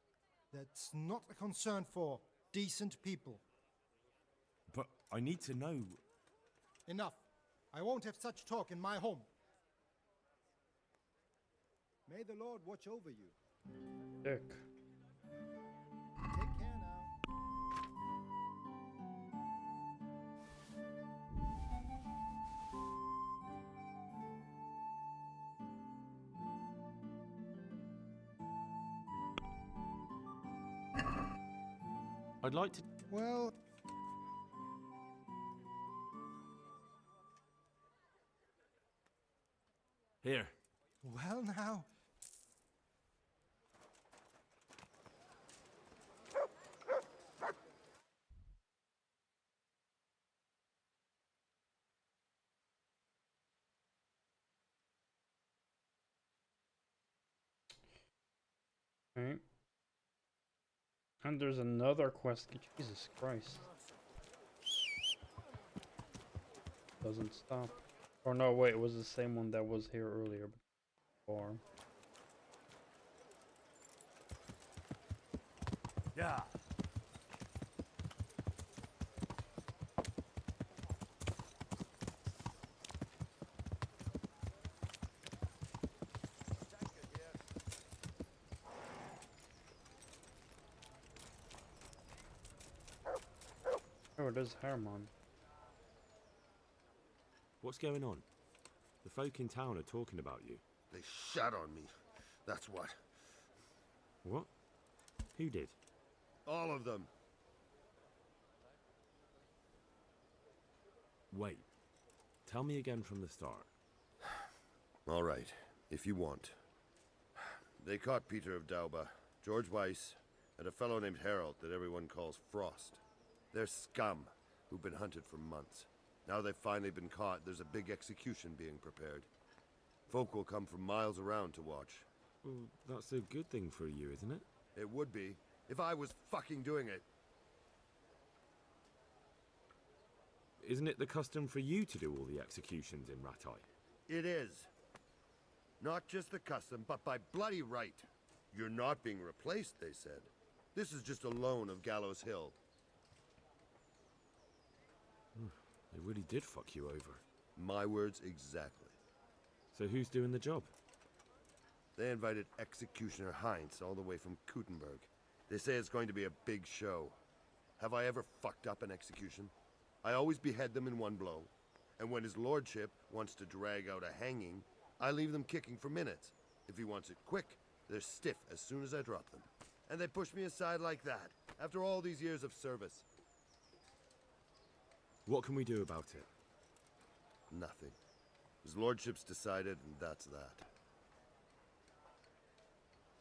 That's not a concern for decent people. But I need to know... Enough. I won't have such talk in my home. May the Lord watch over you. Dick. Take care now. I'd like to... Well... Here. Well now... Okay. And there's another quest. Jesus Christ. Doesn't stop. Or no, wait, it was the same one that was here earlier. Before. Yeah. Oh, it is Herman. What's going on? The folk in town are talking about you. They shot on me. That's what. What? Who did? All of them. Wait. Tell me again from the start. All right, if you want. They caught Peter of Dauba, George Weiss, and a fellow named Harold that everyone calls Frost. They're scum who've been hunted for months. Now they've finally been caught, there's a big execution being prepared. Folk will come from miles around to watch. Well, that's a good thing for you, isn't it? It would be, if I was fucking doing it. Isn't it the custom for you to do all the executions in Ratai? It is. Not just the custom, but by bloody right. You're not being replaced, they said. This is just a loan of Gallows Hill. They really did fuck you over. My words exactly. So who's doing the job? They invited Executioner Heinz all the way from Kuttenberg. They say it's going to be a big show. Have I ever fucked up an execution? I always behead them in one blow. And when his lordship wants to drag out a hanging, I leave them kicking for minutes. If he wants it quick, they're stiff as soon as I drop them. And they push me aside like that, after all these years of service. What can we do about it? Nothing. His lordship's decided, and that's that.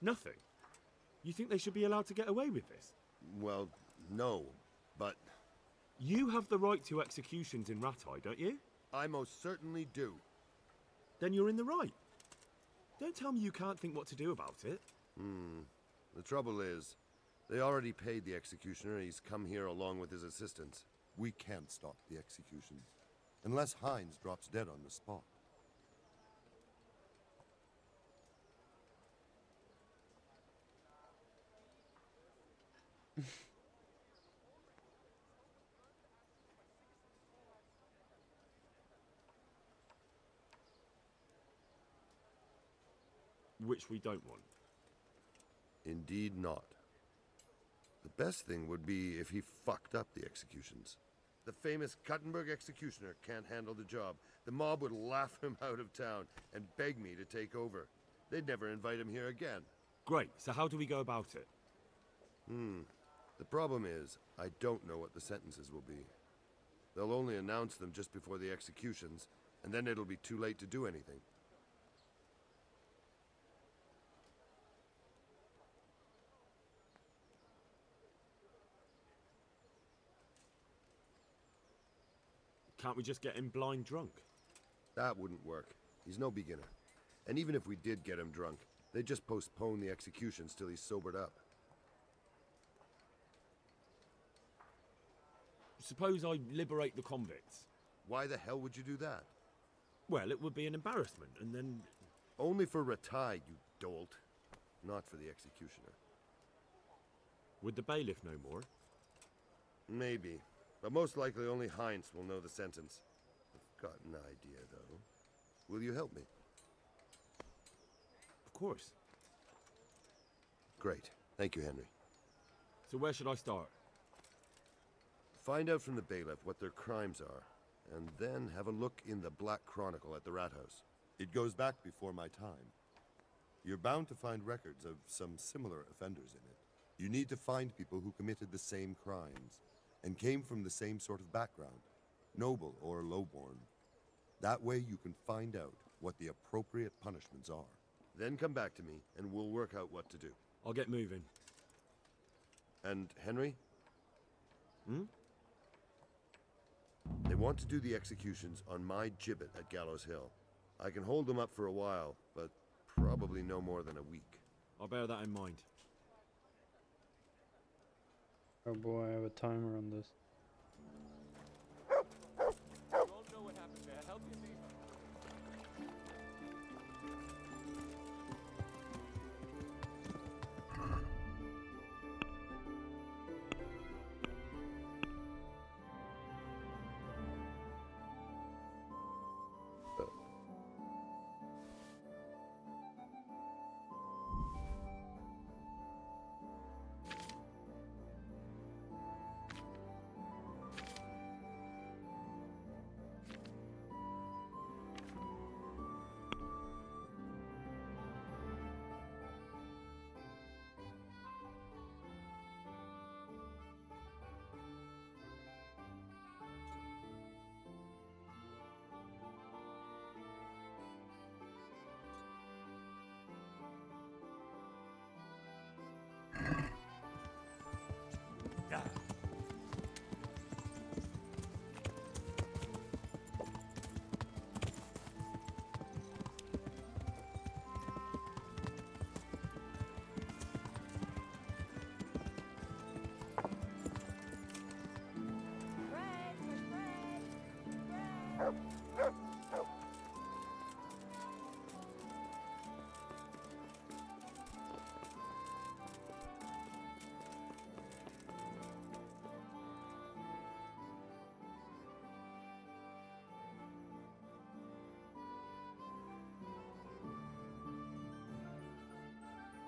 Nothing? You think they should be allowed to get away with this? Well, no, but... You have the right to executions in Ratai, don't you? I most certainly do. Then you're in the right. Don't tell me you can't think what to do about it. The trouble is, they already paid the executioner and he's come here along with his assistants. We can't stop the executions, unless Hines drops dead on the spot. Which we don't want. Indeed not. The best thing would be if he fucked up the executions. The famous Kuttenberg executioner can't handle the job. The mob would laugh him out of town and beg me to take over. They'd never invite him here again. Great, so how do we go about it? The problem is, I don't know what the sentences will be. They'll only announce them just before the executions, and then it'll be too late to do anything. Can't we just get him blind drunk? That wouldn't work. He's no beginner. And even if we did get him drunk, they'd just postpone the executions till he's sobered up. Suppose I liberate the convicts. Why the hell would you do that? Well, it would be an embarrassment, and then... Only for Ratai, you dolt. Not for the executioner. Would the bailiff know more? Maybe. But most likely only Heinz will know the sentence. I've got an idea, though. Will you help me? Of course. Great. Thank you, Henry. So where should I start? Find out from the bailiff what their crimes are, and then have a look in the Black Chronicle at the Rat House. It goes back before my time. You're bound to find records of some similar offenders in it. You need to find people who committed the same crimes and came from the same sort of background, noble or lowborn. That way you can find out what the appropriate punishments are. Then come back to me, and we'll work out what to do. I'll get moving. And Henry? They want to do the executions on my gibbet at Gallows Hill. I can hold them up for a while, but probably no more than a week. I'll bear that in mind. Oh boy, I have a timer on this. You all know what happened. May I help you, Steve?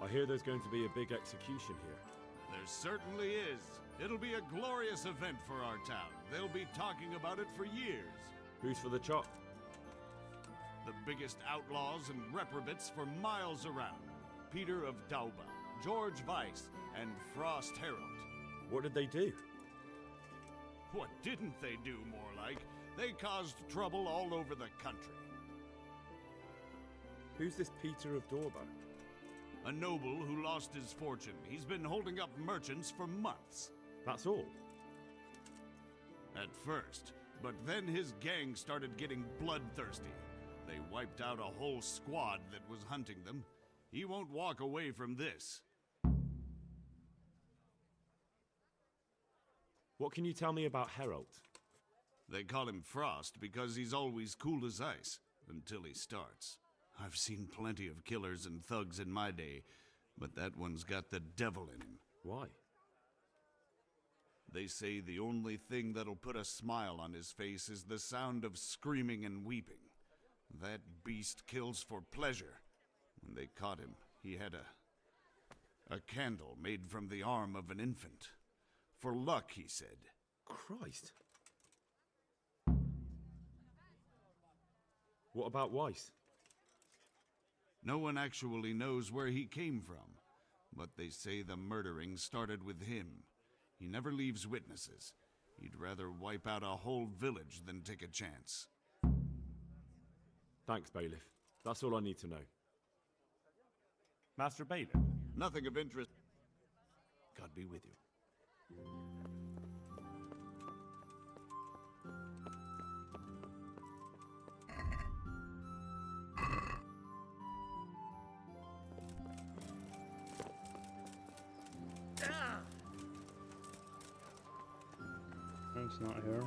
I hear there's going to be a big execution here. There certainly is. It'll be a glorious event for our town. They'll be talking about it for years. Who's for the chop? The biggest outlaws and reprobates for miles around. Peter of Dauba, George Weiss, and Frost Herald. What did they do? What didn't they do, more like? They caused trouble all over the country. Who's this Peter of Dauba? A noble who lost his fortune. He's been holding up merchants for months. That's all? At first, but then his gang started getting bloodthirsty. They wiped out a whole squad that was hunting them. He won't walk away from this. What can you tell me about Herald? They call him Frost because he's always cool as ice, until he starts. I've seen plenty of killers and thugs in my day, but that one's got the devil in him. Why? They say the only thing that'll put a smile on his face is the sound of screaming and weeping. That beast kills for pleasure. When they caught him, he had a candle made from the arm of an infant. For luck, he said. Christ. What about Weiss? No one actually knows where he came from, but they say the murdering started with him. He never leaves witnesses. He'd rather wipe out a whole village than take a chance. Thanks, Bailiff. That's all I need to know. Master Bailiff? Nothing of interest. God be with you. It's not here.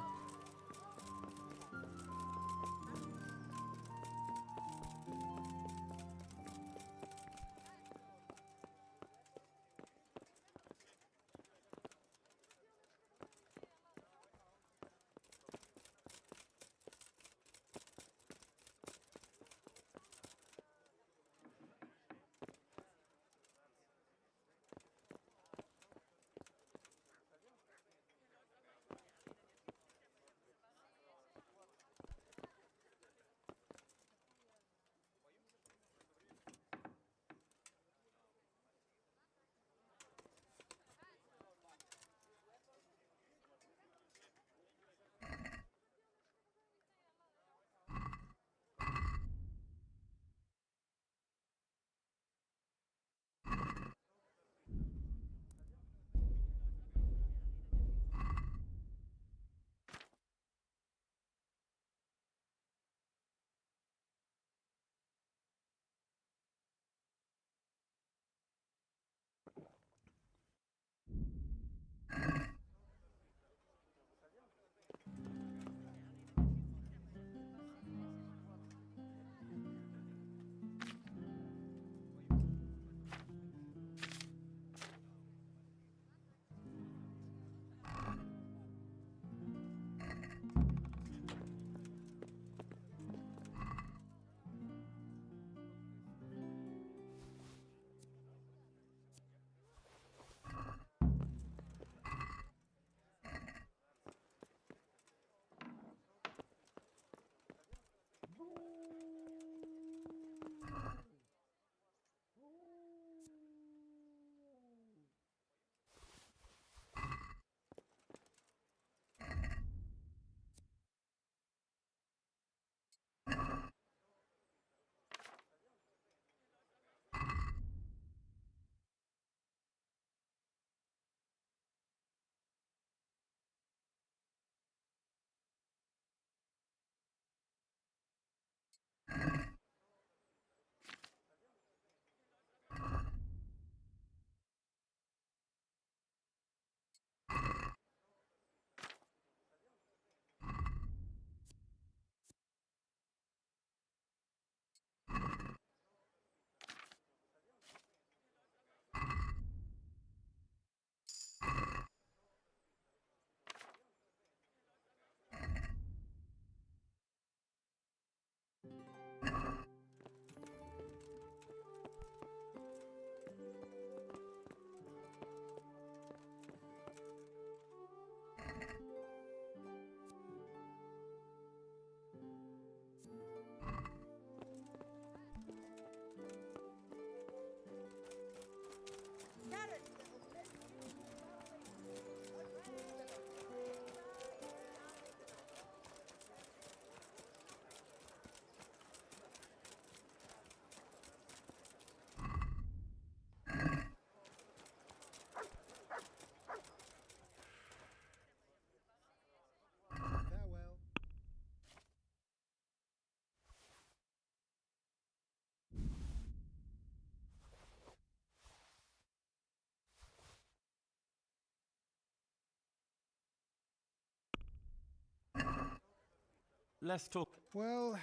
Let's talk. Well,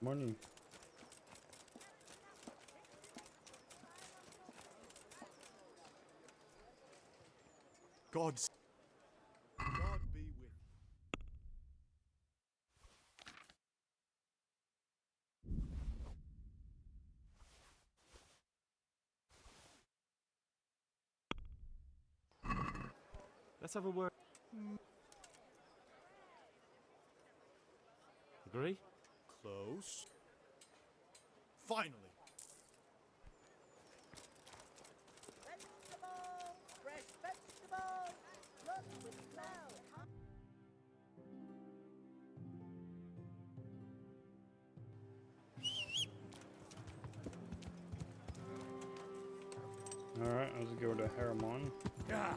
Morning. God be with Let's have a word. Agree? close. Finally. Vegetable, fresh vegetable, run with flour. Alright, let's go to Hermon. Yeah.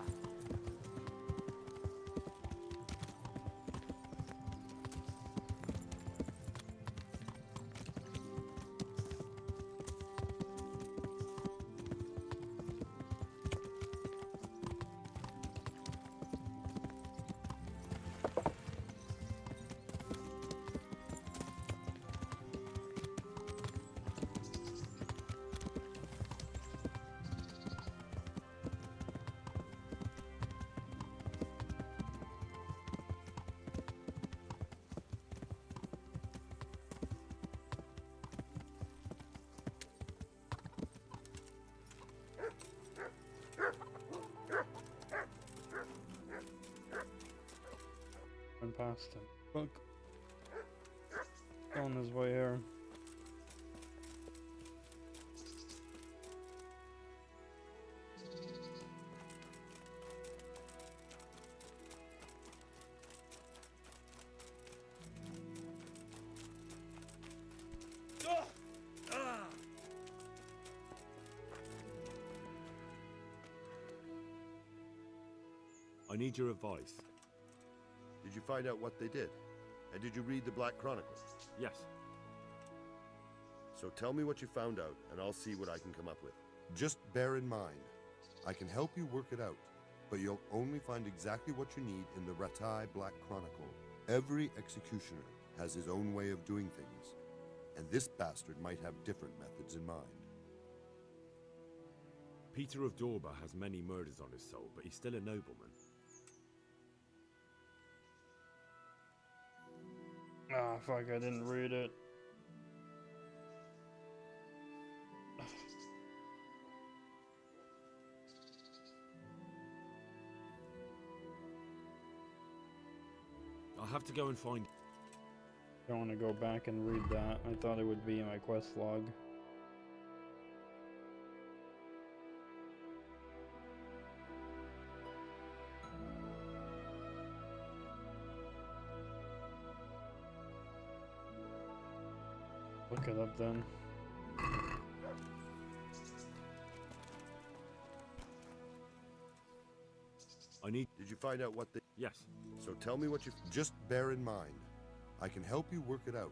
Run past him. Look. On his way here. I need your advice. Did you find out what they did? And did you read the Black Chronicle? Yes. So tell me what you found out, and I'll see what I can come up with. Just bear in mind, I can help you work it out, but you'll only find exactly what you need in the Ratai Black Chronicle. Every executioner has his own way of doing things, and this bastard might have different methods in mind. Peter of Dorba has many murders on his soul, but he's still a nobleman. Ah, fuck, I didn't read it. I'll have to go and find... Don't want to go back and read that. I thought it would be in my quest log. Look it up then. I need... Did you find out what they... Yes. So tell me what you... Just bear in mind, I can help you work it out,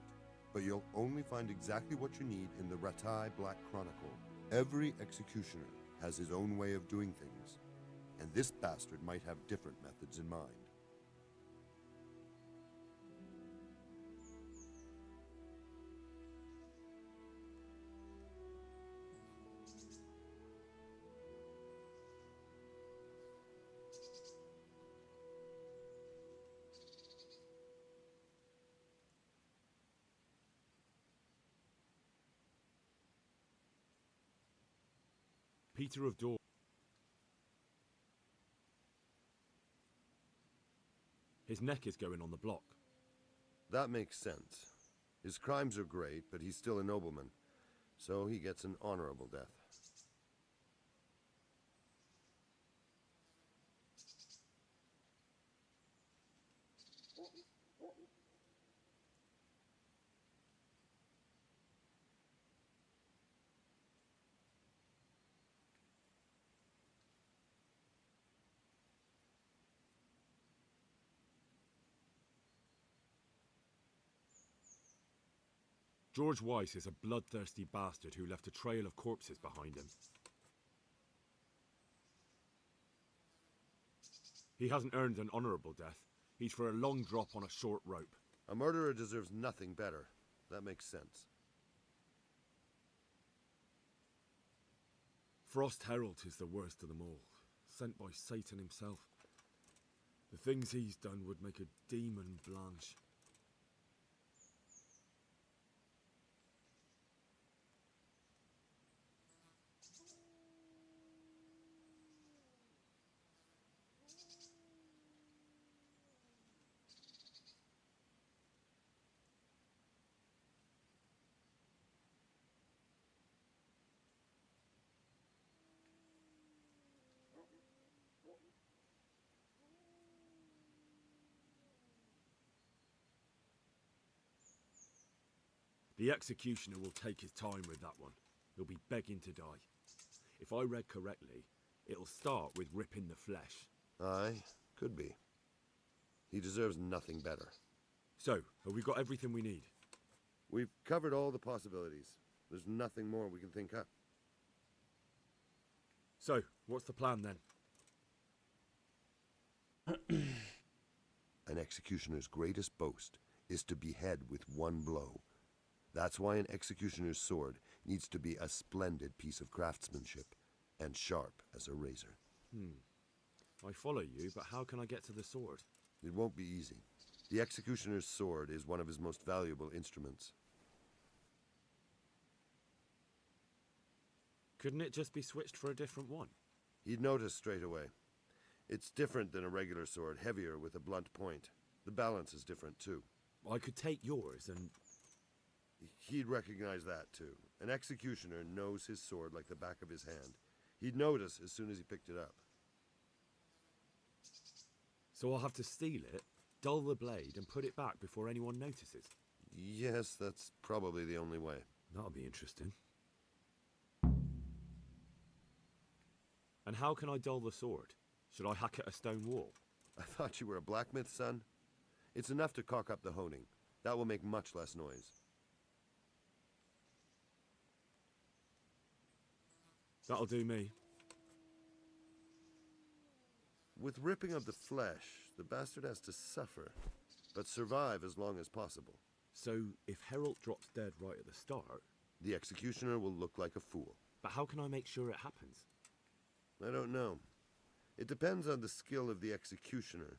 but you'll only find exactly what you need in the Ratai Black Chronicle. Every executioner has his own way of doing things, and this bastard might have different methods in mind. Peter of Dorba. His neck is going on the block. That makes sense. His crimes are great, but he's still a nobleman, so he gets an honorable death. George Weiss is a bloodthirsty bastard who left a trail of corpses behind him. He hasn't earned an honorable death. He's for a long drop on a short rope. A murderer deserves nothing better. That makes sense. Frost Herald is the worst of them all, sent by Satan himself. The things he's done would make a demon blanch. The executioner will take his time with that one. He'll be begging to die. If I read correctly, it'll start with ripping the flesh. Aye, could be. He deserves nothing better. So, have we got everything we need? We've covered all the possibilities. There's nothing more we can think up. So, what's the plan then? An executioner's greatest boast is to behead with one blow. That's why an executioner's sword needs to be a splendid piece of craftsmanship and sharp as a razor. I follow you, but how can I get to the sword? It won't be easy. The executioner's sword is one of his most valuable instruments. Couldn't it just be switched for a different one? He'd notice straight away. It's different than a regular sword, heavier with a blunt point. The balance is different too. I could take yours and... He'd recognize that too. An executioner knows his sword like the back of his hand. He'd notice as soon as he picked it up. So I'll have to steal it, dull the blade, and put it back before anyone notices? Yes, that's probably the only way. That'll be interesting. And how can I dull the sword? Should I hack at a stone wall? I thought you were a blacksmith, son. It's enough to caulk up the honing. That will make much less noise. That'll do me. With ripping of the flesh, the bastard has to suffer, but survive as long as possible. So, if Herald drops dead right at the start... The executioner will look like a fool. But how can I make sure it happens? I don't know. It depends on the skill of the executioner.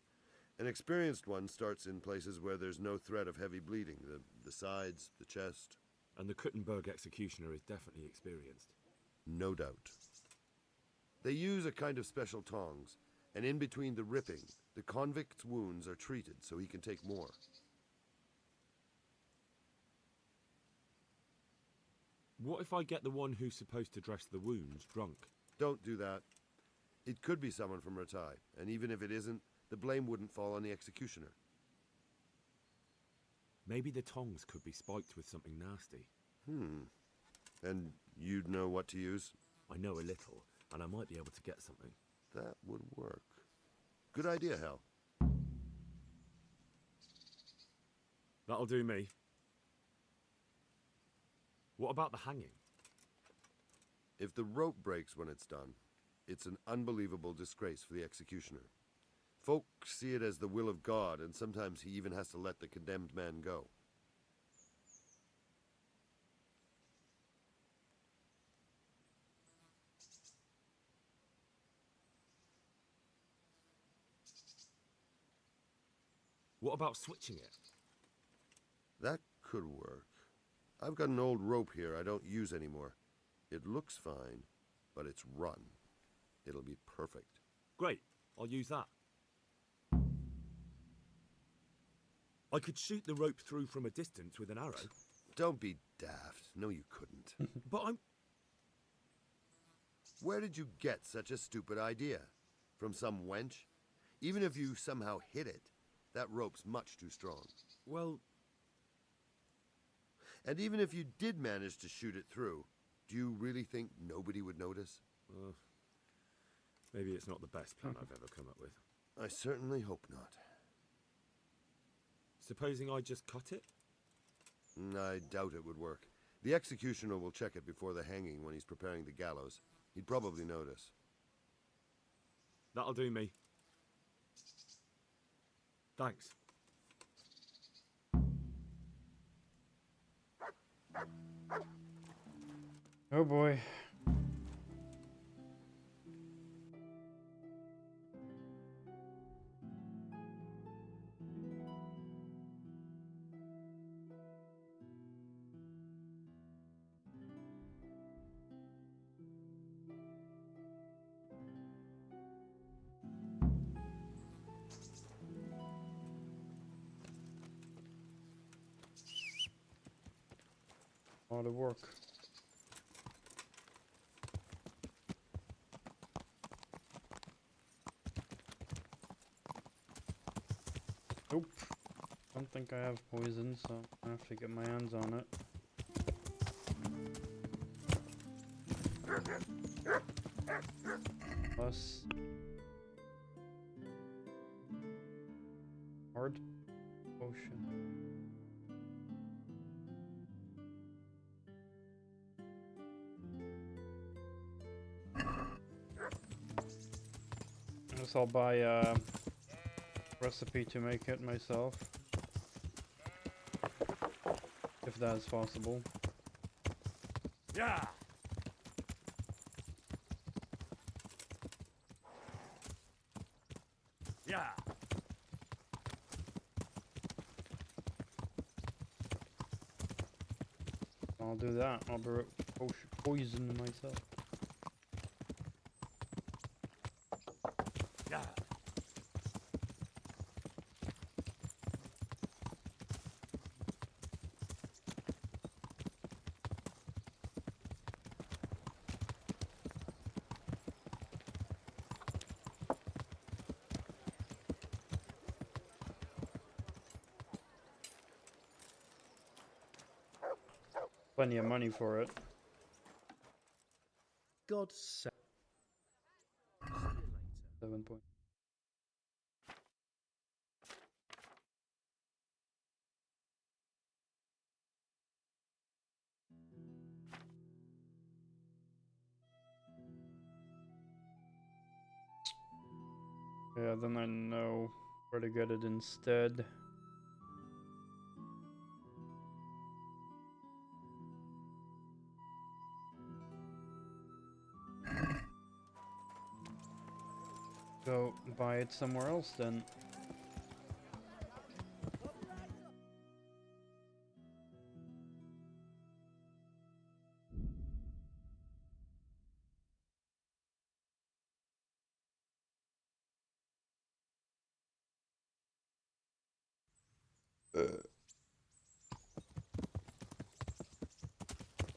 An experienced one starts in places where there's no threat of heavy bleeding, the sides, the chest. And the Kuttenberg executioner is definitely experienced. No doubt. They use a kind of special tongs, and in between the ripping, the convict's wounds are treated so he can take more. What if I get the one who's supposed to dress the wounds drunk? Don't do that. It could be someone from Ratai, and even if it isn't, the blame wouldn't fall on the executioner. Maybe the tongs could be spiked with something nasty. And you'd know what to use? I know a little, and I might be able to get something. That would work. Good idea, Hal. That'll do me. What about the hanging? If the rope breaks when it's done, it's an unbelievable disgrace for the executioner. Folk see it as the will of God, and sometimes he even has to let the condemned man go. What about switching it? That could work. I've got an old rope here I don't use anymore. It looks fine, but it's run. It'll be perfect. Great, I'll use that. I could shoot the rope through from a distance with an arrow. Don't be daft. No, you couldn't. But I'm... Where did you get such a stupid idea? From some wench? Even if you somehow hit it, that rope's much too strong. Well... And even if you did manage to shoot it through, do you really think nobody would notice? Maybe it's not the best plan I've ever come up with. I certainly hope not. Supposing I just cut it? I doubt it would work. The executioner will check it before the hanging when he's preparing the gallows. He'd probably notice. That'll do me. Thanks. Oh boy. A lot of work. Nope. Don't think I have poison, so I have to get my hands on it. Plus hard potion. I guess I'll buy a recipe to make it myself, if that is possible. Yeah. Yeah. I'll do that. I'll poison myself. Yeah. Plenty of money for it. God's sake. 7 point. Yeah, then I know where to get it instead. Go buy it somewhere else then.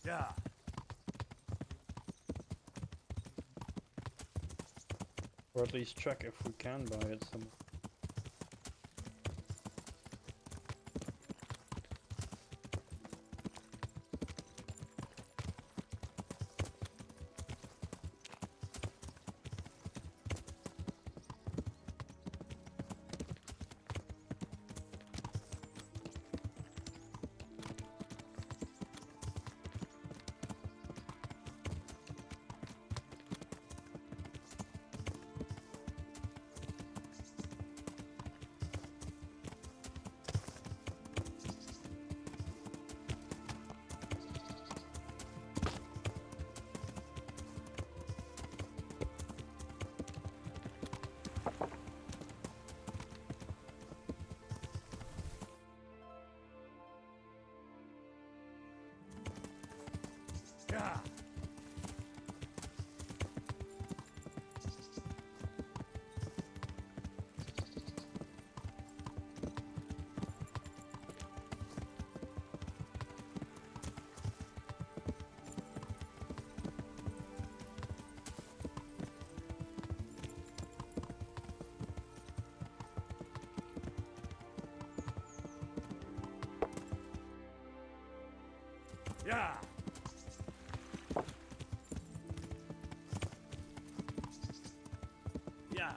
Yeah. Or at least check if we can buy it somewhere. Yeah. Yeah. Yeah.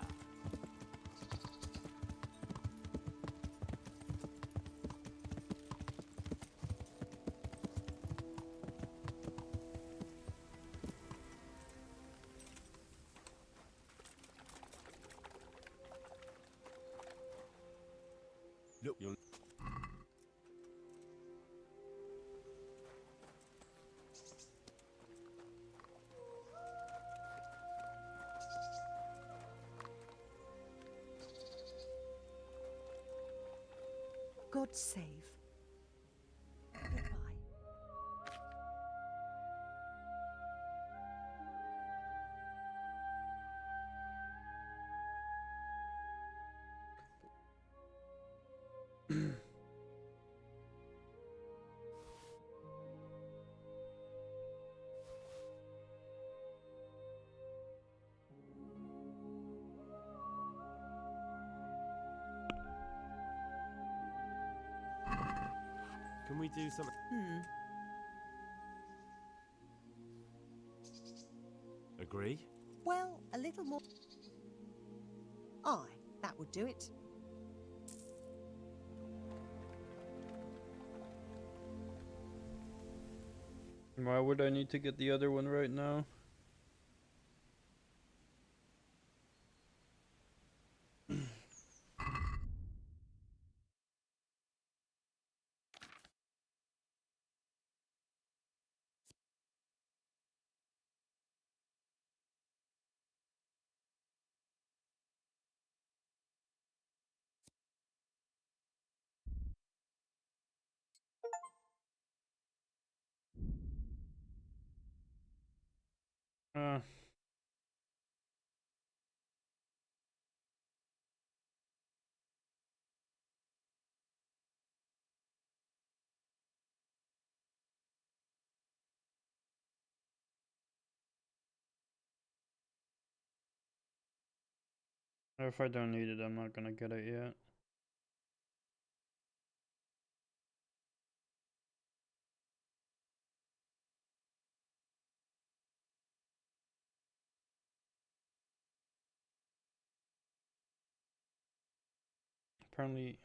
God save. Goodbye. Can we do something? Agree? Well, a little more. Aye, that would do it. Why would I need to get the other one right now? Uh, if I don't need it, I'm not gonna get it yet. Apparently,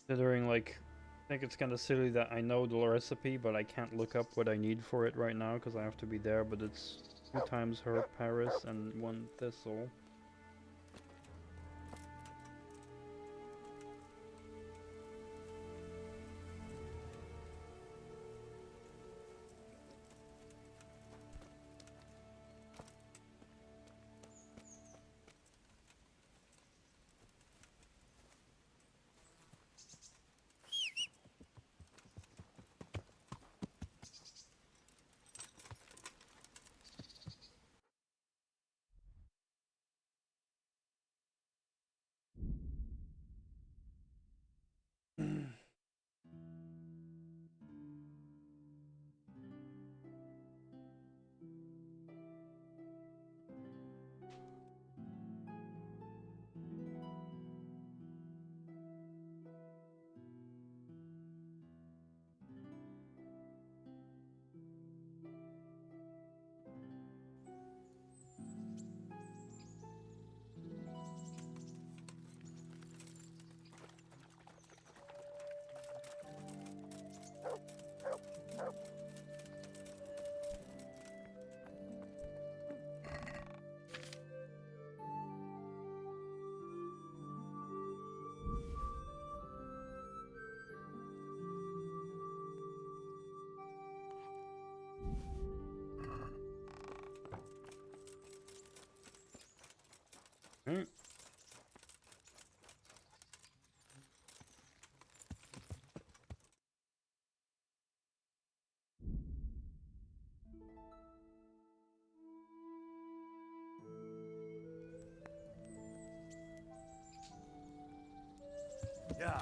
considering like, I think it's kind of silly that I know the recipe, but I can't look up what I need for it right now because I have to be there. But it's 2 times herb Paris and 1 thistle. Mm. Yeah.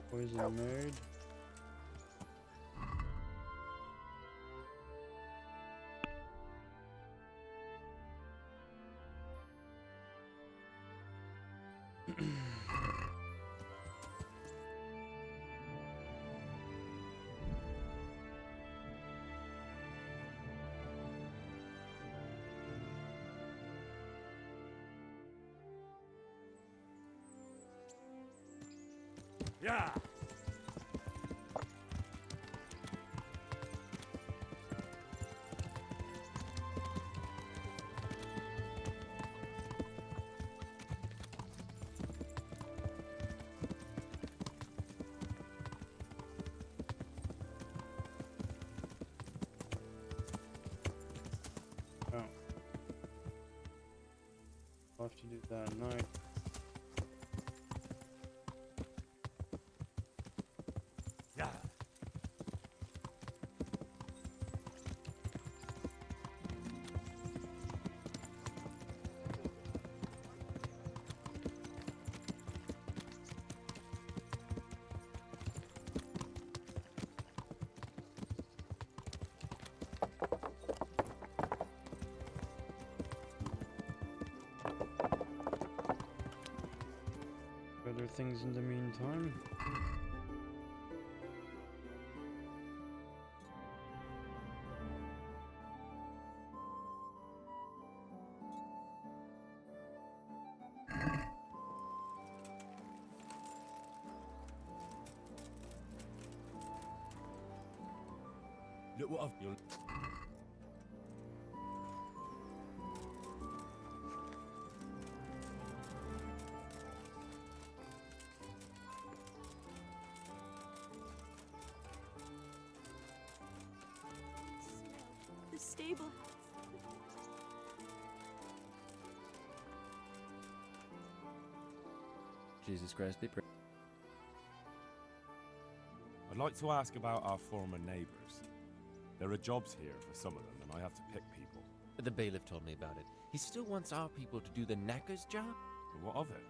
Poison nerd. Yeah. Oh. I'll have to do that at night. Yeah. Other things in the meantime. Look what I've done. The stable. Jesus Christ, be praised. I'd like to ask about our former neighbours. There are jobs here for some of them, and I have to pick people. The bailiff told me about it. He still wants our people to do the knacker's job? But what of it?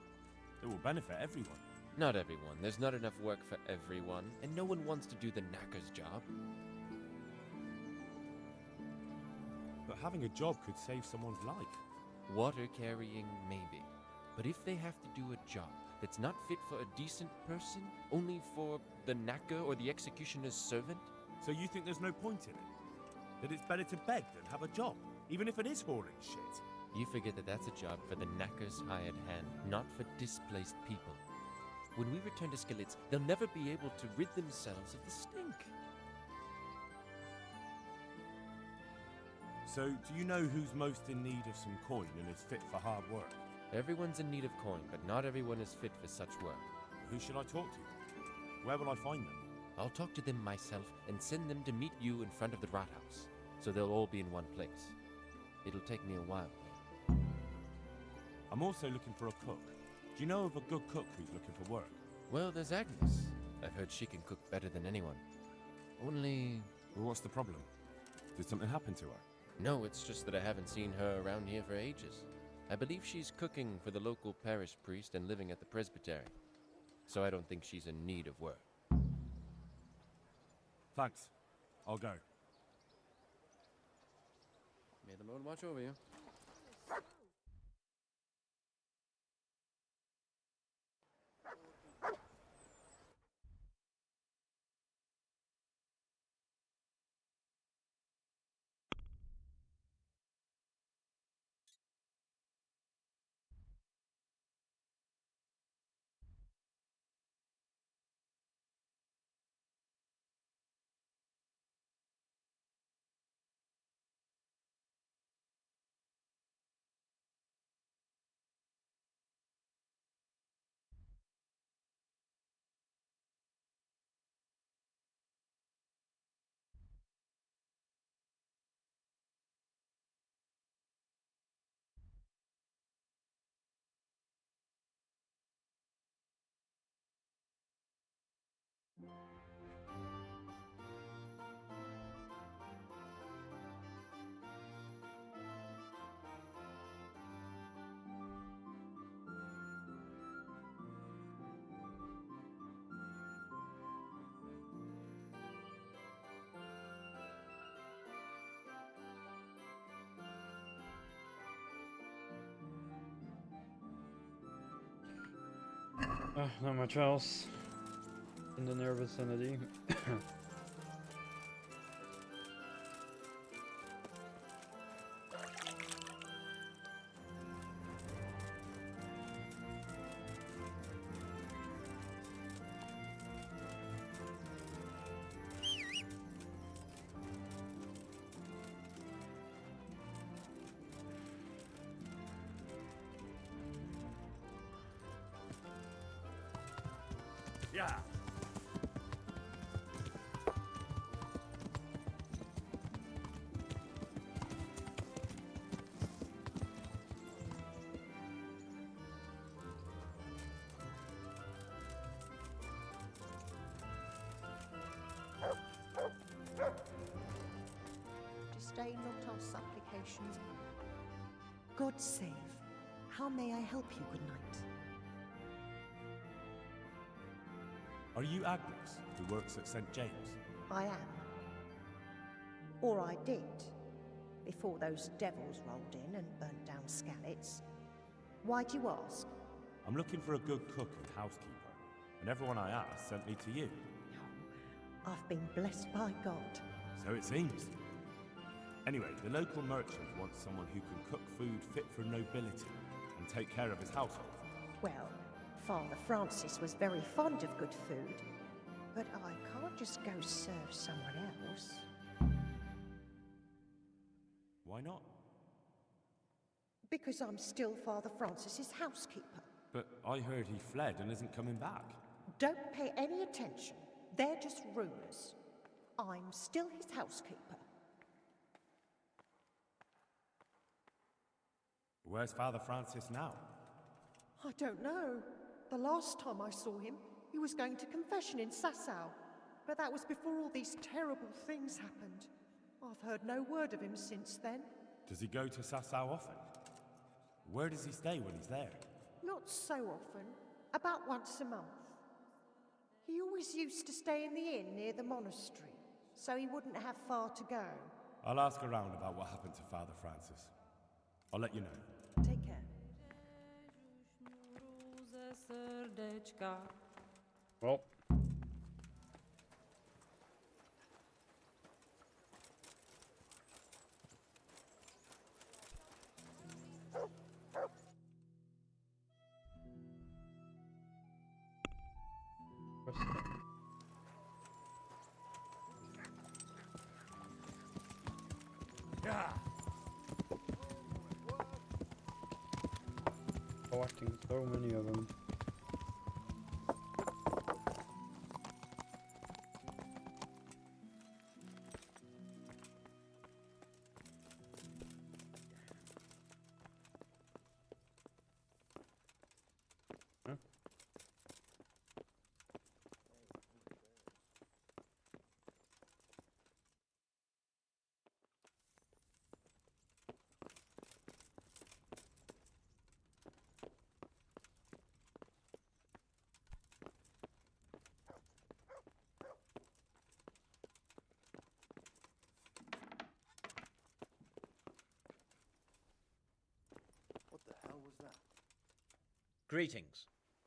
It will benefit everyone. Not everyone. There's not enough work for everyone, and no one wants to do the knacker's job. But having a job could save someone's life. Water carrying, maybe. But if they have to do a job that's not fit for a decent person, only for the knacker or the executioner's servant? So you think there's no point in it? That it's better to beg than have a job, even if it is hauling shit? You forget that that's a job for the knacker's hired hand, not for displaced people. When we return to Skillets, they'll never be able to rid themselves of the stink. So, do you know who's most in need of some coin and is fit for hard work? Everyone's in need of coin, but not everyone is fit for such work. Who should I talk to? Where will I find them? I'll talk to them myself and send them to meet you in front of the rat house, so they'll all be in one place. It'll take me a while. I'm also looking for a cook. Do you know of a good cook who's looking for work? Well, there's Agnes. I've heard she can cook better than anyone. Only... Well, what's the problem? Did something happen to her? No, it's just that I haven't seen her around here for ages. I believe she's cooking for the local parish priest and living at the presbytery. So I don't think she's in need of work. Thanks. I'll go. May the Lord watch over you. Not much else in the near vicinity. Yeah. Disdain not our supplications. God save. How may I help you? Good night. Are you Agnes, who works at St. James? I am. Or I did, before those devils rolled in and burnt down Skalitz. Why do you ask? I'm looking for a good cook and housekeeper, and everyone I asked sent me to you. I've been blessed by God. So it seems. Anyway, the local merchant wants someone who can cook food fit for nobility and take care of his household. Well, Father Francis was very fond of good food, but I can't just go serve someone else. Why not? Because I'm still Father Francis's housekeeper. But I heard he fled and isn't coming back. Don't pay any attention. They're just rumors. I'm still his housekeeper. Where's Father Francis now? I don't know. The last time I saw him, he was going to confession in Sasau. But that was before all these terrible things happened. I've heard no word of him since then. Does he go to Sasau often? Where does he stay when he's there? Not so often. About once a month. He always used to stay in the inn near the monastery, so he wouldn't have far to go. I'll ask around about what happened to Father Francis. I'll let you know. Take care. Well. Yeah. Collecting so many of them. Huh? Greetings.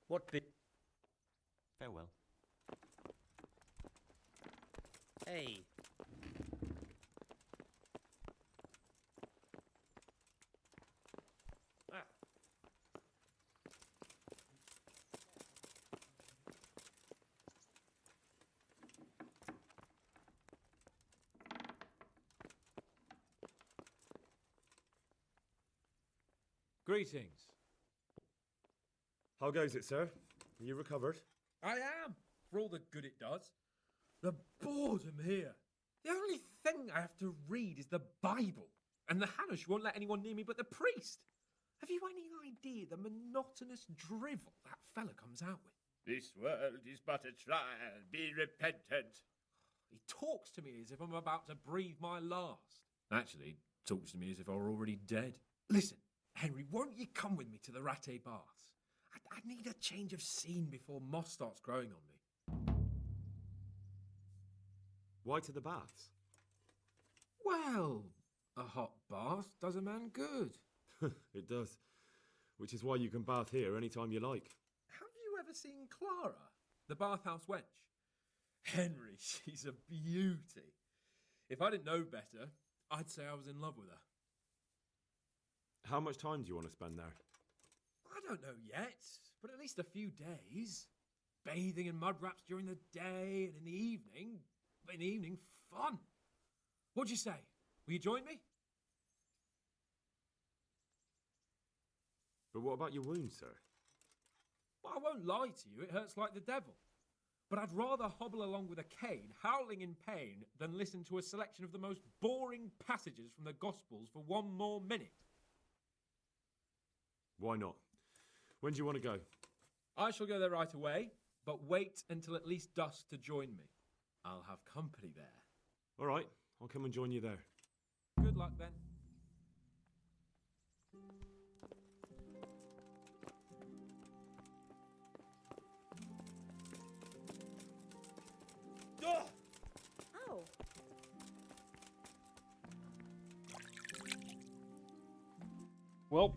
What bit? Farewell. Hey. Greetings. How goes it, sir? Are you recovered? I am, for all the good it does. The boredom here. The only thing I have to read is the Bible, and the Hanush won't let anyone near me but the priest. Have you any idea the monotonous drivel that fella comes out with? This world is but a trial. Be repentant. He talks to me as if I'm about to breathe my last. Actually, he talks to me as if I were already dead. Listen, Henry, won't you come with me to the Ratte Baths? I need a change of scene before moss starts growing on me. Why to the baths? Well, a hot bath does a man good. It does. Which is why you can bath here anytime you like. Have you ever seen Clara, the bathhouse wench? Henry, she's a beauty. If I didn't know better, I'd say I was in love with her. How much time do you want to spend there? I don't know yet, but at least a few days. Bathing in mud wraps during the day, and in the evening, fun. What'd you say? Will you join me? But what about your wound, sir? Well, I won't lie to you, it hurts like the devil. But I'd rather hobble along with a cane, howling in pain, than listen to a selection of the most boring passages from the Gospels for one more minute. Why not? When do you want to go? I shall go there right away, but wait until at least dusk to join me. I'll have company there. All right, I'll come and join you there. Good luck then. Oh. Well.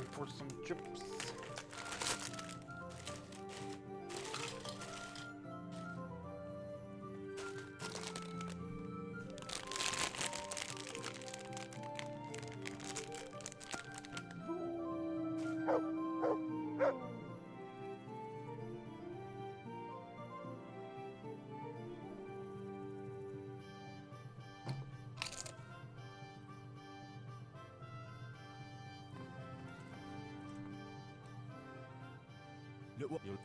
Time for some chips. Look what you'll...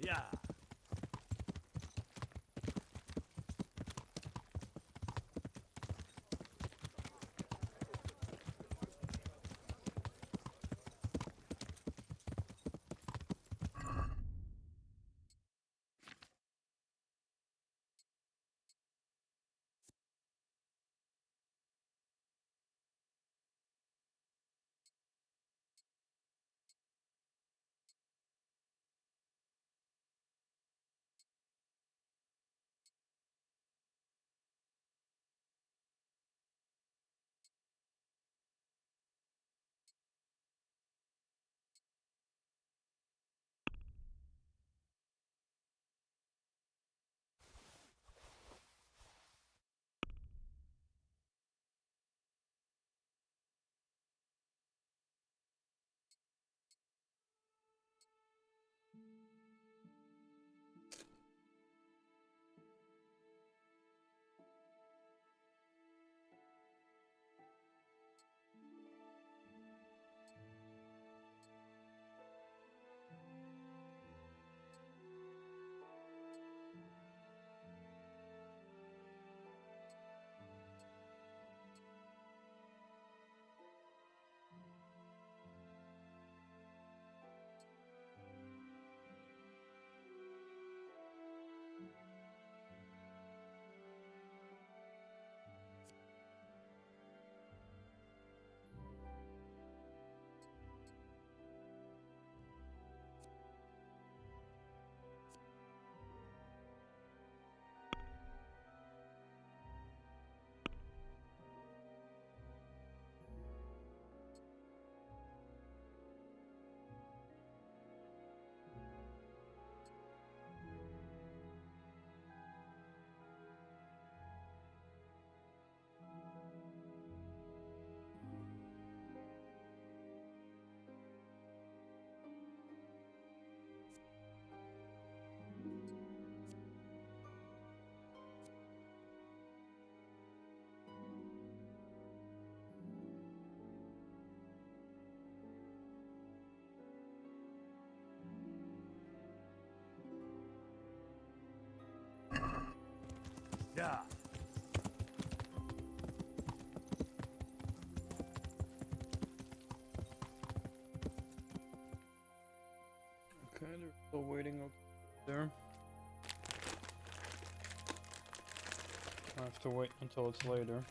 Yeah. ya. Okay, they're still waiting up there. I have to wait until it's later.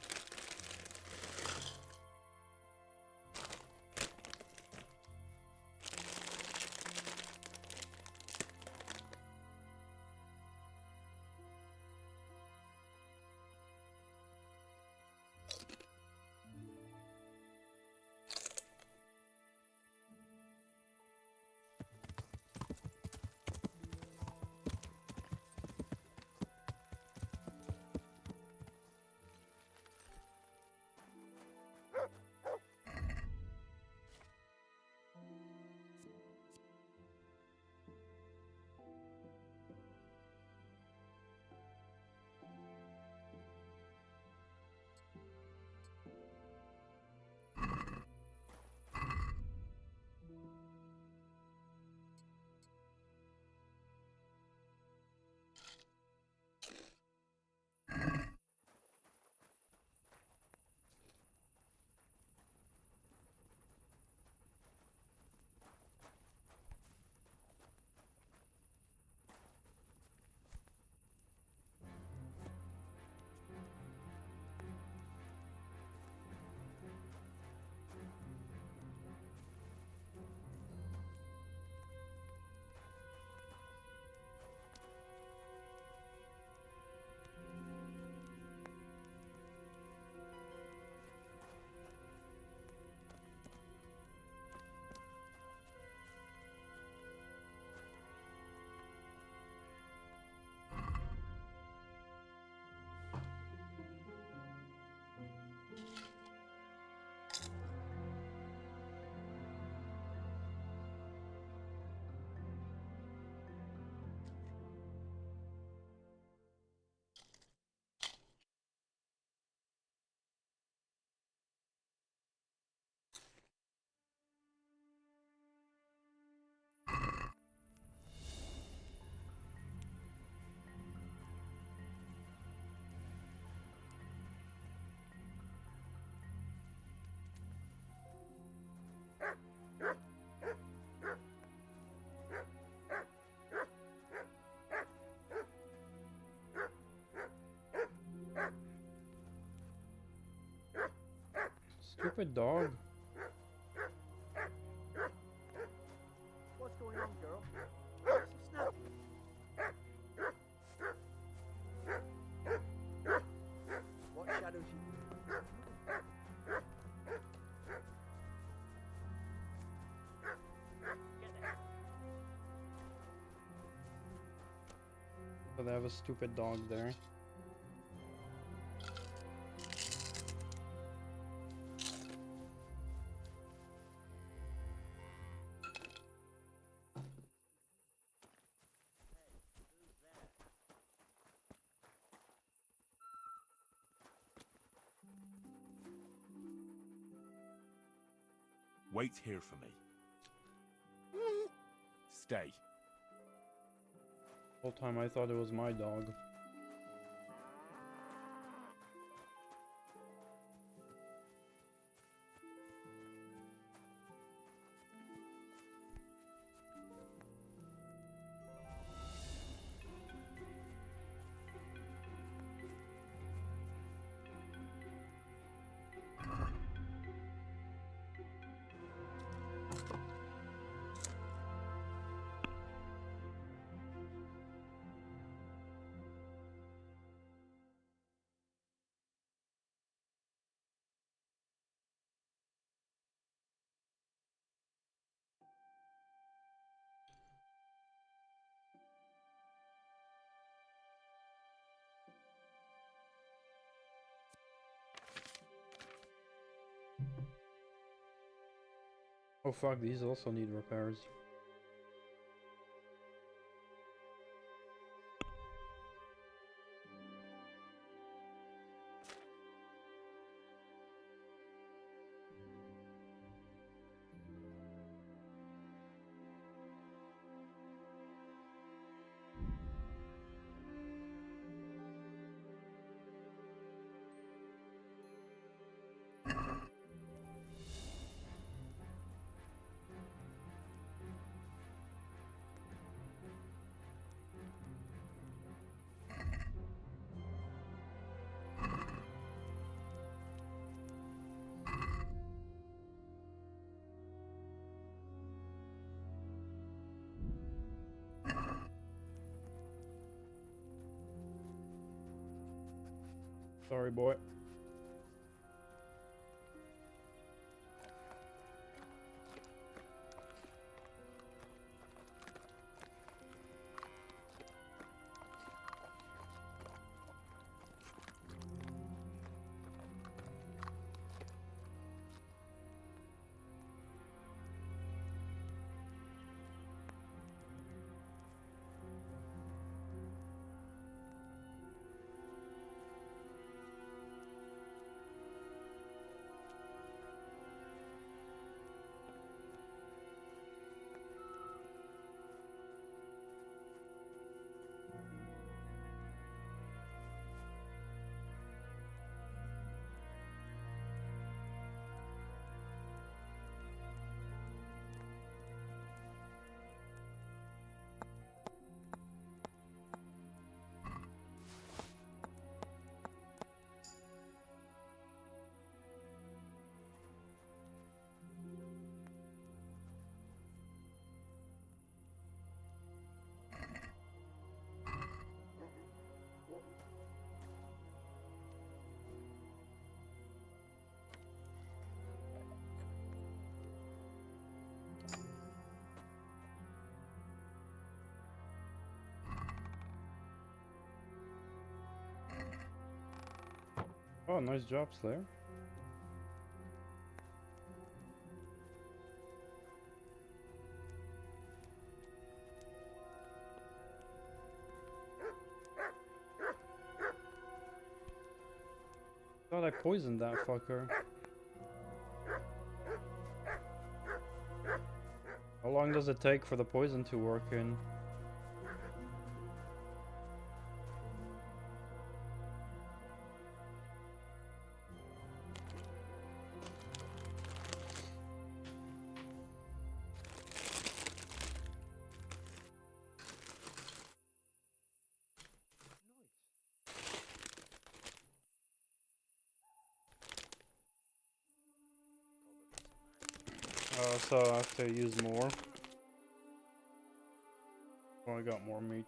Stupid dog. What's going on, girl? What's so snappy? What shadows you? So they have a stupid dog there. Wait here for me. Stay. Whole time I thought it was my dog. Oh fuck, these also need repairs. Sorry, boy. Oh, nice job, Slayer. Thought I poisoned that fucker. How long does it take for the poison to work in? So I have to use more. Oh, I got more meat.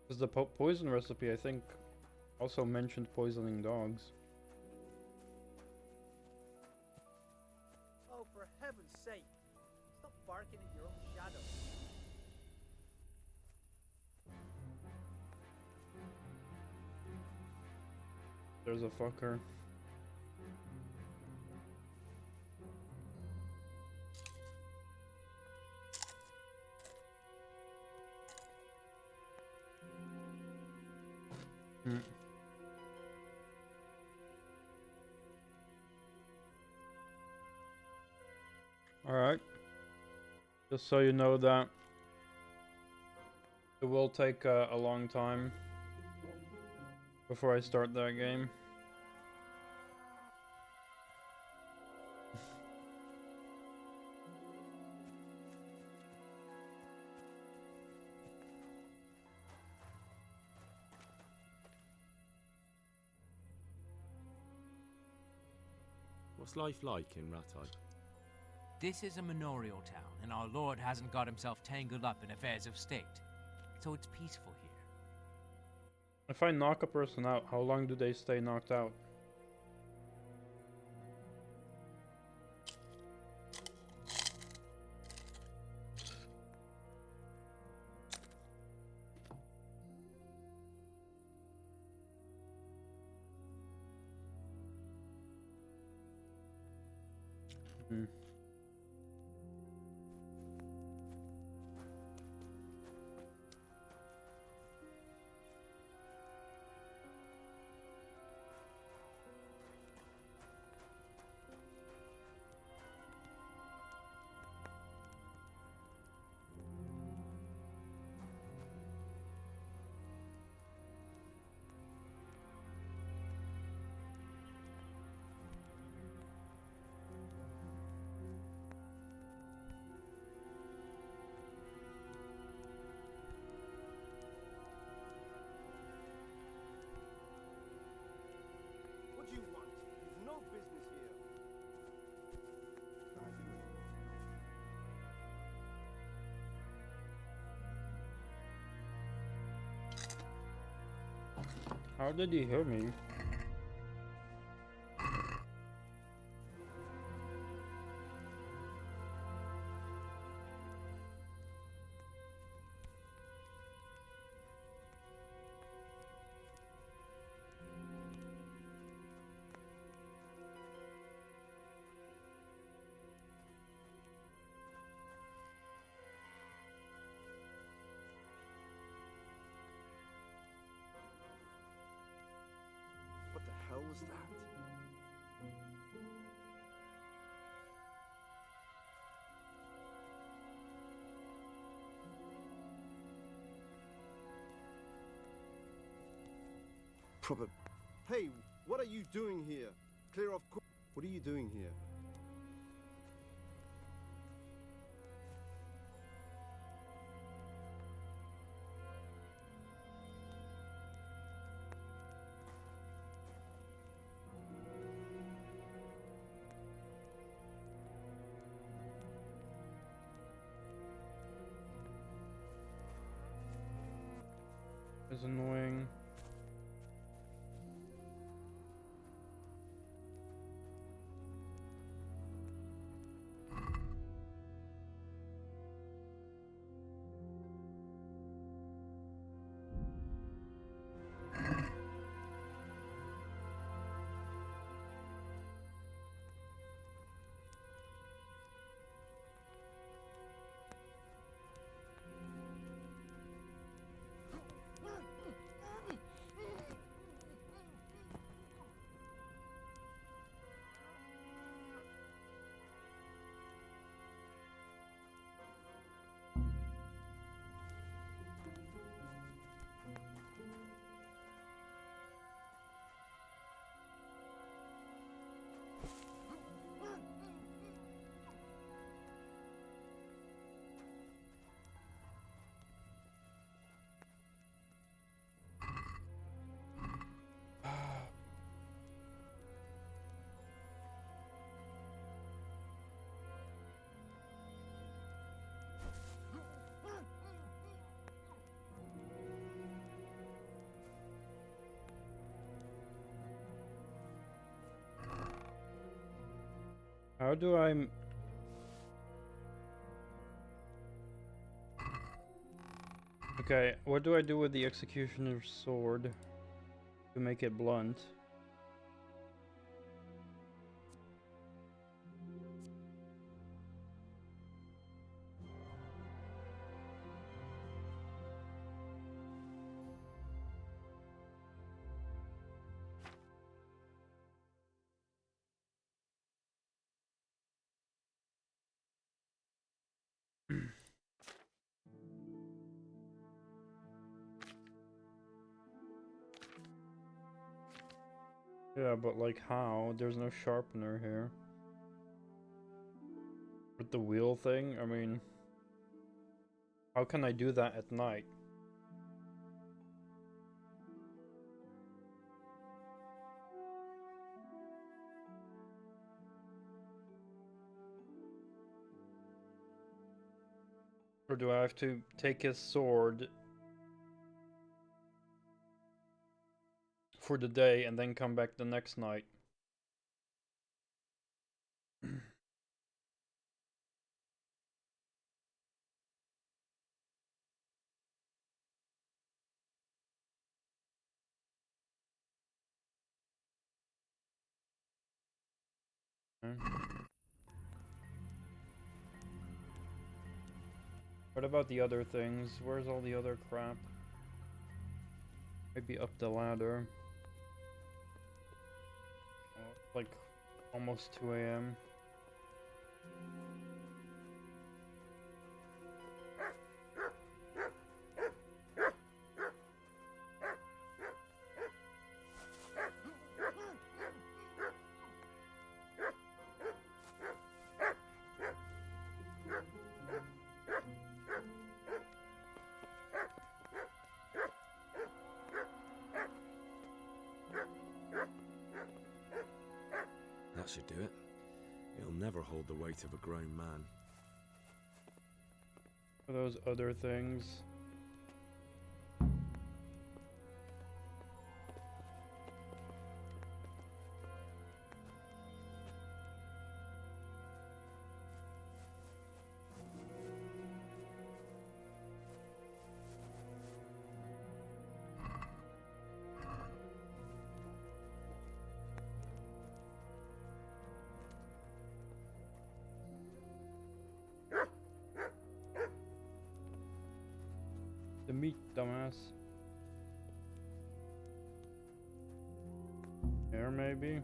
Because the poison recipe, I think, also mentioned poisoning dogs. Oh, for heaven's sake! Stop barking at your own shadow. There's a fucker. Alright. Just so you know that it will take a long time before I start that game. What's life like in Ratai? This is a manorial town, and our lord hasn't got himself tangled up in affairs of state. So it's peaceful here. If I knock a person out, how long do they stay knocked out? How did he hear me? What the hell was that? Proper. Hey, what are you doing here? Clear off. What are you doing here? It's annoying. How do I... Okay, what do I do with the Executioner's sword to make it blunt? Yeah, but like how? There's no sharpener here. With the wheel thing, I mean... How can I do that at night? Or do I have to take his sword for the day and then come back the next night? What about the other things? Where's all the other crap? Maybe up the ladder. Oh, it's like almost 2 AM. That should do it. It'll never hold the weight of a grown man. For those other things. meat, dumbass. Here, maybe?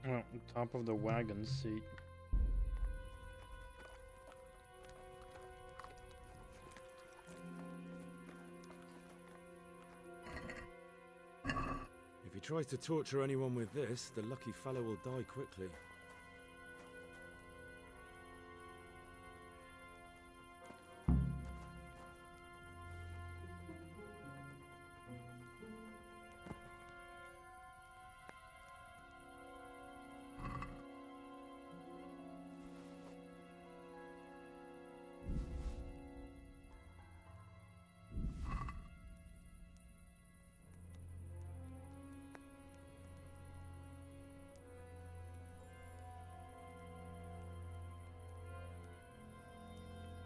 Oh, on top of the wagon seat. If he tries to torture anyone with this, the lucky fellow will die quickly.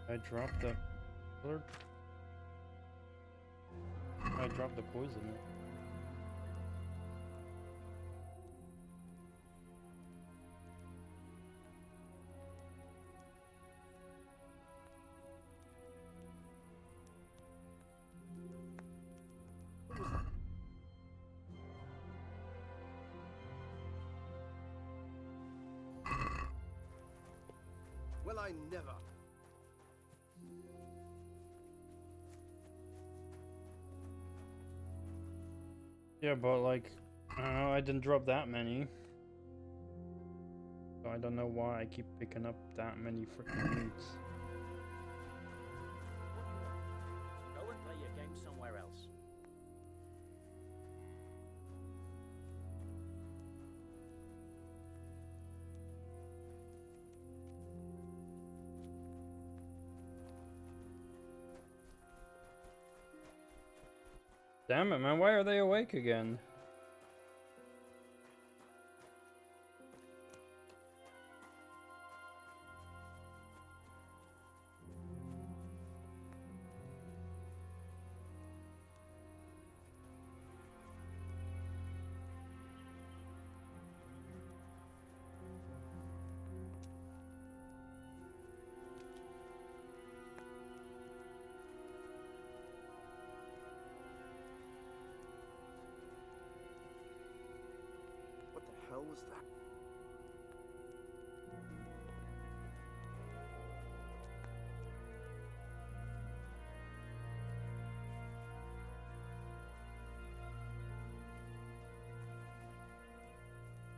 I dropped the alert. I dropped the poison. Well, I never. Yeah, but like, I don't know, I didn't drop that many. So I don't know why I keep picking up that many freaking meats. Go and play your game somewhere else. Damn it, man, why are they awake again? What the hell was that?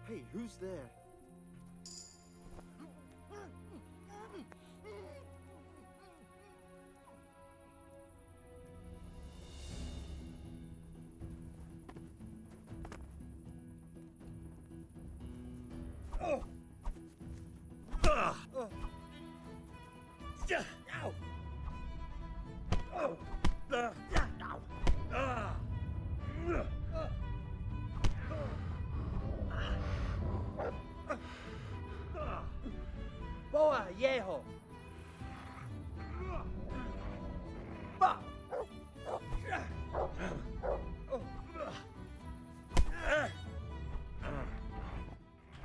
Hey, who's there? Boa, viejo!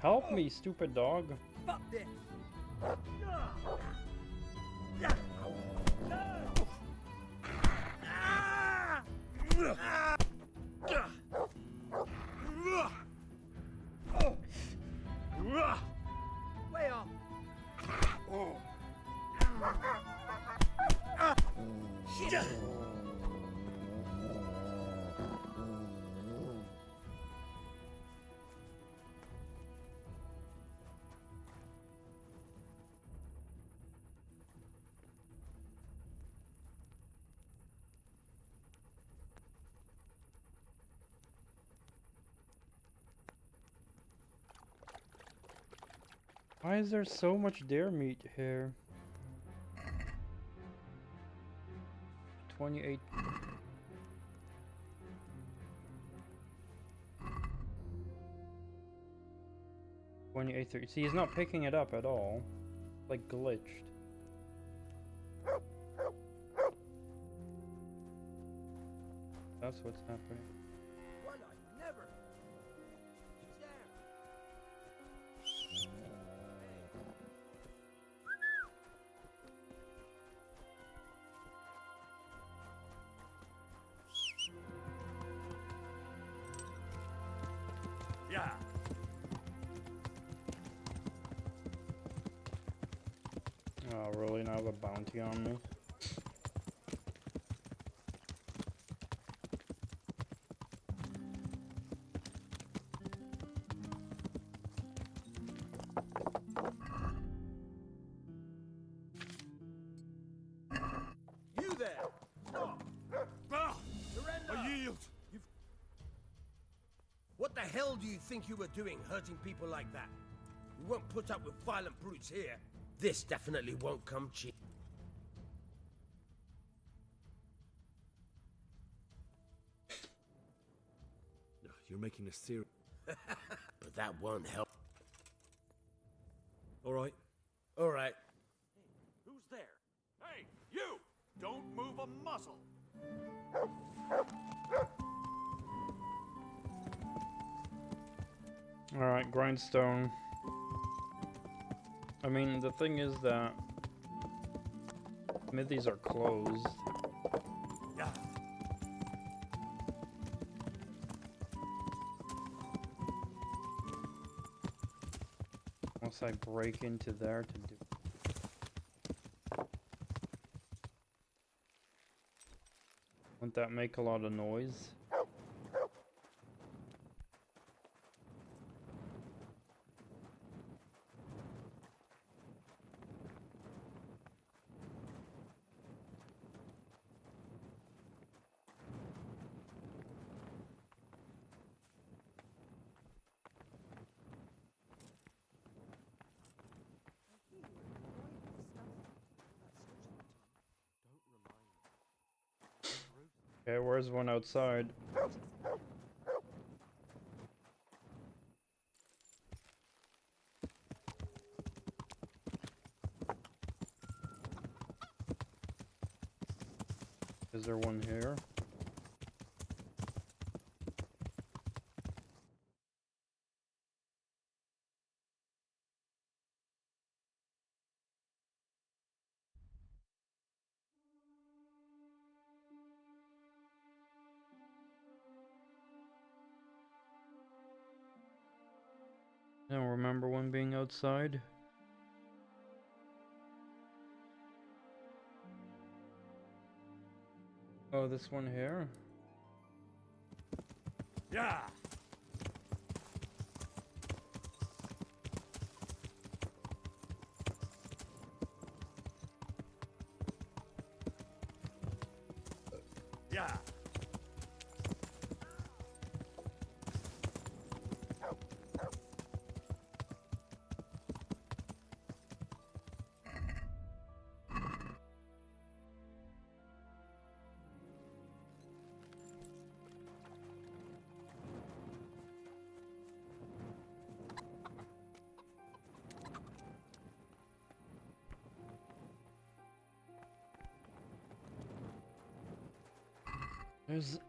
Help me, stupid dog. Fuck this! Way off! Shit! Why is there so much deer meat here? 28. See, he's not picking it up at all. Like glitched. That's what's happening. Well, I never. He's there. Yeah. Oh, really? Now I have a bounty on me? You there! Stop! Surrender! I yield! What the hell do you think you were doing, hurting people like that? We won't put up with violent brutes here. This definitely won't come cheap. You're making a serious... But that won't help. Alright. Alright. Who's there? Hey, you! Don't move a muscle! Alright, grindstone. I mean, the thing is that smithies are closed. Yeah. Unless I break into there to do. Wouldn't that make a lot of noise? Okay, where's one outside? Is there one here? I don't remember one being outside. Oh, this one here? Yeah! Yeah! There's...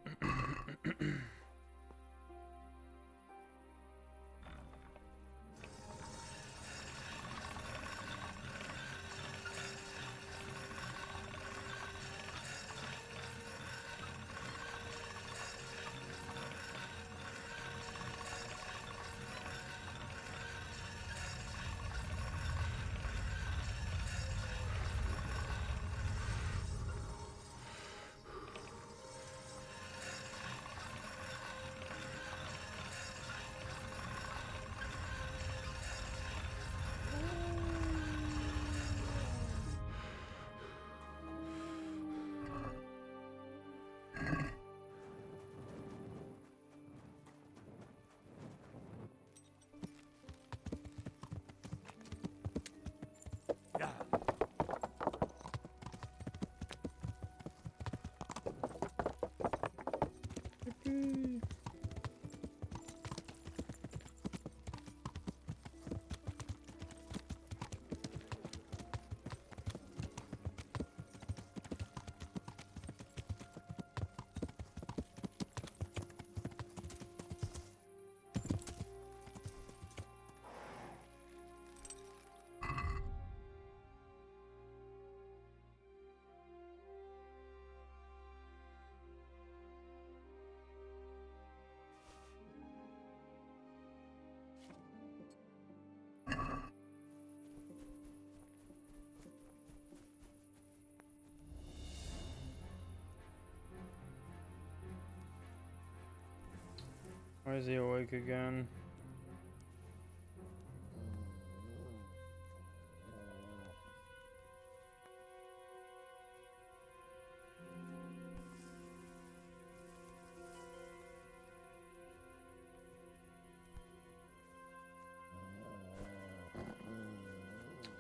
Why is he awake again?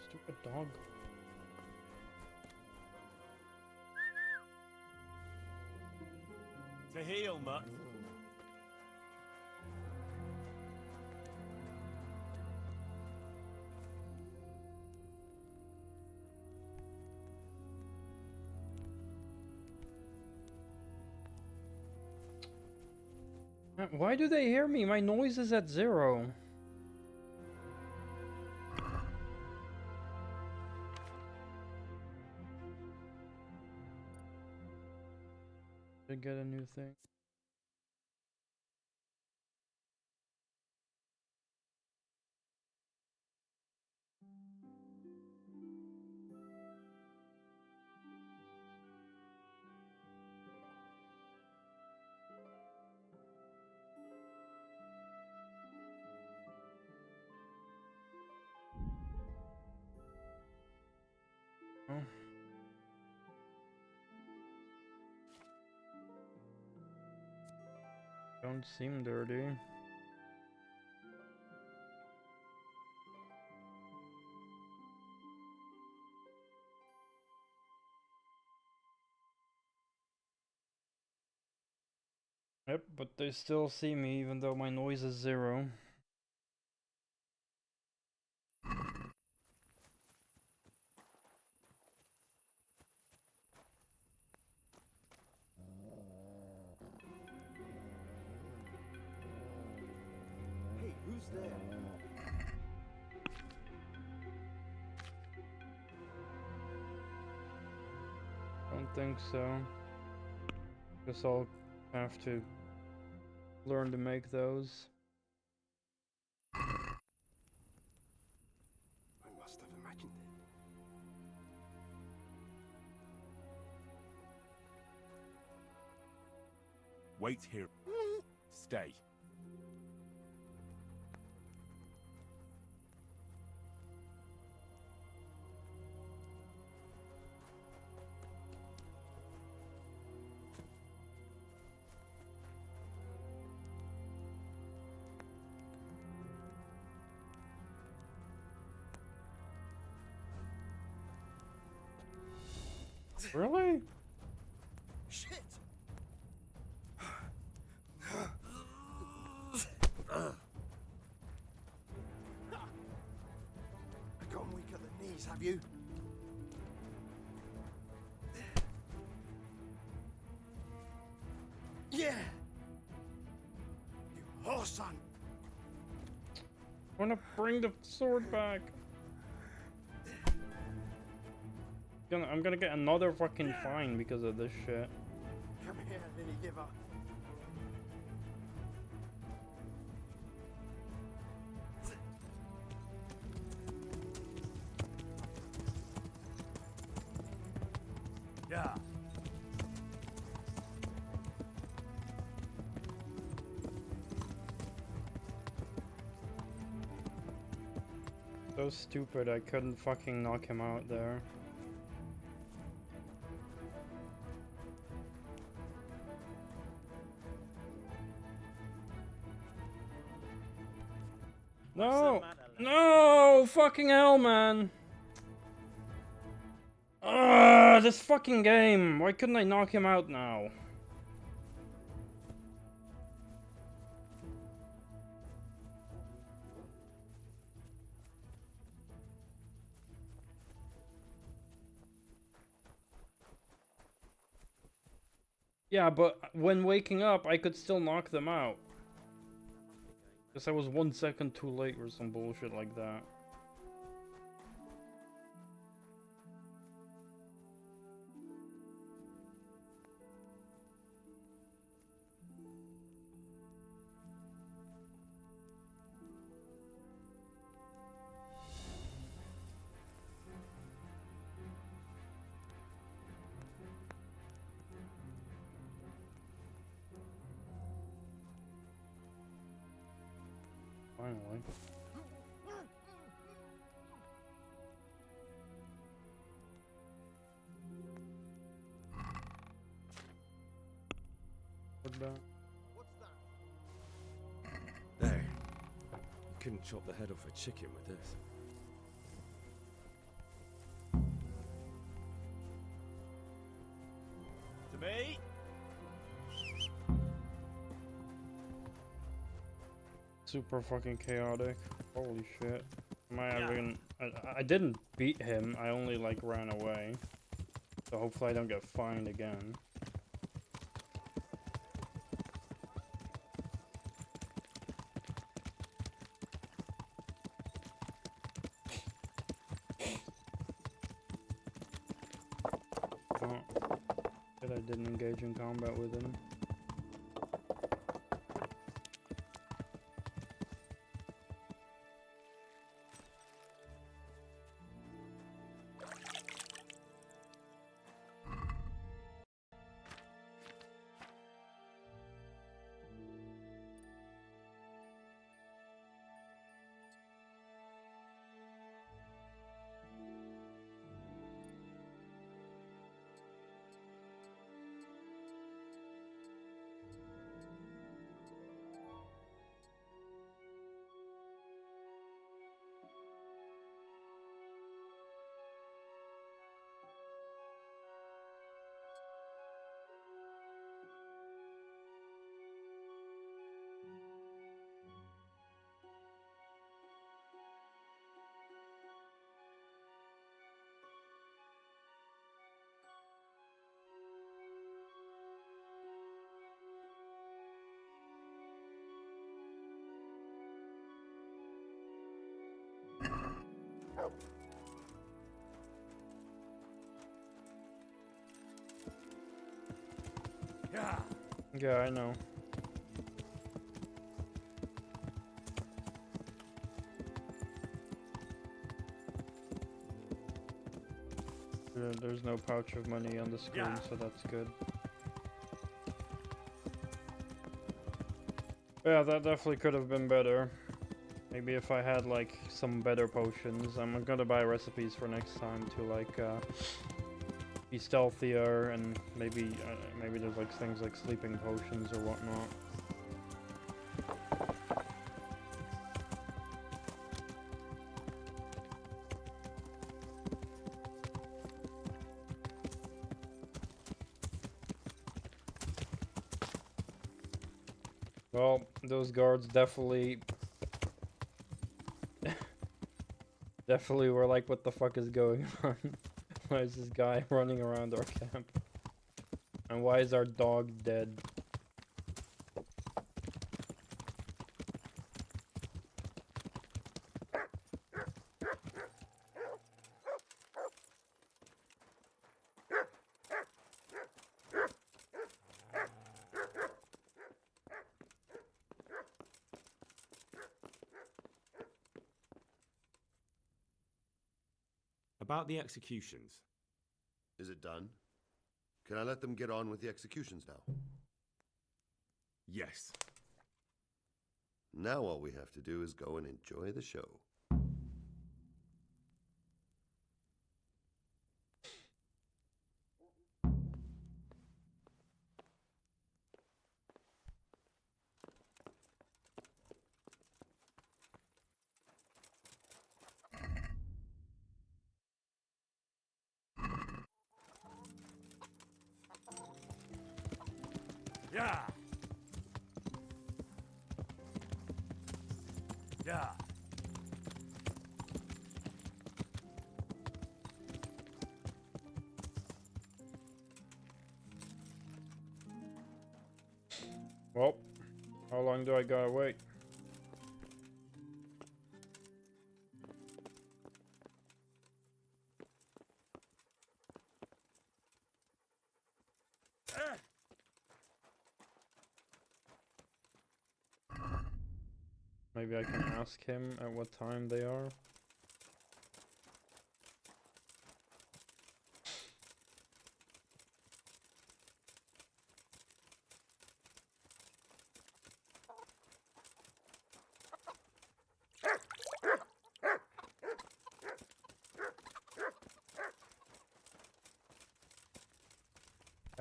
Stupid dog. To heal, Mutt. Why do they hear me? My noise is at 0. To get a new thing. Oh. Don't seem dirty. Yep, but they still see me even though my noise is 0. Hey, who's there? Don't think so. Guess I'll have to learn to make those. I must have imagined it. Wait here. Stay. Really? Shit! Gone weak at the knees, have you? Yeah! You horse son! I wanna bring the sword back. I'm gonna get another fucking fine because of this shit. Come here, Lily Giver. Yeah. So stupid, I couldn't fucking knock him out there. No! No! Fucking hell, man! This fucking game! Why couldn't I knock him out now? Yeah, but when waking up, I could still knock them out. Guess I was 1 second too late or some bullshit like that. Finally. What about? There. You couldn't chop the head off a chicken with this. To me. Super fucking chaotic. Holy shit. Am I having... I didn't beat him, I only like ran away. So hopefully I don't get fined again. Oh, good I didn't engage in combat with him. Yeah, I know. There's no pouch of money on the screen, so that's good. Yeah, that definitely could have been better. Maybe if I had like some better potions. I'm gonna buy recipes for next time to like be stealthier, and maybe there's like things like sleeping potions or whatnot. Well, those guards definitely were like, what the fuck is going on? Why is this guy running around our camp? And why is our dog dead? About the executions. Is it done? Can I let them get on with the executions now? Yes. Now all we have to do is go and enjoy the show. Yeah. Yeah. Well, how long do I gotta wait? Maybe I can ask him at what time they are.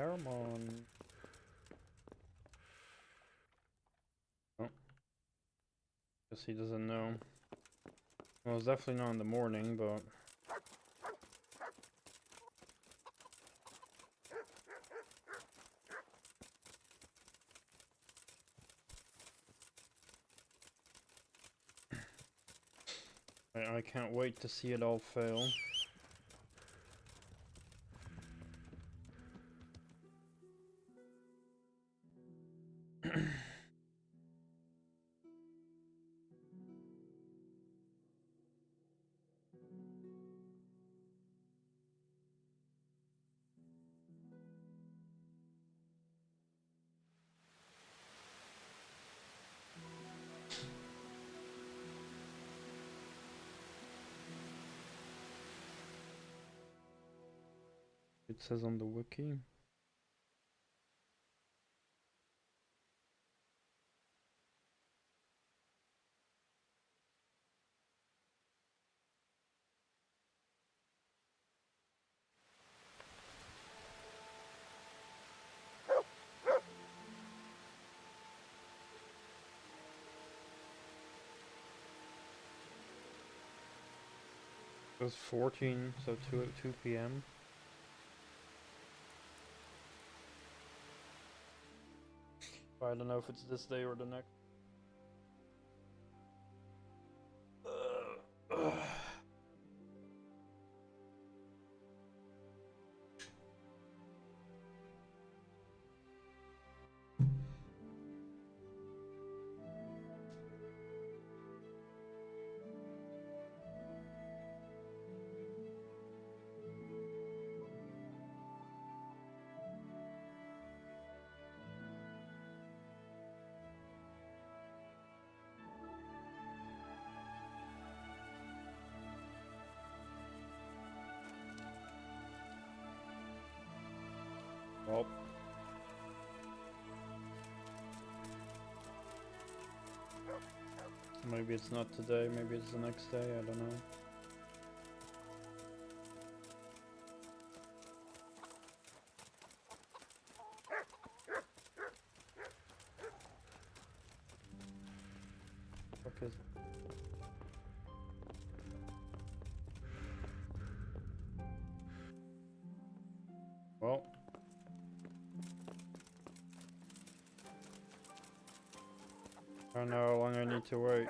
Paramount. Oh. Guess he doesn't know. Well, it's definitely not in the morning, but... I can't wait to see it all fail. It says on the wiki. It was 14, so 2 p.m. I don't know if it's this day or the next. Well, maybe it's not today, maybe it's the next day, I don't know. Okay. Well. I don't know how long I need to wait.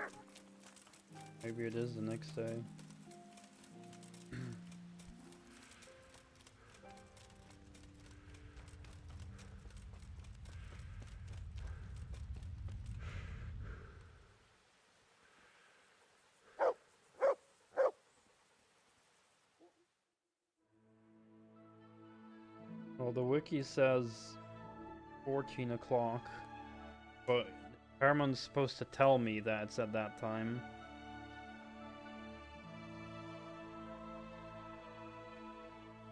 Maybe it is the next day. Well, the wiki says 14 o'clock, but Paramount's supposed to tell me that it's at that time.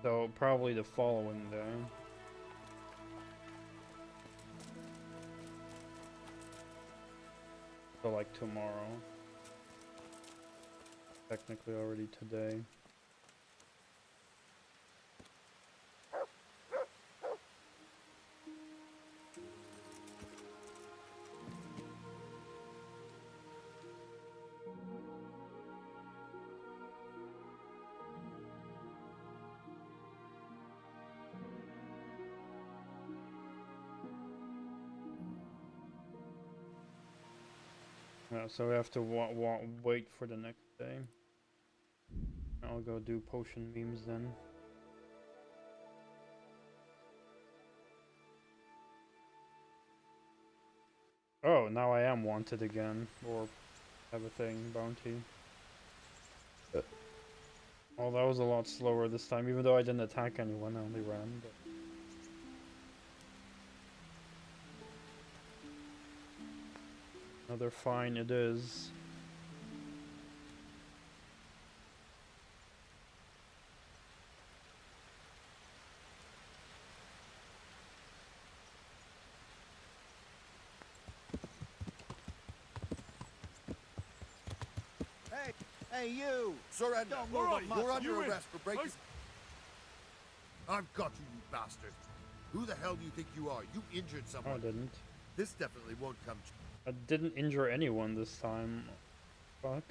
So, probably the following day. So, like tomorrow. Technically already today. Yeah, so we have to wait for the next day. I'll go do potion memes then. Oh, now I am wanted again, or have a thing, bounty. Oh, that was a lot slower this time, even though I didn't attack anyone, I only ran. But... another fine it is. Hey, you! Surrender! All right, You're under you in. arrest for breaking... I've got you, you bastard! Who the hell do you think you are? You injured someone. I didn't. This definitely won't come. I didn't injure anyone this time. Fuck.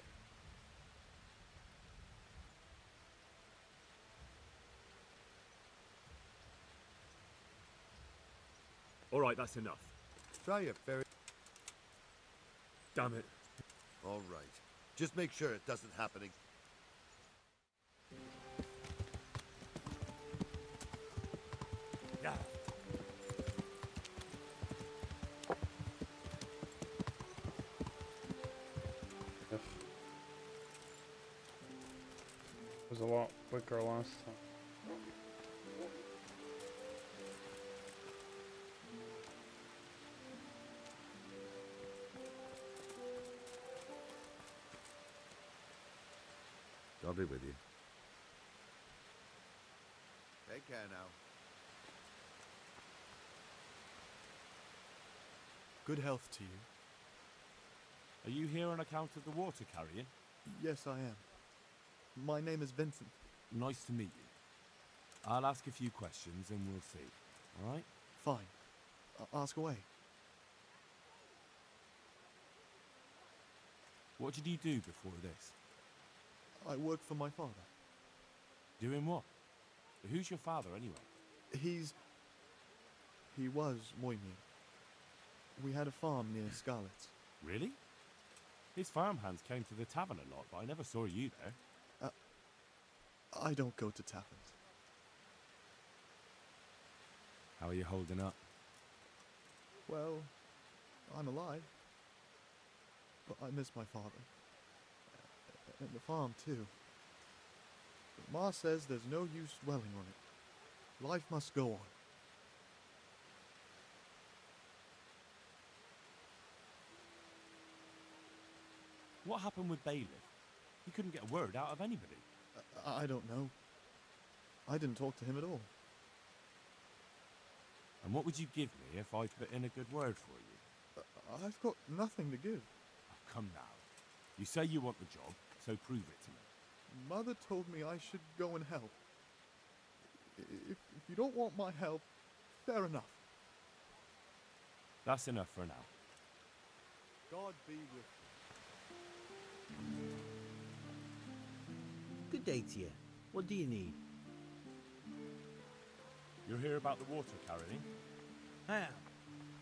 All right, that's enough. Try a ferry. Damn it. All right. Just make sure it doesn't happen again. Yeah. It was a lot quicker last time. I'll be with you. Take care now. Good health to you. Are you here on account of the water carrying? Yes, I am. My name is Vincent. Nice to meet you. I'll ask a few questions and we'll see. All right? Fine. Ask away. What did you do before this? I work for my father. Doing what? Who's your father, anyway? He was Moimir. We had a farm near Scarlet's. Really? His farmhands came to the tavern a lot, but I never saw you there. I don't go to taverns. How are you holding up? Well, I'm alive. But I miss my father. And the farm, too. But Ma says there's no use dwelling on it. Life must go on. What happened with Bailiff? He couldn't get a word out of anybody. I don't know. I didn't talk to him at all. And what would you give me if I put in a good word for you? I've got nothing to give. Oh, come now. You say you want the job, so prove it to me. Mother told me I should go and help. If you don't want my help, fair enough. That's enough for now. God be with you. Good day to you. What do you need? You're here about the water carrying? I am.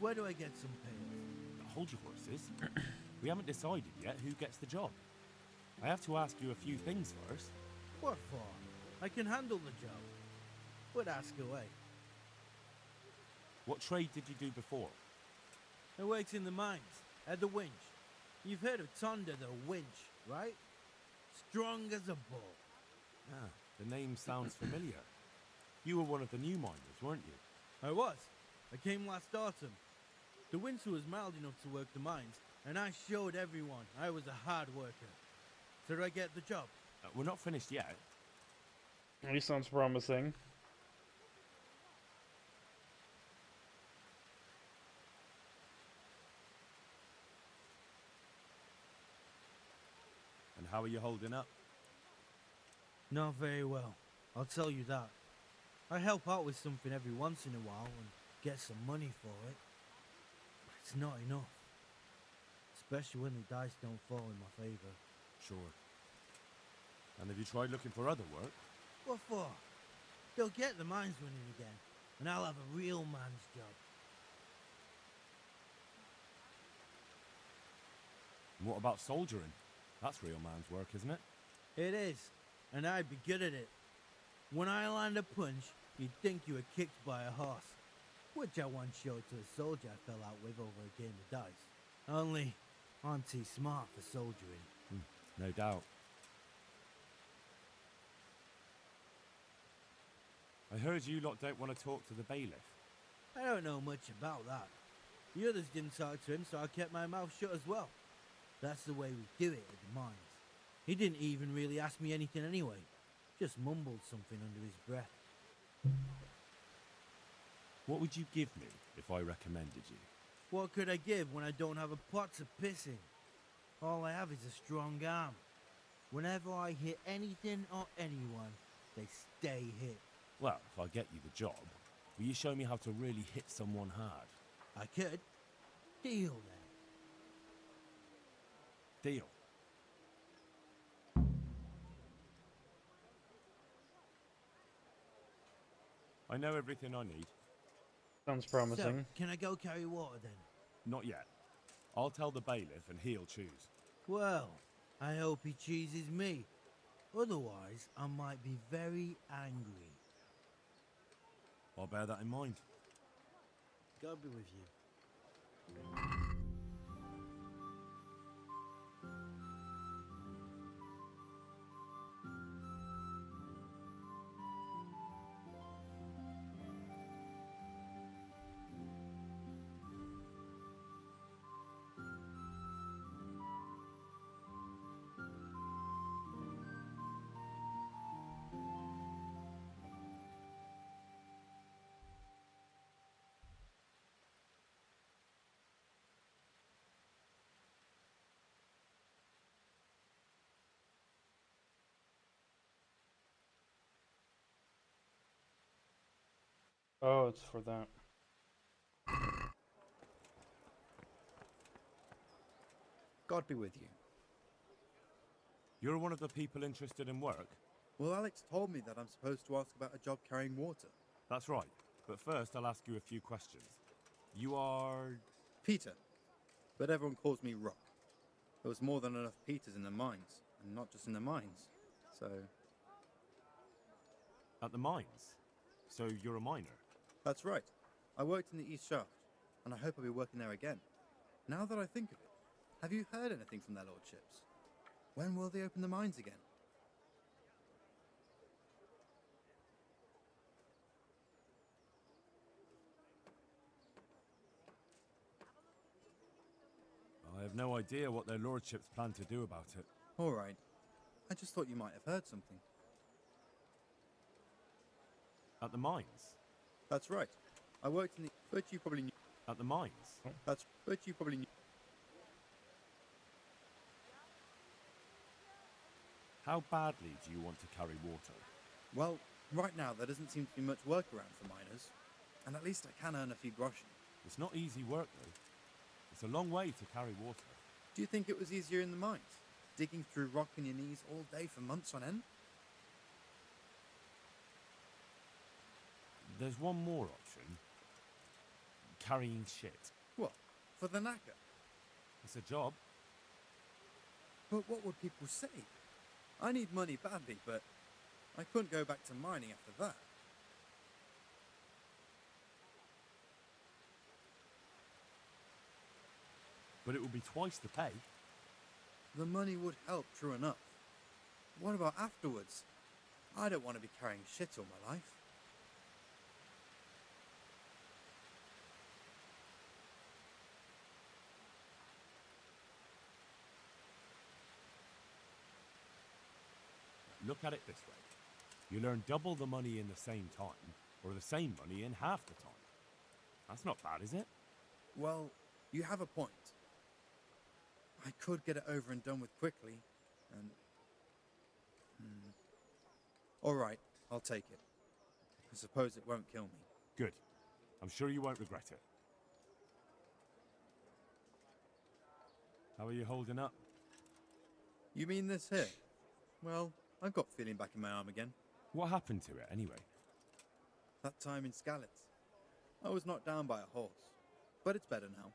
Where do I get some pails? Hold your horses. We haven't decided yet who gets the job. I have to ask you a few things first. What for? I can handle the job. But ask away. What trade did you do before? I worked in the mines, at the winch. You've heard of Thunder the winch, right? Strong as a bull. Ah, the name sounds familiar. You were one of the new miners, weren't you? I was. I came last autumn. The winter was mild enough to work the mines, and I showed everyone I was a hard worker. So did I get the job? We're not finished yet. He sounds promising. And how are you holding up? Not very well. I'll tell you that. I help out with something every once in a while and get some money for it. But it's not enough. Especially when the dice don't fall in my favor. Sure. And have you tried looking for other work? What for? They'll get the mines running again, and I'll have a real man's job. And what about soldiering? That's real man's work, isn't it? It is, and I'd be good at it. When I land a punch, you'd think you were kicked by a horse, which I once showed to a soldier I fell out with over a game of dice. Only, I'm too smart for soldiering. No doubt. I heard you lot don't want to talk to the bailiff. I don't know much about that. The others didn't talk to him, so I kept my mouth shut as well. That's the way we do it at the mines. He didn't even really ask me anything anyway. Just mumbled something under his breath. What would you give me if I recommended you? What could I give when I don't have a pot to piss in? All I have is a strong arm. Whenever I hit anything or anyone, they stay hit. Well, if I get you the job, Will you show me how to really hit someone hard? I could. Deal then. Deal. I know everything I need. Sounds promising. So, can I go carry water then? Not yet. I'll tell the bailiff and he'll choose. Well, I hope he chooses me. Otherwise, I might be very angry. I'll bear that in mind. God be with you. Oh, it's for that. God be with you. You're one of the people interested in work? Well, Alex told me that I'm supposed to ask about a job carrying water. That's right. But first, I'll ask you a few questions. You are... Peter. But everyone calls me Rock. There was more than enough Peters in the mines. And not just in the mines. So... At the mines? So you're a miner? That's right. I worked in the East Shaft. And I hope I'll be working there again. Now that I think of it, have you heard anything from their lordships? When will they open the mines again? I have no idea what their lordships plan to do about it. All right. I just thought you might have heard something. At the mines? That's right. I worked in the... But you probably knew... At the mines? But you probably knew... How badly do you want to carry water? Well, right now there doesn't seem to be much work around for miners. And at least I can earn a few groschen. It's not easy work, though. It's a long way to carry water. Do you think it was easier in the mines? Digging through rock on your knees all day for months on end? There's one more option. Carrying shit. What? For the knacker? It's a job. But what would people say? I need money badly, but I couldn't go back to mining after that. But it will be twice the pay. The money would help, true enough. What about afterwards? I don't want to be carrying shit all my life. Look at it this way. You'll earn double the money in the same time, or the same money in half the time. That's not bad, is it? Well, you have a point. I could get it over and done with quickly, and... All right, I'll take it. I suppose it won't kill me. Good. I'm sure you won't regret it. How are you holding up? You mean this here? Well, I've got feeling back in my arm again. What happened to it, anyway? That time in Skalitz. I was knocked down by a horse, but it's better now.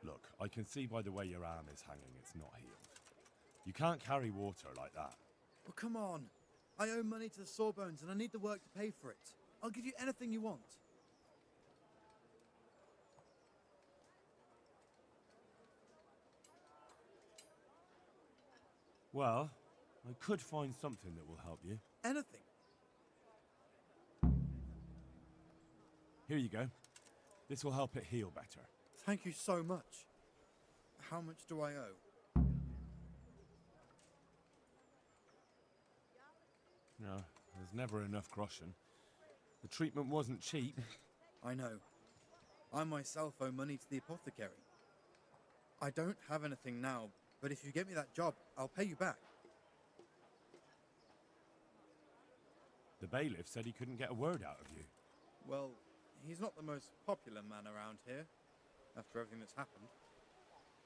Look, I can see by the way your arm is hanging it's not healed. You can't carry water like that. Well, come on. I owe money to the Sawbones and I need the work to pay for it. I'll give you anything you want. Well, I could find something that will help you. Anything? Here you go. This will help it heal better. Thank you so much. How much do I owe? No, there's never enough groschen. The treatment wasn't cheap. I know. I myself owe money to the apothecary. I don't have anything now, but if you get me that job, I'll pay you back. The bailiff said he couldn't get a word out of you. Well, he's not the most popular man around here, after everything that's happened.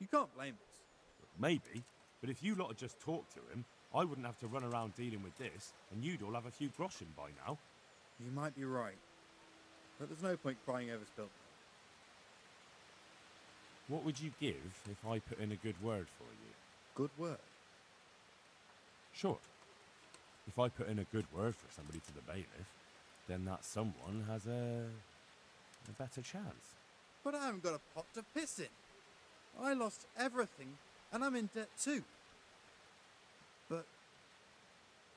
You can't blame us. Maybe, but if you lot had just talked to him, I wouldn't have to run around dealing with this, and you'd all have a few groschen by now. You might be right, but there's no point crying over spilled milk. What would you give if I put in a good word for you? Good word? Sure. If I put in a good word for somebody to the bailiff, then that someone has a better chance. But I haven't got a pot to piss in. I lost everything, and I'm in debt too. But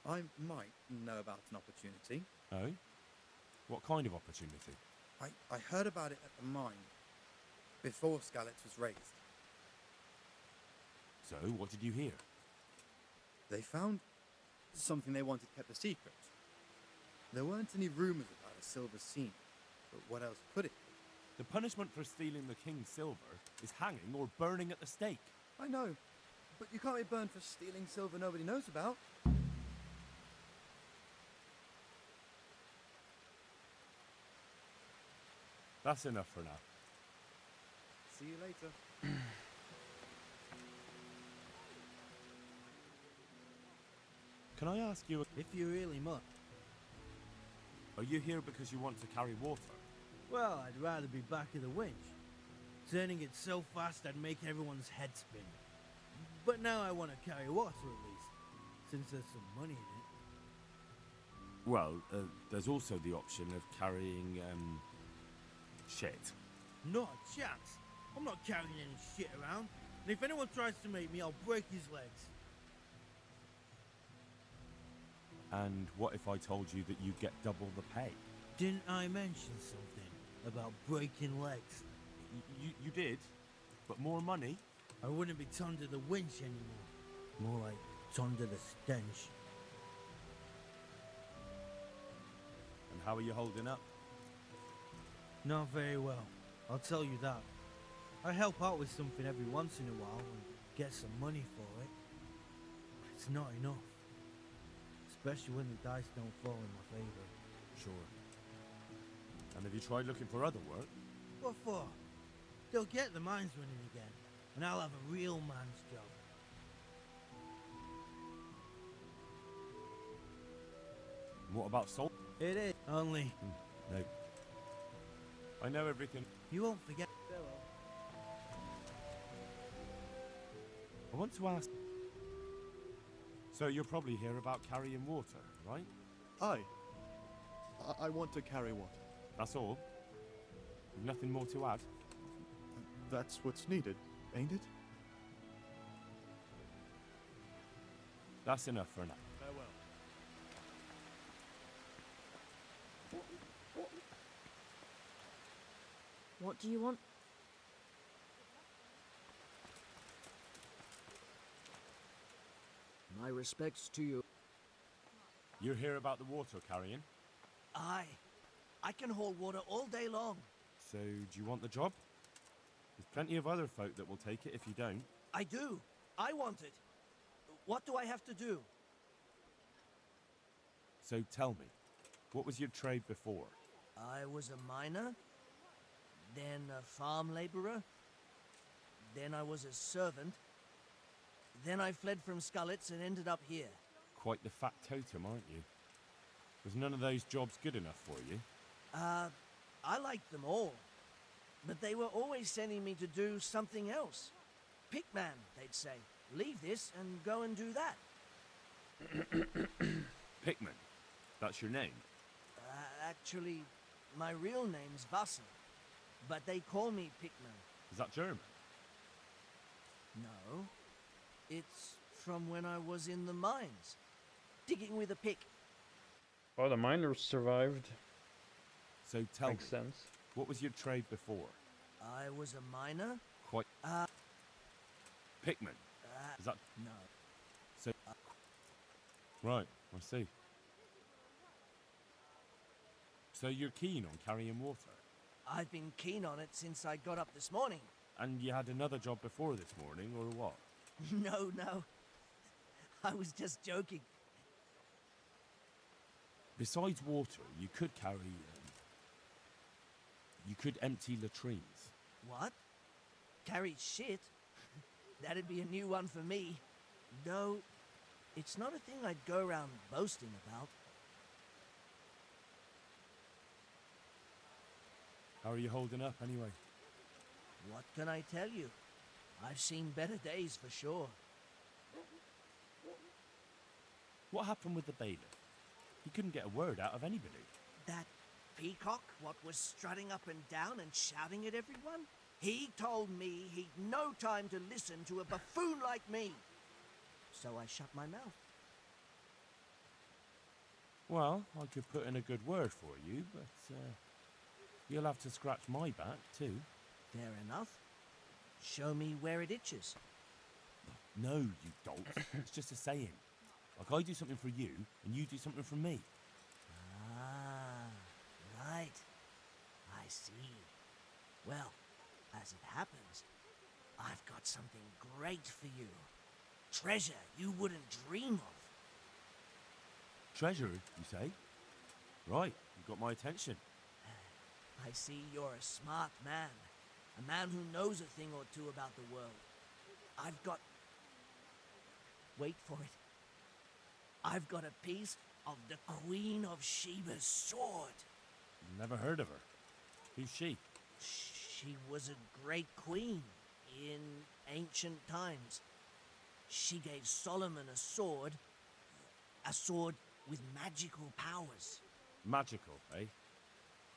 I might know about an opportunity. Oh? What kind of opportunity? I heard about it at the mine, before Skalitz was raised. So, what did you hear? They found something they wanted kept a secret. There weren't any rumors about a silver scene, but what else could it be? The punishment for stealing the king's silver is hanging or burning at the stake. I know, but you can't be burned for stealing silver nobody knows about. That's enough for now. See you later. Can I ask you, If you really must. are you here because you want to carry water? Well, I'd rather be back of the winch. Turning it so fast I'd make everyone's head spin. But now I want to carry water at least, since there's some money in it. Well, there's also the option of carrying, shit. Not a chance. I'm not carrying any shit around. And if anyone tries to make me, I'll break his legs. And what if I told you that you get double the pay? Didn't I mention something about breaking legs? You did, but more money? I wouldn't be under the winch anymore. More like under the stench. And how are you holding up? Not very well, I'll tell you that. I help out with something every once in a while and get some money for it. But it's not enough. Especially when the dice don't fall in my favor. Sure. And have you tried looking for other work? What for? They'll get the mines running again, and I'll have a real man's job. And what about salt? It is. Only... No. I know everything. You won't forget. I want to ask... So you're probably here about carrying water, right? Aye. I want to carry water. That's all? You've nothing more to add? That's what's needed, ain't it? That's enough for now. Farewell. What do you want? My respects to you. You're here about the water carrying? Aye. I can hold water all day long. So, do you want the job? There's plenty of other folk that will take it if you don't. I do. I want it. What do I have to do? So tell me, what was your trade before? I was a miner, then a farm laborer, then I was a servant, then I fled from Skalitz and ended up here. Quite the fat totem, aren't you? Was none of those jobs good enough for you? I liked them all, but they were always sending me to do something else. Pickman, they'd say. Leave this and go and do that. Pickman? That's your name? Actually, my real name's Vassal, but they call me Pickman. Is that German? No. It's from when I was in the mines, digging with a pick. Oh, the miners survived. So tell Makes me, sense. what was your trade before? I was a miner. Quite... Pickman? Is that... No. So... Right, I see. So you're keen on carrying water? I've been keen on it since I got up this morning. And you had another job before this morning, or what? No. I was just joking. Besides water, you could carry... you could empty latrines. What? Carry shit? That'd be a new one for me. No, it's not a thing I'd go around boasting about. How are you holding up, anyway? What can I tell you? I've seen better days for sure. What happened with the bailiff? He couldn't get a word out of anybody. That peacock, what was strutting up and down and shouting at everyone? He told me he'd no time to listen to a buffoon like me. So I shut my mouth. Well, I could put in a good word for you, but you'll have to scratch my back, too. Fair enough. Show me where it itches. No, you dolt. It's just a saying. Like I do something for you, and you do something for me. Ah, right. I see. Well, as it happens, I've got something great for you. Treasure you wouldn't dream of. Treasure, you say? Right, you got my attention. I see you're a smart man. A man who knows a thing or two about the world. I've got... Wait for it. I've got a piece of the Queen of Sheba's sword. Never heard of her. Who's she? She was a great queen in ancient times. She gave Solomon a sword with magical powers. Magical, eh?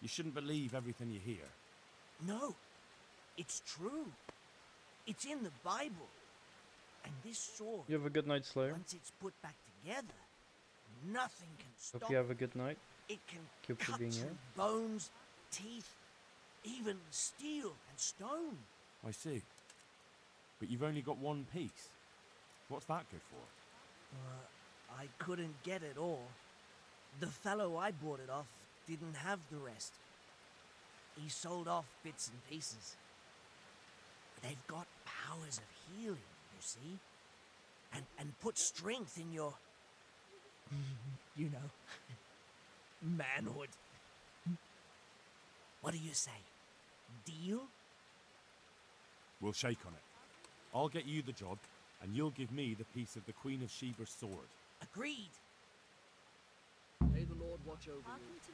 You shouldn't believe everything you hear. No, it's true. It's in the Bible. And this sword, You have a good night, Slayer. once it's put back together, nothing can stop Hope you have a good night. it. Can Keep for cut being through here. bones, teeth, even steel and stone. I see. But you've only got one piece. What's that good for? I couldn't get it all. The fellow I bought it off didn't have the rest. He sold off bits and pieces. But they've got powers of healing, you see? And put strength in your... you know... manhood. What do you say? Deal? We'll shake on it. I'll get you the job, and you'll give me the piece of the Queen of Sheba's sword. Agreed. May the Lord watch over you.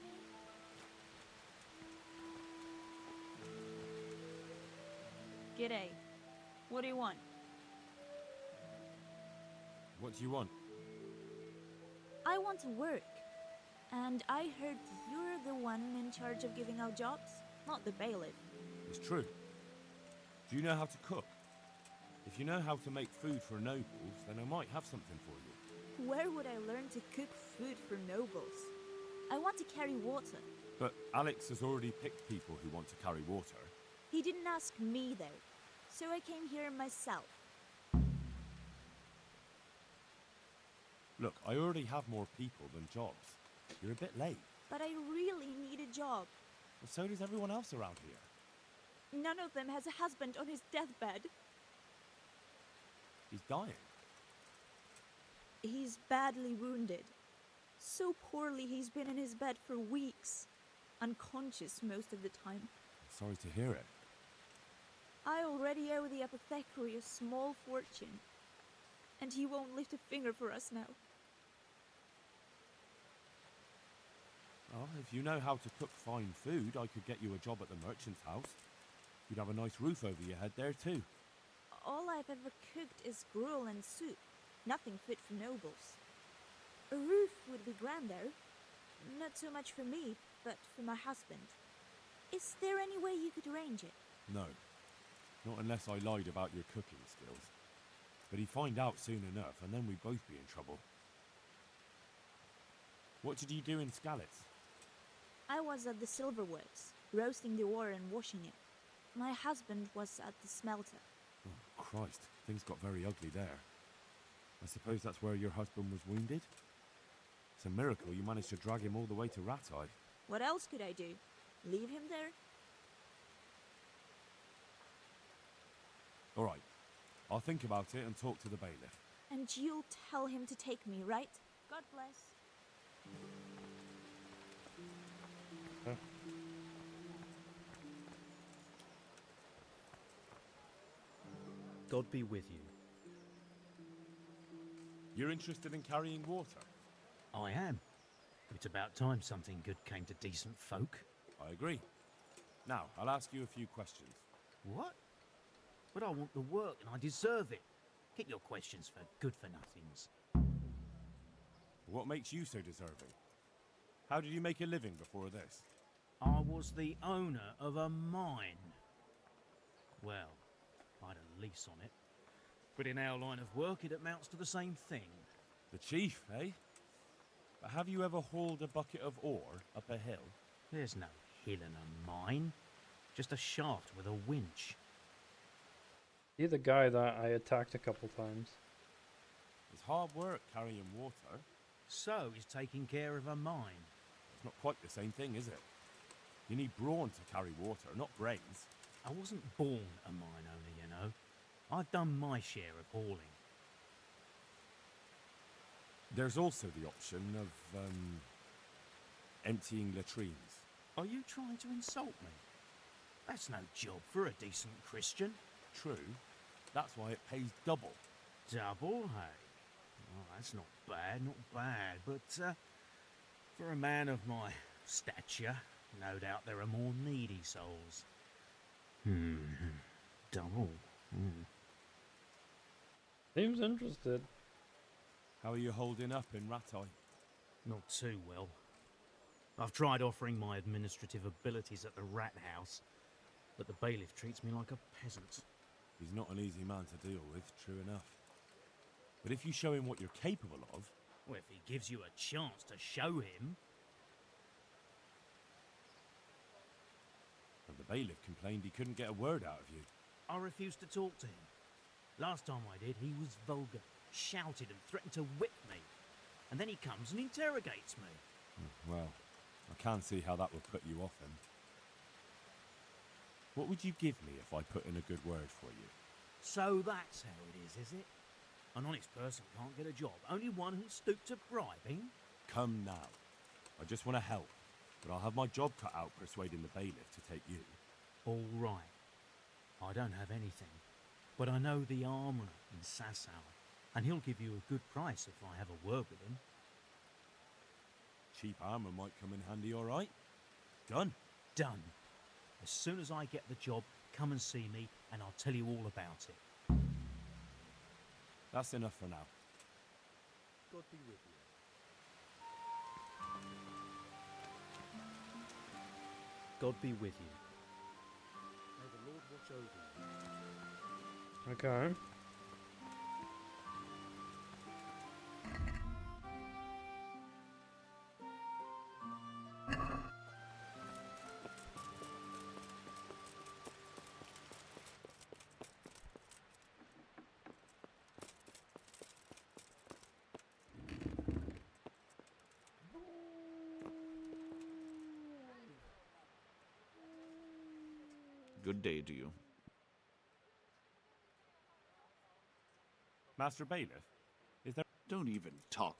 G'day. What do you want? What do you want? I want to work. And I heard you're the one in charge of giving out jobs, not the bailiff. It's true. Do you know how to cook? If you know how to make food for nobles, then I might have something for you. Where would I learn to cook food for nobles? I want to carry water. But Alex has already picked people who want to carry water. He didn't ask me, though. So I came here myself. Look, I already have more people than jobs. You're a bit late. But I really need a job. Well, so does everyone else around here. None of them has a husband on his deathbed. He's dying. He's badly wounded. So poorly he's been in his bed for weeks. Unconscious most of the time. Sorry to hear it. I already owe the apothecary a small fortune. And he won't lift a finger for us now. Well, if you know how to cook fine food, I could get you a job at the merchant's house. You'd have a nice roof over your head there too. All I've ever cooked is gruel and soup. Nothing fit for nobles. A roof would be grand though. Not so much for me, but for my husband. Is there any way you could arrange it? No. Not unless I lied about your cooking skills. But he'd find out soon enough, and then we'd both be in trouble. What did you do in Skalitz? I was at the silverworks, roasting the ore and washing it. My husband was at the smelter. Oh, Christ. Things got very ugly there. I suppose that's where your husband was wounded? It's a miracle you managed to drag him all the way to Ratai. What else could I do? Leave him there? All right. I'll think about it and talk to the bailiff. And you'll tell him to take me, right? God bless. God be with you. You're interested in carrying water? I am. It's about time something good came to decent folk. I agree. Now, I'll ask you a few questions. What? But I want the work and I deserve it. Keep your questions for good-for-nothings. What makes you so deserving? How did you make a living before this? I was the owner of a mine. Well, I had a lease on it. But in our line of work, it amounts to the same thing. The chief, eh? But have you ever hauled a bucket of ore up a hill? There's no hill in a mine. Just a shaft with a winch. You're the guy that I attacked a couple times. It's hard work carrying water. So is taking care of a mine. It's not quite the same thing, is it? You need brawn to carry water, not brains. I wasn't born a mine owner, you know. I've done my share of hauling. There's also the option of, emptying latrines. Are you trying to insult me? That's no job for a decent Christian. True. That's why it pays double. Double, hey? Oh, that's not bad, not bad. But, for a man of my stature, no doubt there are more needy souls. Double. Seems interested. How are you holding up in Ratai? Not too well. I've tried offering my administrative abilities at the rat house, but the bailiff treats me like a peasant. He's not an easy man to deal with, true enough. But if you show him what you're capable of... Well, if he gives you a chance to show him... And the bailiff complained he couldn't get a word out of you. I refused to talk to him. Last time I did, he was vulgar, shouted and threatened to whip me. And then he comes and interrogates me. Well, I can't see how that would put you off him. What would you give me if I put in a good word for you? So that's how it is it? An honest person can't get a job, only one who'll stoop to bribing? Come now. I just want to help, but I'll have my job cut out persuading the bailiff to take you. All right. I don't have anything, but I know the armourer in Sasau, and he'll give you a good price if I have a word with him. Cheap armour might come in handy, all right? Done. Done. As soon as I get the job, come and see me, and I'll tell you all about it. That's enough for now. God be with you. God be with you. May the Lord watch over you. Okay. Good day to you. Master Bailiff, is there... Don't even talk.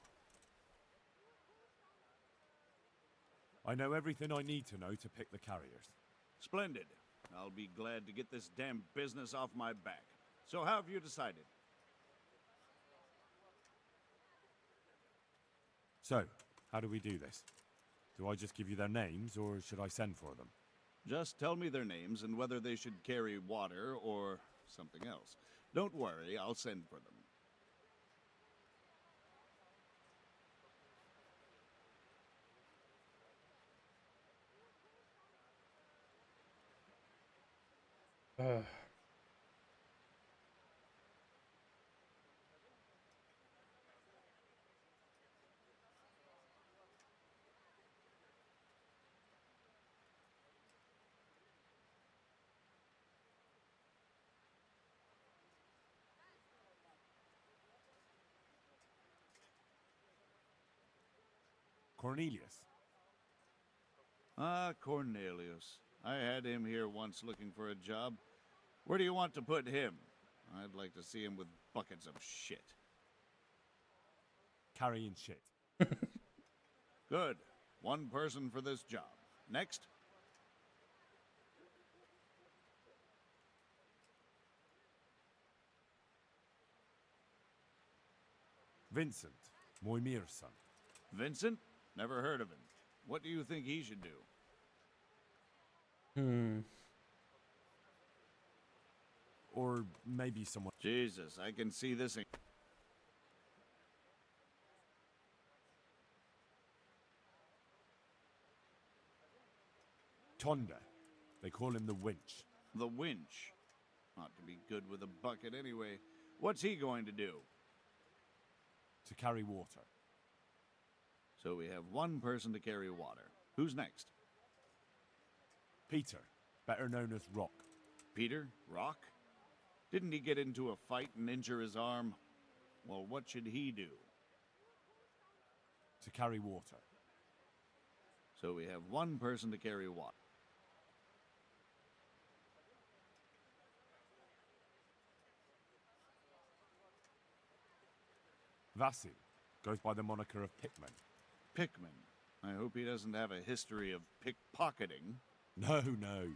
I know everything I need to know to pick the carriers. Splendid. I'll be glad to get this damn business off my back. So how have you decided? So, how do we do this? Do I just give you their names, or should I send for them? Just tell me their names and whether they should carry water or something else. Don't worry, I'll send for them. Cornelius. Ah, Cornelius. I had him here once looking for a job. Where do you want to put him? I'd like to see him with buckets of shit. Carrying shit. Good. One person for this job. Next. Vincent, Moimir's son. Vincent? Never heard of him. What do you think he should do? Or maybe someone... Jesus, I can see this... Tonda. They call him the Winch. The Winch? Ought to be good with a bucket anyway. What's he going to do? To carry water. So we have one person to carry water. Who's next? Peter, better known as Rock. Peter? Rock? Didn't he get into a fight and injure his arm? Well, what should he do? To carry water. So we have one person to carry water. Vasil goes by the moniker of Pickman. Pickman? I hope he doesn't have a history of pickpocketing. No, no.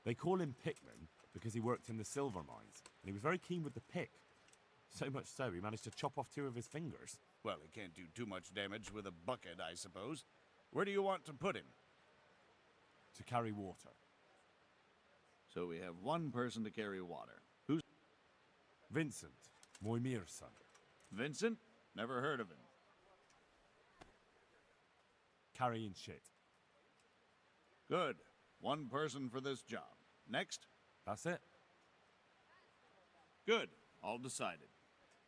They call him Pickman because he worked in the silver mines, and he was very keen with the pick. So much so, he managed to chop off 2 of his fingers. Well, he can't do too much damage with a bucket, I suppose. Where do you want to put him? To carry water. So we have one person to carry water. Who's... Vincent, Moimir's son. Vincent? Never heard of him. Carrying shit. Good. One person for this job. Next? That's it. Good. All decided.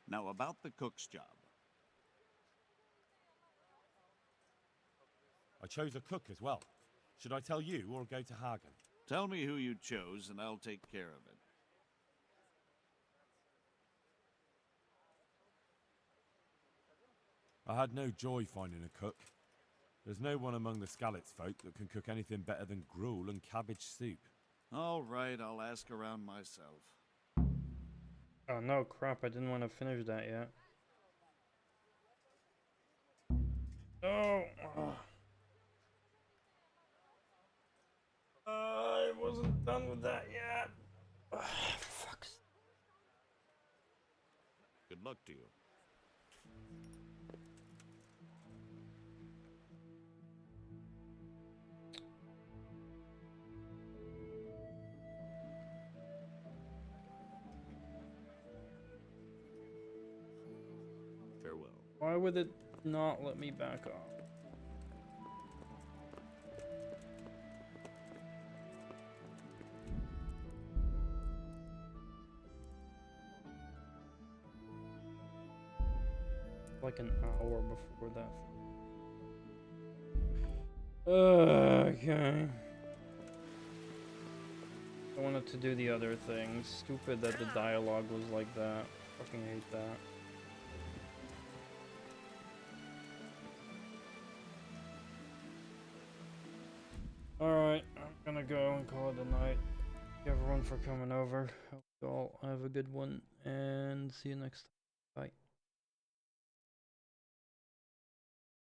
Now about the cook's job. I chose a cook as well. Should I tell you or go to Hagen? Tell me who you chose and I'll take care of it. I had no joy finding a cook. There's no one among the Skalitz folk that can cook anything better than gruel and cabbage soup. All right, I'll ask around myself. Oh no, crap, I didn't want to finish that yet. Oh! I wasn't done with that yet. Fuck. Good luck to you. Farewell. Why would it not let me back off? Like an hour before that. Okay. I wanted to do the other things. Stupid that the dialogue was like that. Fucking hate that. Alright, I'm gonna go and call it a night. Thank you everyone for coming over. Hope you all have a good one and see you next time. Bye.